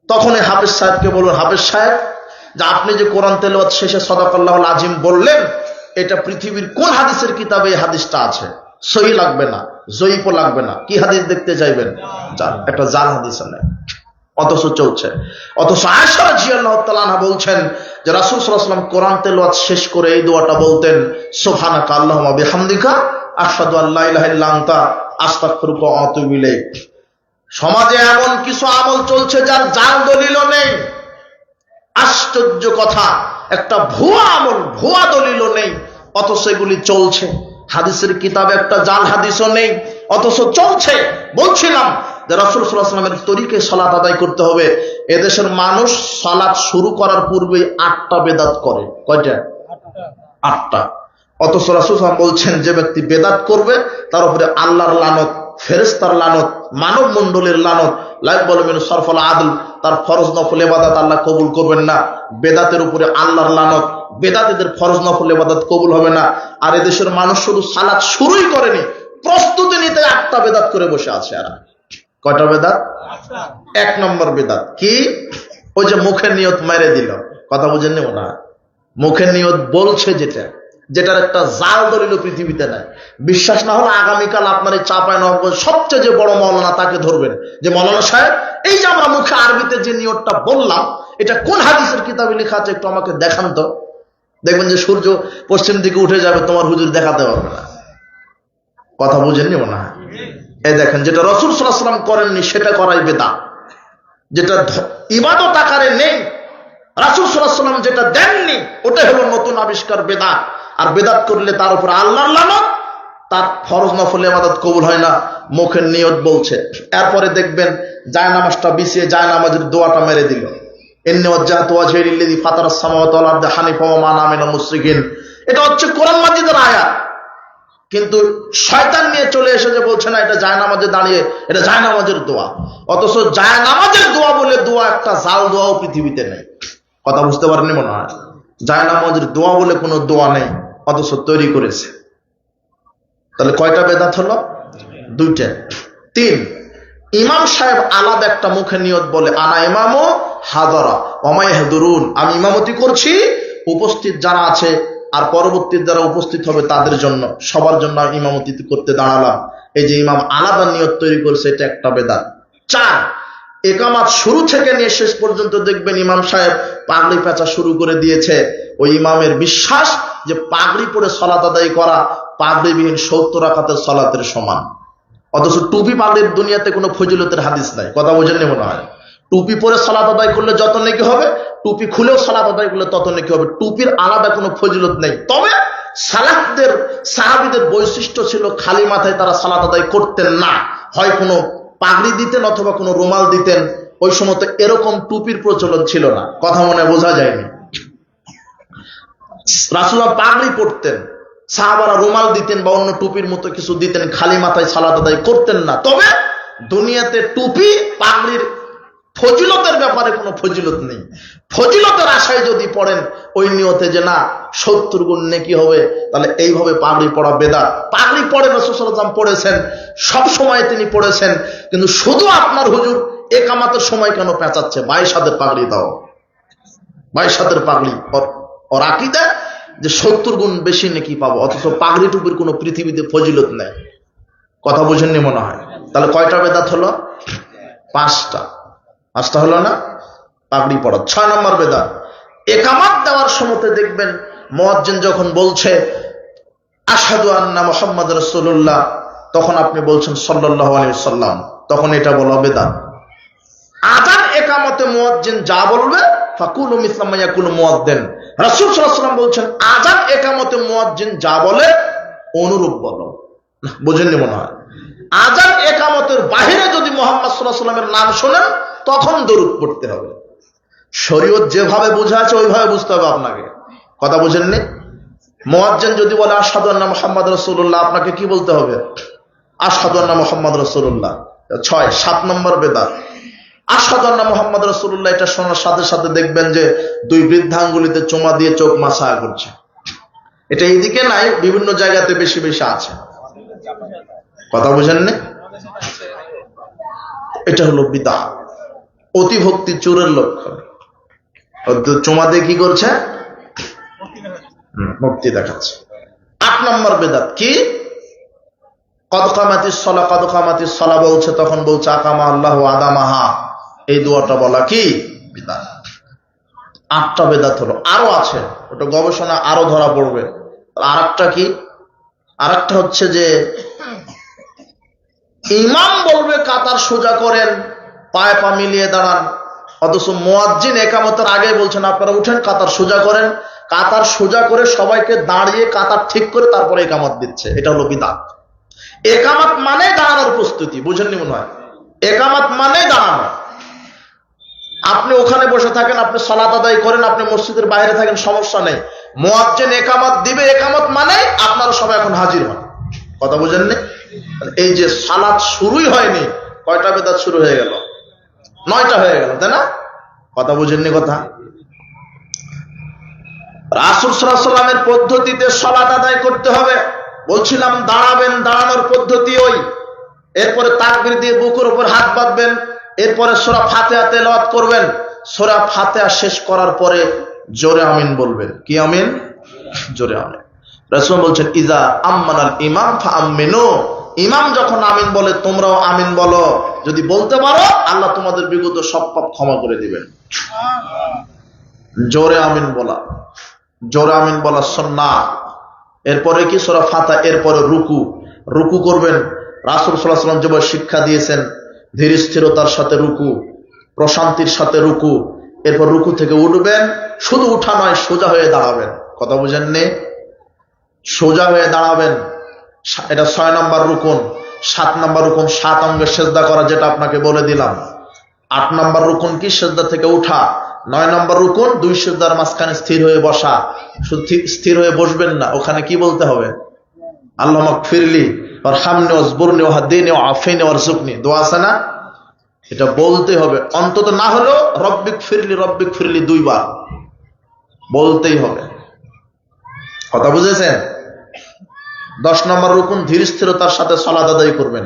তখন এই হাফেজ সাহেবকে বলুন, হাফেজ সাহেব, যে আপনি যে কোরআন তেলাওয়াত শেষে সাদাকাল্লাহুল আযীম বললেন, এটা পৃথিবীর কোন হাদিসের কিতাবে এই হাদিসটা আছে? সহি লাগবে না, জয়ীফও লাগবে না। কি হাদিস দেখতে চাইবেন? জাল। একটা জাল হাদিস নেই, অথচ চলছে। অথচ আয়েশা রাদিয়াল্লাহু তাআলা আনহা বলছেন যে রাসূল সাল্লাল্লাহু আলাইহি ওয়াসাল্লাম কোরআন তেলাওয়াত শেষ করে এই দোয়াটা বলতেন, সুবহানাকা আল্লাহুম্মা বিহামদিকা আশহাদু আল্লা ইলাহা ইল্লা আনতা আস্তাগফিরুকা ওয়া আতুবু ইলাইক। সমাজে এমন কিছু আমল চলছে যার জাল দলিলও নেই। আশ্চর্য কথা, একটা ভুয়া আমল, ভুয়া দলিলও নেই, অথচ এগুলি চলছে। হাদিসের কিতাবে একটা জাল হাদিসও নেই, অথচ চলছে। বলছিলাম যে রাসূল সাল্লাল্লাহু আলাইহি ওয়াসাল্লামের তরিকে সালাত আদায় করতে হবে। এদেশের মানুষ সালাত শুরু করার পূর্বেই 8টা বেদাত করে। কয়টা? 8টা। অথচ রাসূল সাল্লাল্লাহু আলাইহি ওয়াসাল্লাম বলছেন যে ব্যক্তি বেদাত করবে তার উপরে আল্লাহর লানত, ফেরেশতার লানত, মানব মণ্ডলীর লানত, লা ইয়াকবালু মিনহু সারফাল আদল, তার ফরজ নফল ইবাদত আল্লাহ কবুল করবেন না। বেদাতের উপরে আল্লাহর লানত, বেদাতীদের ফরজ নফল ইবাদত কবুল হবে না। আর এদেশের মানুষ শুধু সালাত শুরুই করেনি, প্রস্তুতি নিতে 8টা বেদাত করে বসে আছে। আর কয়টা বেদাত? 1 নম্বর বেদাত কি? ওই যে মুখের নিয়ত মেরে দিল। কথা বুঝেননি মনে হয়? মুখের নিয়ত বলছে যেটার একটা জাল দলিল পৃথিবীতে নাই। বিশ্বাস না হলে আগামীকাল আপনার এই চাঁপাইনবাবগঞ্জ সবচেয়ে যে বড় মাওলানা তাকে ধরবেন, যে মাওলানা সাহেব, এই যে আমরা মুখে আরবিতে যে নিয়তটা বললাম, এটা কোন হাদিসের কিতাবে লেখা আছে, একটু আমাকে দেখান তো। দেখবেন যে সূর্য পশ্চিম দিকে উঠে যাবে, তোমার হুজুর দেখাতে পারবে না। কথা বুঝেননি মনে হয়? এই দেখেন, যেটা রাসূল সাল্লাল্লাহু আলাইহি ওয়াসাল্লাম করেননি সেটা করাই বেদাত। যেটা ইবাদত আকারে নেই, রাসূল সাল্লাল্লাহু আলাইহি ওয়াসাল্লাম যেটা দেননি, ওটাই হলো নতুন আবিষ্কার বেদাত। আর বেদাত করলে তার উপর আল্লাহর লানত, তার ফরজ নফল ইবাদত কবুল হয় না। মুখের নিয়ত বলছে, এরপরে দেখবেন জায়নামাজটা বিছিয়ে জায়নামাজের দোয়াটা মেরে দিল, ইন্নী ওয়াজ্জাহতু ওয়াজহিয়া লিল্লাযী ফাতারাস সামাওয়াতি ওয়াল আরদা হানিফাও ওয়া মা আনা মিনাল মুশরিকিন। এটা হচ্ছে কোরআন মাজিদের আয়াত, কিন্তু শয়তান নিয়ে চলে এসে যে বলছে না এটা জায়নামাজে দাঁড়িয়ে এটা জায়নামাজের দোয়া। অথচ জায়নামাজের দোয়া বলে দোয়া একটা জাল দোয়াও পৃথিবীতে নেই। কথা বুঝতে পারেননি মনে হয়? জায়নামাজের দোয়া বলে কোনো দোয়া নেই, অথচ তৈরি করেছে। তাহলে কয়টা বেদাত হলো? 2টা। 3, ইমাম সাহেব আলাদা একটা মুখে নিয়ত বলে, আনা ইমামু হাদারা ওয়া মা ইয়াহদুরুন, আমি ইমামতি করছি, উপস্থিত যারা আছে আর পরবর্তী যারা উপস্থিত হবে তাদের জন্য, সবার জন্য ইমামতি করতে দাঁড়ালাম। এই যে ইমাম আলাদা নিয়ত তৈরি করছে, এটা একটা বেদাত। 4, একামাত শুরু থেকে নিয়ে শেষ পর্যন্ত দেখবেন ইমাম সাহেব পাগড়ি পেঁচা শুরু করে দিয়েছে। ওই ইমামের বিশ্বাস যে পাগড়ি পরে সালাত আদায় করা পাগড়িবিহীন 70 রাকাতের সালাতের সমান। অথচ টুপি পাগড়ির দুনিয়াতে কোনো ফজিলতের হাদিস নাই। কথা বোঝেননি মনে হয়? টুপি পরে সালাত আদায় করলে যত নেকি হবে, টুপি খুলেও সালাত আদায় করলে তত নেকি হবে। টুপির আলাদা কোনো ফজিলত নেই। তবে সালাফদের, সাহাবীদের বৈশিষ্ট্য ছিল খালি মাথায় তারা সালাত আদায় করতেন না, হয় কোনো পাগড়ি দিতেন অথবা কোনো রুমাল দিতেন। ওই সময় তো এরকম টুপির প্রচলন ছিল না। কথা মনে বোঝা যায়নি? রাসূলুল্লাহ পাগড়ি পরতেন, সাহাবারা রুমাল দিতেন বা অন্য টুপির মতো কিছু দিতেন, খালি মাথায় সালাত আদায় করতেন না। তবে দুনিয়াতে টুপি পাগড়ির ফজিলতের ব্যাপারে কোনো ফজিলত নেই। ফজিলতের আশায় যদি পড়েন ওই নিয়তে যে না 70 গুণ নেকি হবে, তাহলে এইভাবে পাগড়ি পড়া বেদাত। পাগড়ি পড়ে রাসূল সাল্লাল্লাহু আলাইহি ওয়াসাল্লাম পড়েছেন, সব সময় তিনি পড়েছেন, কিন্তু শুধু আপনার হুজুর একামতের সময় কেন পেঁচাচ্ছে 22 হাতের পাগড়ি দাও, 22 হাতের পাগড়ি। ওর আকীদা যে 70 গুণ বেশি নেকি পাবো, অথচ পাগড়ি টুপির কোনো পৃথিবীতে ফজিলত নেই। কথা বুঝেননি মনে হয়। তাহলে কয়টা বেদাত হলো? 5টা হলো না? পাগড়ি পড়া। 6 নম্বর বেদাত, একামত দেওয়ার সময় দেখবেন মুয়াজ্জিন যখন বলছে আশহাদু আন্না মুহাম্মাদুর রাসূলুল্লাহ, তখন আপনি বলছেন সাল্লাল্লাহু আলাইহি ওয়াসাল্লাম, তখন এটা বলা বেদাত। আযান একামতে মুয়াজ্জিন যা বলবে ফাকুলু মিসলা মা ইয়াকুলু মুয়াজ্জিন, রাসূল সাল্লাল্লাহু আলাইহি ওয়াসাল্লাম বলছেন আযান একামতে মুয়াজ্জিন যা বলে অনুরূপ বলো। বুঝেননি মনে হয়। আযান একামতের বাইরে যদি মুহাম্মদ সাল্লাল্লাহু আলাইহি ওয়াসাল্লামের নাম শোনেন তখন দরুদ পড়তে হবে। শরীয়ত যেভাবে বোঝা আছে ওইভাবে বুঝতে হবে আপনাকে। কথা বুঝেননি? মুয়াজ্জিন যদি বলে আশহাদু আন্না মুহাম্মাদুর রাসূলুল্লাহ, আপনাকে কি বলতে হবে? আশহাদু আন্না মুহাম্মাদুর রাসূলুল্লাহ। 7 নম্বর বেদাত, আশহাদু আন্না মুহাম্মাদুর রাসূলুল্লাহ এটা শোনার সাথে সাথে দেখবেন যে 2 বৃদ্ধাঙ্গুলিতে চুমা দিয়ে চোখ মাসা করছে। এটা এইদিকে নাই, বিভিন্ন জায়গাতে বেশি বেশি আছে। কথা বুঝেননি? এটা হলো বিদআত, অতিভক্তি চোরের লক্ষণ। চুমা দিয়ে কি করছে? মুক্তি দেখাচ্ছে। 8 নম্বর বেদাত কি? কদ কামাতিস সালাহ, কদ কামাতিস সালাহ বলছে, তখন বলছে আকামা আল্লাহু আদামাহা, এই দোয়াটা বলা কি? বিদআত। 8টা বেদাত হলো। আরো আছে, ওটা গবেষণা আরো ধরা পড়বে। আরেকটা কি? আরেকটা হচ্ছে যে ইমাম বলবে কাতার সোজা করেন, পায়ে পা মিলিয়ে দাঁড়ান, অথচ মুয়াজ্জিন একামতের আগে বলছেন আপনারা উঠেন কাতার সোজা করেন। কাতার সোজা করে সবাইকে দাঁড়িয়ে কাতার ঠিক করে তারপরে একামত দিচ্ছে। এটা হলো বিদআত। একামত মানে দাঁড়ানোর প্রস্তুতি, বুঝেননি মনে হয়। একামত মানে দাঁড়ানো। আপনি ওখানে বসে থাকেন, আপনি সালাত আদায় করেন, আপনি মসজিদের বাইরে থাকেন, সমস্যা নেই। মুয়াজ্জিন একামত দিবে, একামত মানে আপনারা সবাই এখন হাজির হন। কথা বুঝেননি? এই যে সালাত শুরুই হয়নি, কয়টা বেদাত শুরু হয়ে গেল? 9টা হয়ে গেল, তাই না? কথা বুঝেননি কথা। রাসূল সাল্লাল্লাহু আলাইহি ওয়াসাল্লামের পদ্ধতিতে সালাত আদায় করতে হবে। বলছিলাম দাঁড়াবেন, দাঁড়ানোর পদ্ধতি ওই। এরপরে তাকবীর দিয়ে বুকের উপর হাত বাঁধবেন, এরপরে সূরা ফাতিহা তেলাওয়াত করবেন। সূরা ফাতিহা শেষ করার পরে জোরে আমিন বলবেন। কি আমিন? জোরে আমিন। রাসূল বলছেন ইজা আম্মানাল ইমাম ফাআমিনু, ইমাম যখন আমিন বলে তোমরাও আমিন বলো। যদি বলতে পারো আল্লাহ তোমাদের বিগত সব পাপ ক্ষমা করে দিবেন। জোরে আমিন বলা, জোরে আমিন বলা সুন্নাহ। এরপরে কি? সূরা ফাতিহা, এরপরে রুকু করবেন। রাসূল সাল্লাল্লাহু আলাইহি ওয়াসাল্লাম যেভাবে শিক্ষা দিয়েছেন, ধীর স্থিরতার সাথে রুকু, প্রশান্তির সাথে রুকু। এরপর রুকু থেকে উঠবেন, শুধু উঠা নয়, সোজা হয়ে দাঁড়াবেন। কথা বুঝেননি? সোজা হয়ে দাঁড়াবেন। এটা 6 নম্বর রুকুন। 7 নম্বর রুকুন 7 অঙ্গে সেজদা করা, যেটা আপনাকে বলে দিলাম। 8 নম্বর রুকুন কি? সেজদা থেকে উঠা। 9 নম্বর রুকুন 2 সেজদার মাঝখানে স্থির হয়ে বসা। শুধু স্থির হয়ে বসবেন না, ওখানে কি বলতে হবে? আল্লাহুম্মা গফিরলি ওয়ারহামনি ওয়াজবুরনি ওয়াহদিনি ওয়াআফিনি ওয়ারযুকনি, দোয়া আছে না? এটা বলতে হবে, অন্তত না হলেও রব্বিক ফিরলি 2 বার বলতেই হবে। কথা বুঝেছেন? 10 নম্বর রুকুন ধীর স্থিরতার সাথে সালাত আদায় করবেন।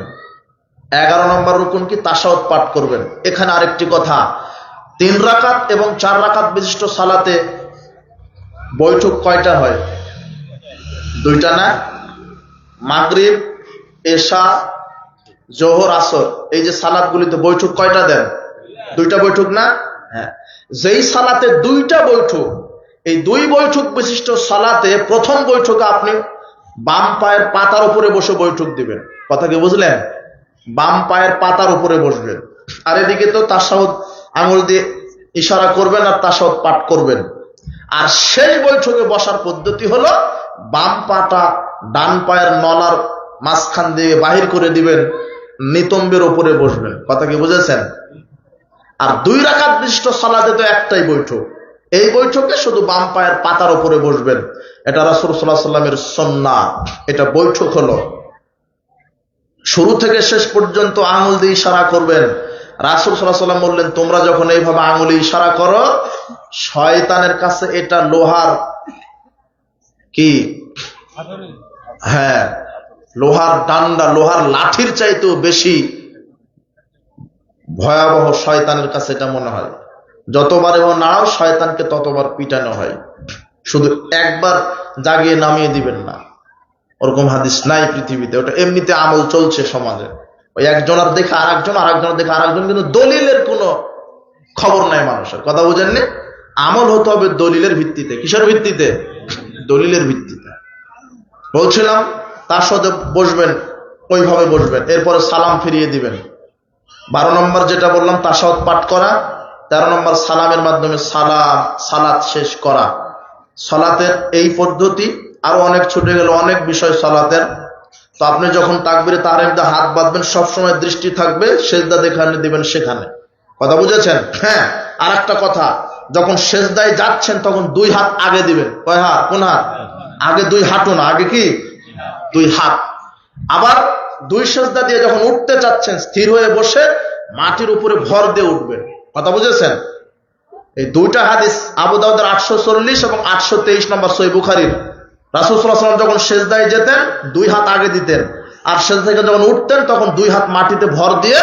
11 নম্বর রুকুন কি? তাশাহুদ পাঠ করবেন। এখানে আরেকটি কথা, 3 রাকাত এবং 4 রাকাত বিশিষ্ট সালাতে বৈঠক কয়টা হয়? 2টা না? মাগরিব, এশা, জোহর, আসর, এই যে সালাতগুলিতে বৈঠক কয়টা দেন? 2টা বৈঠক না? হ্যাঁ। যেই সালাতে 2টা বৈঠক, এই 2 বৈঠক বিশিষ্ট সালাতে প্রথম বৈঠকে আপনি বাম পায়ের পাতার উপরে বসে বৈঠক দিবেন। কথা কি বুঝলেন? বাম পায়ের পাতার উপরে বসবেন। আর এদিকে তো তাশাহুদ আঙুল দিয়ে ইশারা করবেন আর তাশাহুদ পাঠ করবেন। আর শেষ বৈঠকে বসার পদ্ধতি হলো বাম পাটা ডান পায়ের নলার মাঝখান দিয়ে বাহির করে দিবেন, নিতম্বের উপরে বসবেন। কথা কি বুঝেছেন? আর 2 রাকাত বিশিষ্ট সালাতে তো একটাই বৈঠক, এই বৈঠকে শুধু বাম পায়ের পাতার উপরে বসবেন। এটা রাসূল সাল্লাল্লাহু আলাইহি ওয়াসাল্লামের সুন্নাহ। এটা বৈঠক হলো। শুরু থেকে শেষ পর্যন্ত আঙুল দিয়ে ইশারা করবেন। রাসূল সাল্লাল্লাহু আলাইহি ওয়াসাল্লাম বললেন, তোমরা যখন এইভাবে আঙুলে ইশারা করো, শয়তানের কাছে এটা লোহার কি, হ্যাঁ, লোহার ডান্ডা, লোহার লাঠির চাইতেও বেশি ভয়াবহ শয়তানের কাছে এটা মনে হয়। যতবার এবং নাড়াও শয়তানকে ততবার পিটানো হয়। শুধু একবার জাগিয়ে নামিয়ে দিবেন না, ওরকম হাদিস নাই পৃথিবীতে। ওটা এমনিতে আমল চলছে সমাজে। ওই একজনের দেখে আরেকজন, আরেকজনের দেখে আরেকজন, কিন্তু দলিলের কোনো খবর নাই মানুষের। কথা বুঝেননি? আমল হতে হবে দলিলের ভিত্তিতে। কিসের ভিত্তিতে? দলিলের ভিত্তিতে। বলছিলাম তার সাথে বসবেন, ওইভাবে বসবেন, এরপরে সালাম ফিরিয়ে দিবেন। 12 নম্বর যেটা বললাম তাশাহুদ পাঠ করা, 13 নম্বর সালামের মাধ্যমে সালাত শেষ করা। সালাতের এই পদ্ধতি, আরো অনেক ছুটে গেল অনেক বিষয় সালাতের। তো আপনি যখন তাকবীরে তাহরিমে হাত বাঁধবেন, সবসময় দৃষ্টি থাকবে সেজদা যেখানে দিবেন সেখানে। কথা বুঝেছেন? হ্যাঁ, আর একটা কথা, যখন সেজদায় যাচ্ছেন তখন 2 হাত আগে দিবেন। কয় হাত? কোন হাত? আগে 2 হাঁটু না, আগে কি 2 হাত। আবার 2 সেজদা দিয়ে যখন উঠতে চাচ্ছেন, স্থির হয়ে বসে মাটির উপরে ভর দিয়ে উঠবেন। কথা বুঝেছেন? এই 2টা হাদিস আবু দাউদের 840 এবং 823 নম্বর সহিহ বুখারীর। রাসূল সাল্লাল্লাহু আলাইহি ওয়াসাল্লাম যখন সেজদায় যেতেন 2 হাত আগে দিতেন, আর সেজদা থেকে যখন উঠতেন তখন 2 হাত মাটিতে ভর দিয়ে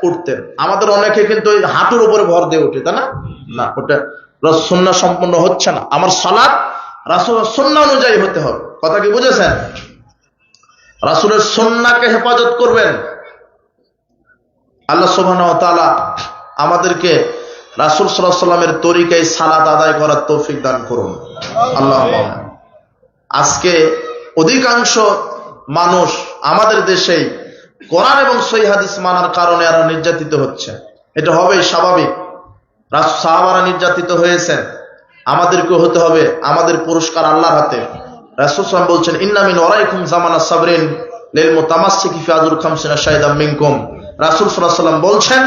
উঠতেন। আমাদের অনেকে কিন্তু ওই হাঁটুর উপরে ভর দিয়ে উঠে, তাই না? না, ওটা সুন্নাহ সম্পন্ন হচ্ছে না। আমার সালাত রাসূলের সুন্নাহ অনুযায়ী হতে হবে। কথা কি বুঝেছেন? রাসূলের সুন্নাহকে হেফাজত করবেন। আল্লাহ সুবহানাহু ওয়া তাআলা আমাদেরকে রাসূল সাল্লাল্লাহু আলাইহি ওয়াসাল্লামের তরিকায় সালাত আদায় করার তৌফিক দান করুন। আল্লাহুম্মা। আজকে অধিকাংশ মানুষ আমাদের দেশেই কোরআন এবং সহিহ হাদিস মানার কারণে আরো নির্যাতিত হচ্ছে। এটা হবেই স্বাভাবিক। সাহাবারা নির্যাতিত হয়েছেন, আমাদেরকেও হতে হবে। আমাদের পুরস্কার আল্লাহর হাতে। রাসূল সাল্লাল্লাহু আলাইহি ওয়াসাল্লাম বলছেন, ইন্না মিন ওয়ারাইকুম জামানা সাবরিন লিল মুতামাসসিকি ফি আজর 50 শাহিদাম মিনকুম। রাসূল সাল্লাল্লাহু আলাইহি ওয়াসাল্লাম বলছেন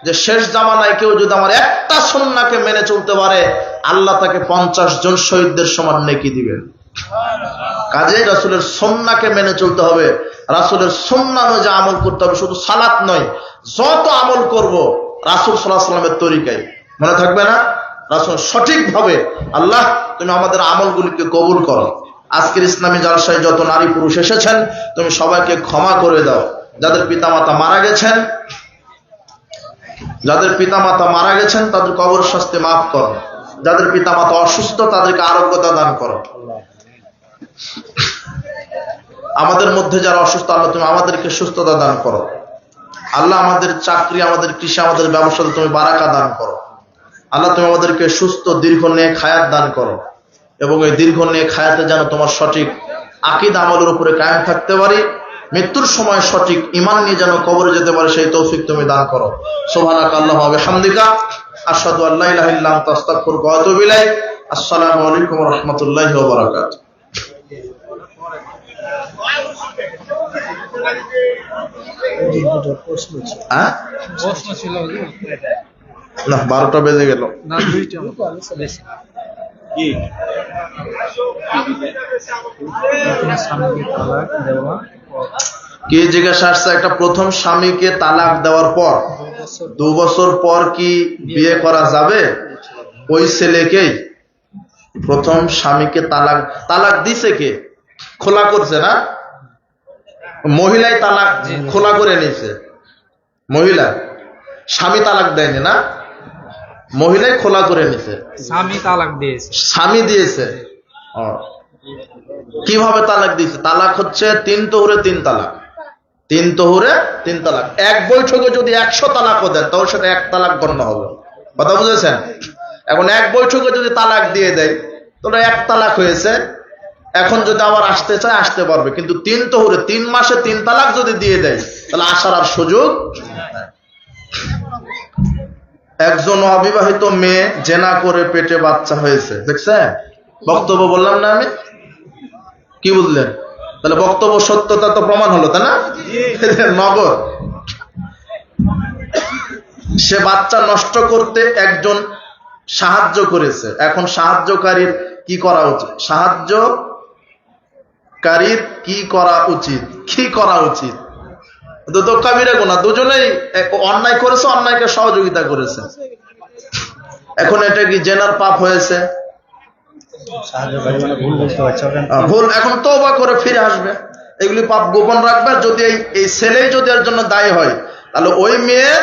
যে শেষ জামানায় কেউ যদি আমার একটা সুন্নাহকে মেনে চলতে পারে, আল্লাহ তাকে 50 জন শহীদদের সমান নেকি দিবেন। কাজেই রাসূলের সুন্নাহকে মেনে চলতে হবে, রাসূলের সুন্নাহ অনুযায়ী আমল করতে হবে। শুধু সালাত নয়, যত আমল করব রাসূল সাল্লাল্লাহু আলাইহি ওয়াসাল্লামের তরিকায়। মনে থাকবে না? রাসূল সঠিকভাবে, আল্লাহ তুমি আমাদের আমলগুলিকে কবুল করো। আজকের ইসলামী জালসায় যত নারী পুরুষ এসেছেন, তুমি সবাইকে ক্ষমা করে দাও। যাদের পিতামাতা মারা গেছেন, তাদের কবর শাস্তি মাফ করো। যাদের পিতামাতা অসুস্থ তাদেরকে আরোগ্যতা দান করো। আমাদের মধ্যে যারা অসুস্থ, আল্লাহ তুমি আমাদেরকে সুস্থতা দান করো। আল্লাহ আমাদের চাকরি, আমাদের কৃষি, আমাদের ব্যবসাতে তুমি বারাকা দান করো। আল্লাহ তুমি আমাদেরকে সুস্থ দীর্ঘ নেক হায়াত দান করো, এবং এই দীর্ঘ নেক হায়াতে যেন তোমার সঠিক আকীদা আমলের উপরে কায়েম থাকতে পারি। মৃত্যুর সময় সঠিক ঈমান নিয়ে যেন কবরে যেতে পারে, সেই তৌফিক তুমি দান করো। সুবহানাকা আল্লাহুম্মা ওয়া বিহামদিকা আশহাদু আল্লা ইলাহা ইল্লা আনতা আস্তাগফিরুকা ওয়া আতুবু ইলাইক। আসসালামু আলাইকুম ওয়া রাহমাতুল্লাহি ওয়া বারাকাতুহু। প্রশ্ন ছিল না, 12টা বেজে গেল। না, 2টা বেশি কি স্বামীকে তালাক দেওয়া, কি জিজ্ঞাসা আসছে? একটা প্রথম স্বামীকে তালাক দেওয়ার পর 2 বছর পর কি বিয়ে করা যাবে? ওই ছেলেকেই প্রথম স্বামীকে তালাক দিছে কে? খোলা করছে না? মহিলাই তালাক খোলা করে নিয়েছে। মহিলা, স্বামী তালাক দেয়নি না, মহিলাই খোলা করে নিছে। স্বামী তালাক দিয়েছে। স্বামী দিয়েছে। কিভাবে তালাক দিয়েছে? তালাক হচ্ছে 3 তহুরে 3 তালাক। 3 তহুরে 3 তালাক। এক বৈঠকে যদি 100 তালাকও দেন তাহলে সেটা 1 তালাক গণ্য হবে। কথা বুঝেছেন? এখন এক বৈঠকে যদি তালাক দিয়ে দেয় তাহলে 1 তালাক হয়েছে। এখন যদি আবার আসতে চায় আসতে পারবে, কিন্তু 3 তহুরে 3 মাসে 3 তালাক যদি দিয়ে দেয় তাহলে আসার আর সুযোগ। একজন অবিবাহিত মেয়ে জেনা করে পেটে বাচ্চা হয়েছে, দেখছেন? বক্তব্য বললাম না আমি? কি বুঝলেন? তাহলে বক্তব্য সত্যতা তো প্রমাণ হলো, তাই না? নগর সে বাচ্চা নষ্ট করতে একজন সাহায্য করেছে, এখন সাহায্যকারীর কি করা উচিত? সাহায্যকারীর কি করা উচিত? কি করা উচিত? দুটো কাবিরা গুনাহ, দুজনেই অন্যায় করেছে, অন্যায়কে সহযোগিতা করেছে। এখন এটা কি জেনার পাপ হয়েছে? ভুল, এখন তওবা করে ফিরে আসবে, এগুলি পাপ গোপন রাখবে। যদি এই ছেলেই যদি এর জন্য দায়ী হয়, তাহলে ওই মেয়ে,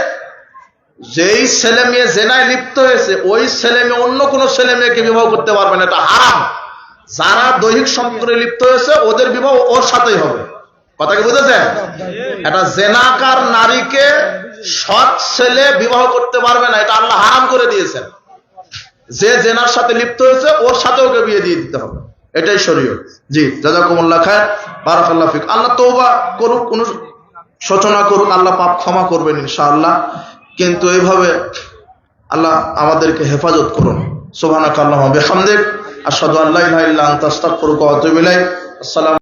যেই ছেলে মেয়ে জেনায় লিপ্ত হয়েছে, ওই ছেলে মেয়ে অন্য কোনো ছেলে মেয়েকে বিবাহ করতে পারবে না, এটা হারাম। যারা দৈহিক সম্পর্কে লিপ্ত হয়েছে ওদের বিবাহ ওর সাথেই হবে। কথা কি বুঝেছেন? এটা জেনাকার নারীকে সৎ ছেলে বিবাহ করতে পারবে না, এটা আল্লাহ হারাম করে দিয়েছেন। যে জেনার সাথে লিপ্ত হয়েছে ওর সাথে ওকে বিয়ে দিয়ে দিতে হবে, এটাই শরীয়ত। জি, জাযাকুমুল্লাহ খায়র, বারাকাল্লাহু ফিক। আল্লাহ তওবা করুক, সূচনা করুক, আল্লাহ পাপ ক্ষমা করবেন ইনশাআল্লাহ। কিন্তু এইভাবে আল্লাহ আমাদেরকে হেফাজত করুন। সুবহানাকাল্লাহুম্মা ওয়া বিহামদিক, আশহাদু আল্লা ইলাহা ইল্লা আনতা, আস্তাগফিরুকা ওয়া আতুবু ইলাইক। আসসালামু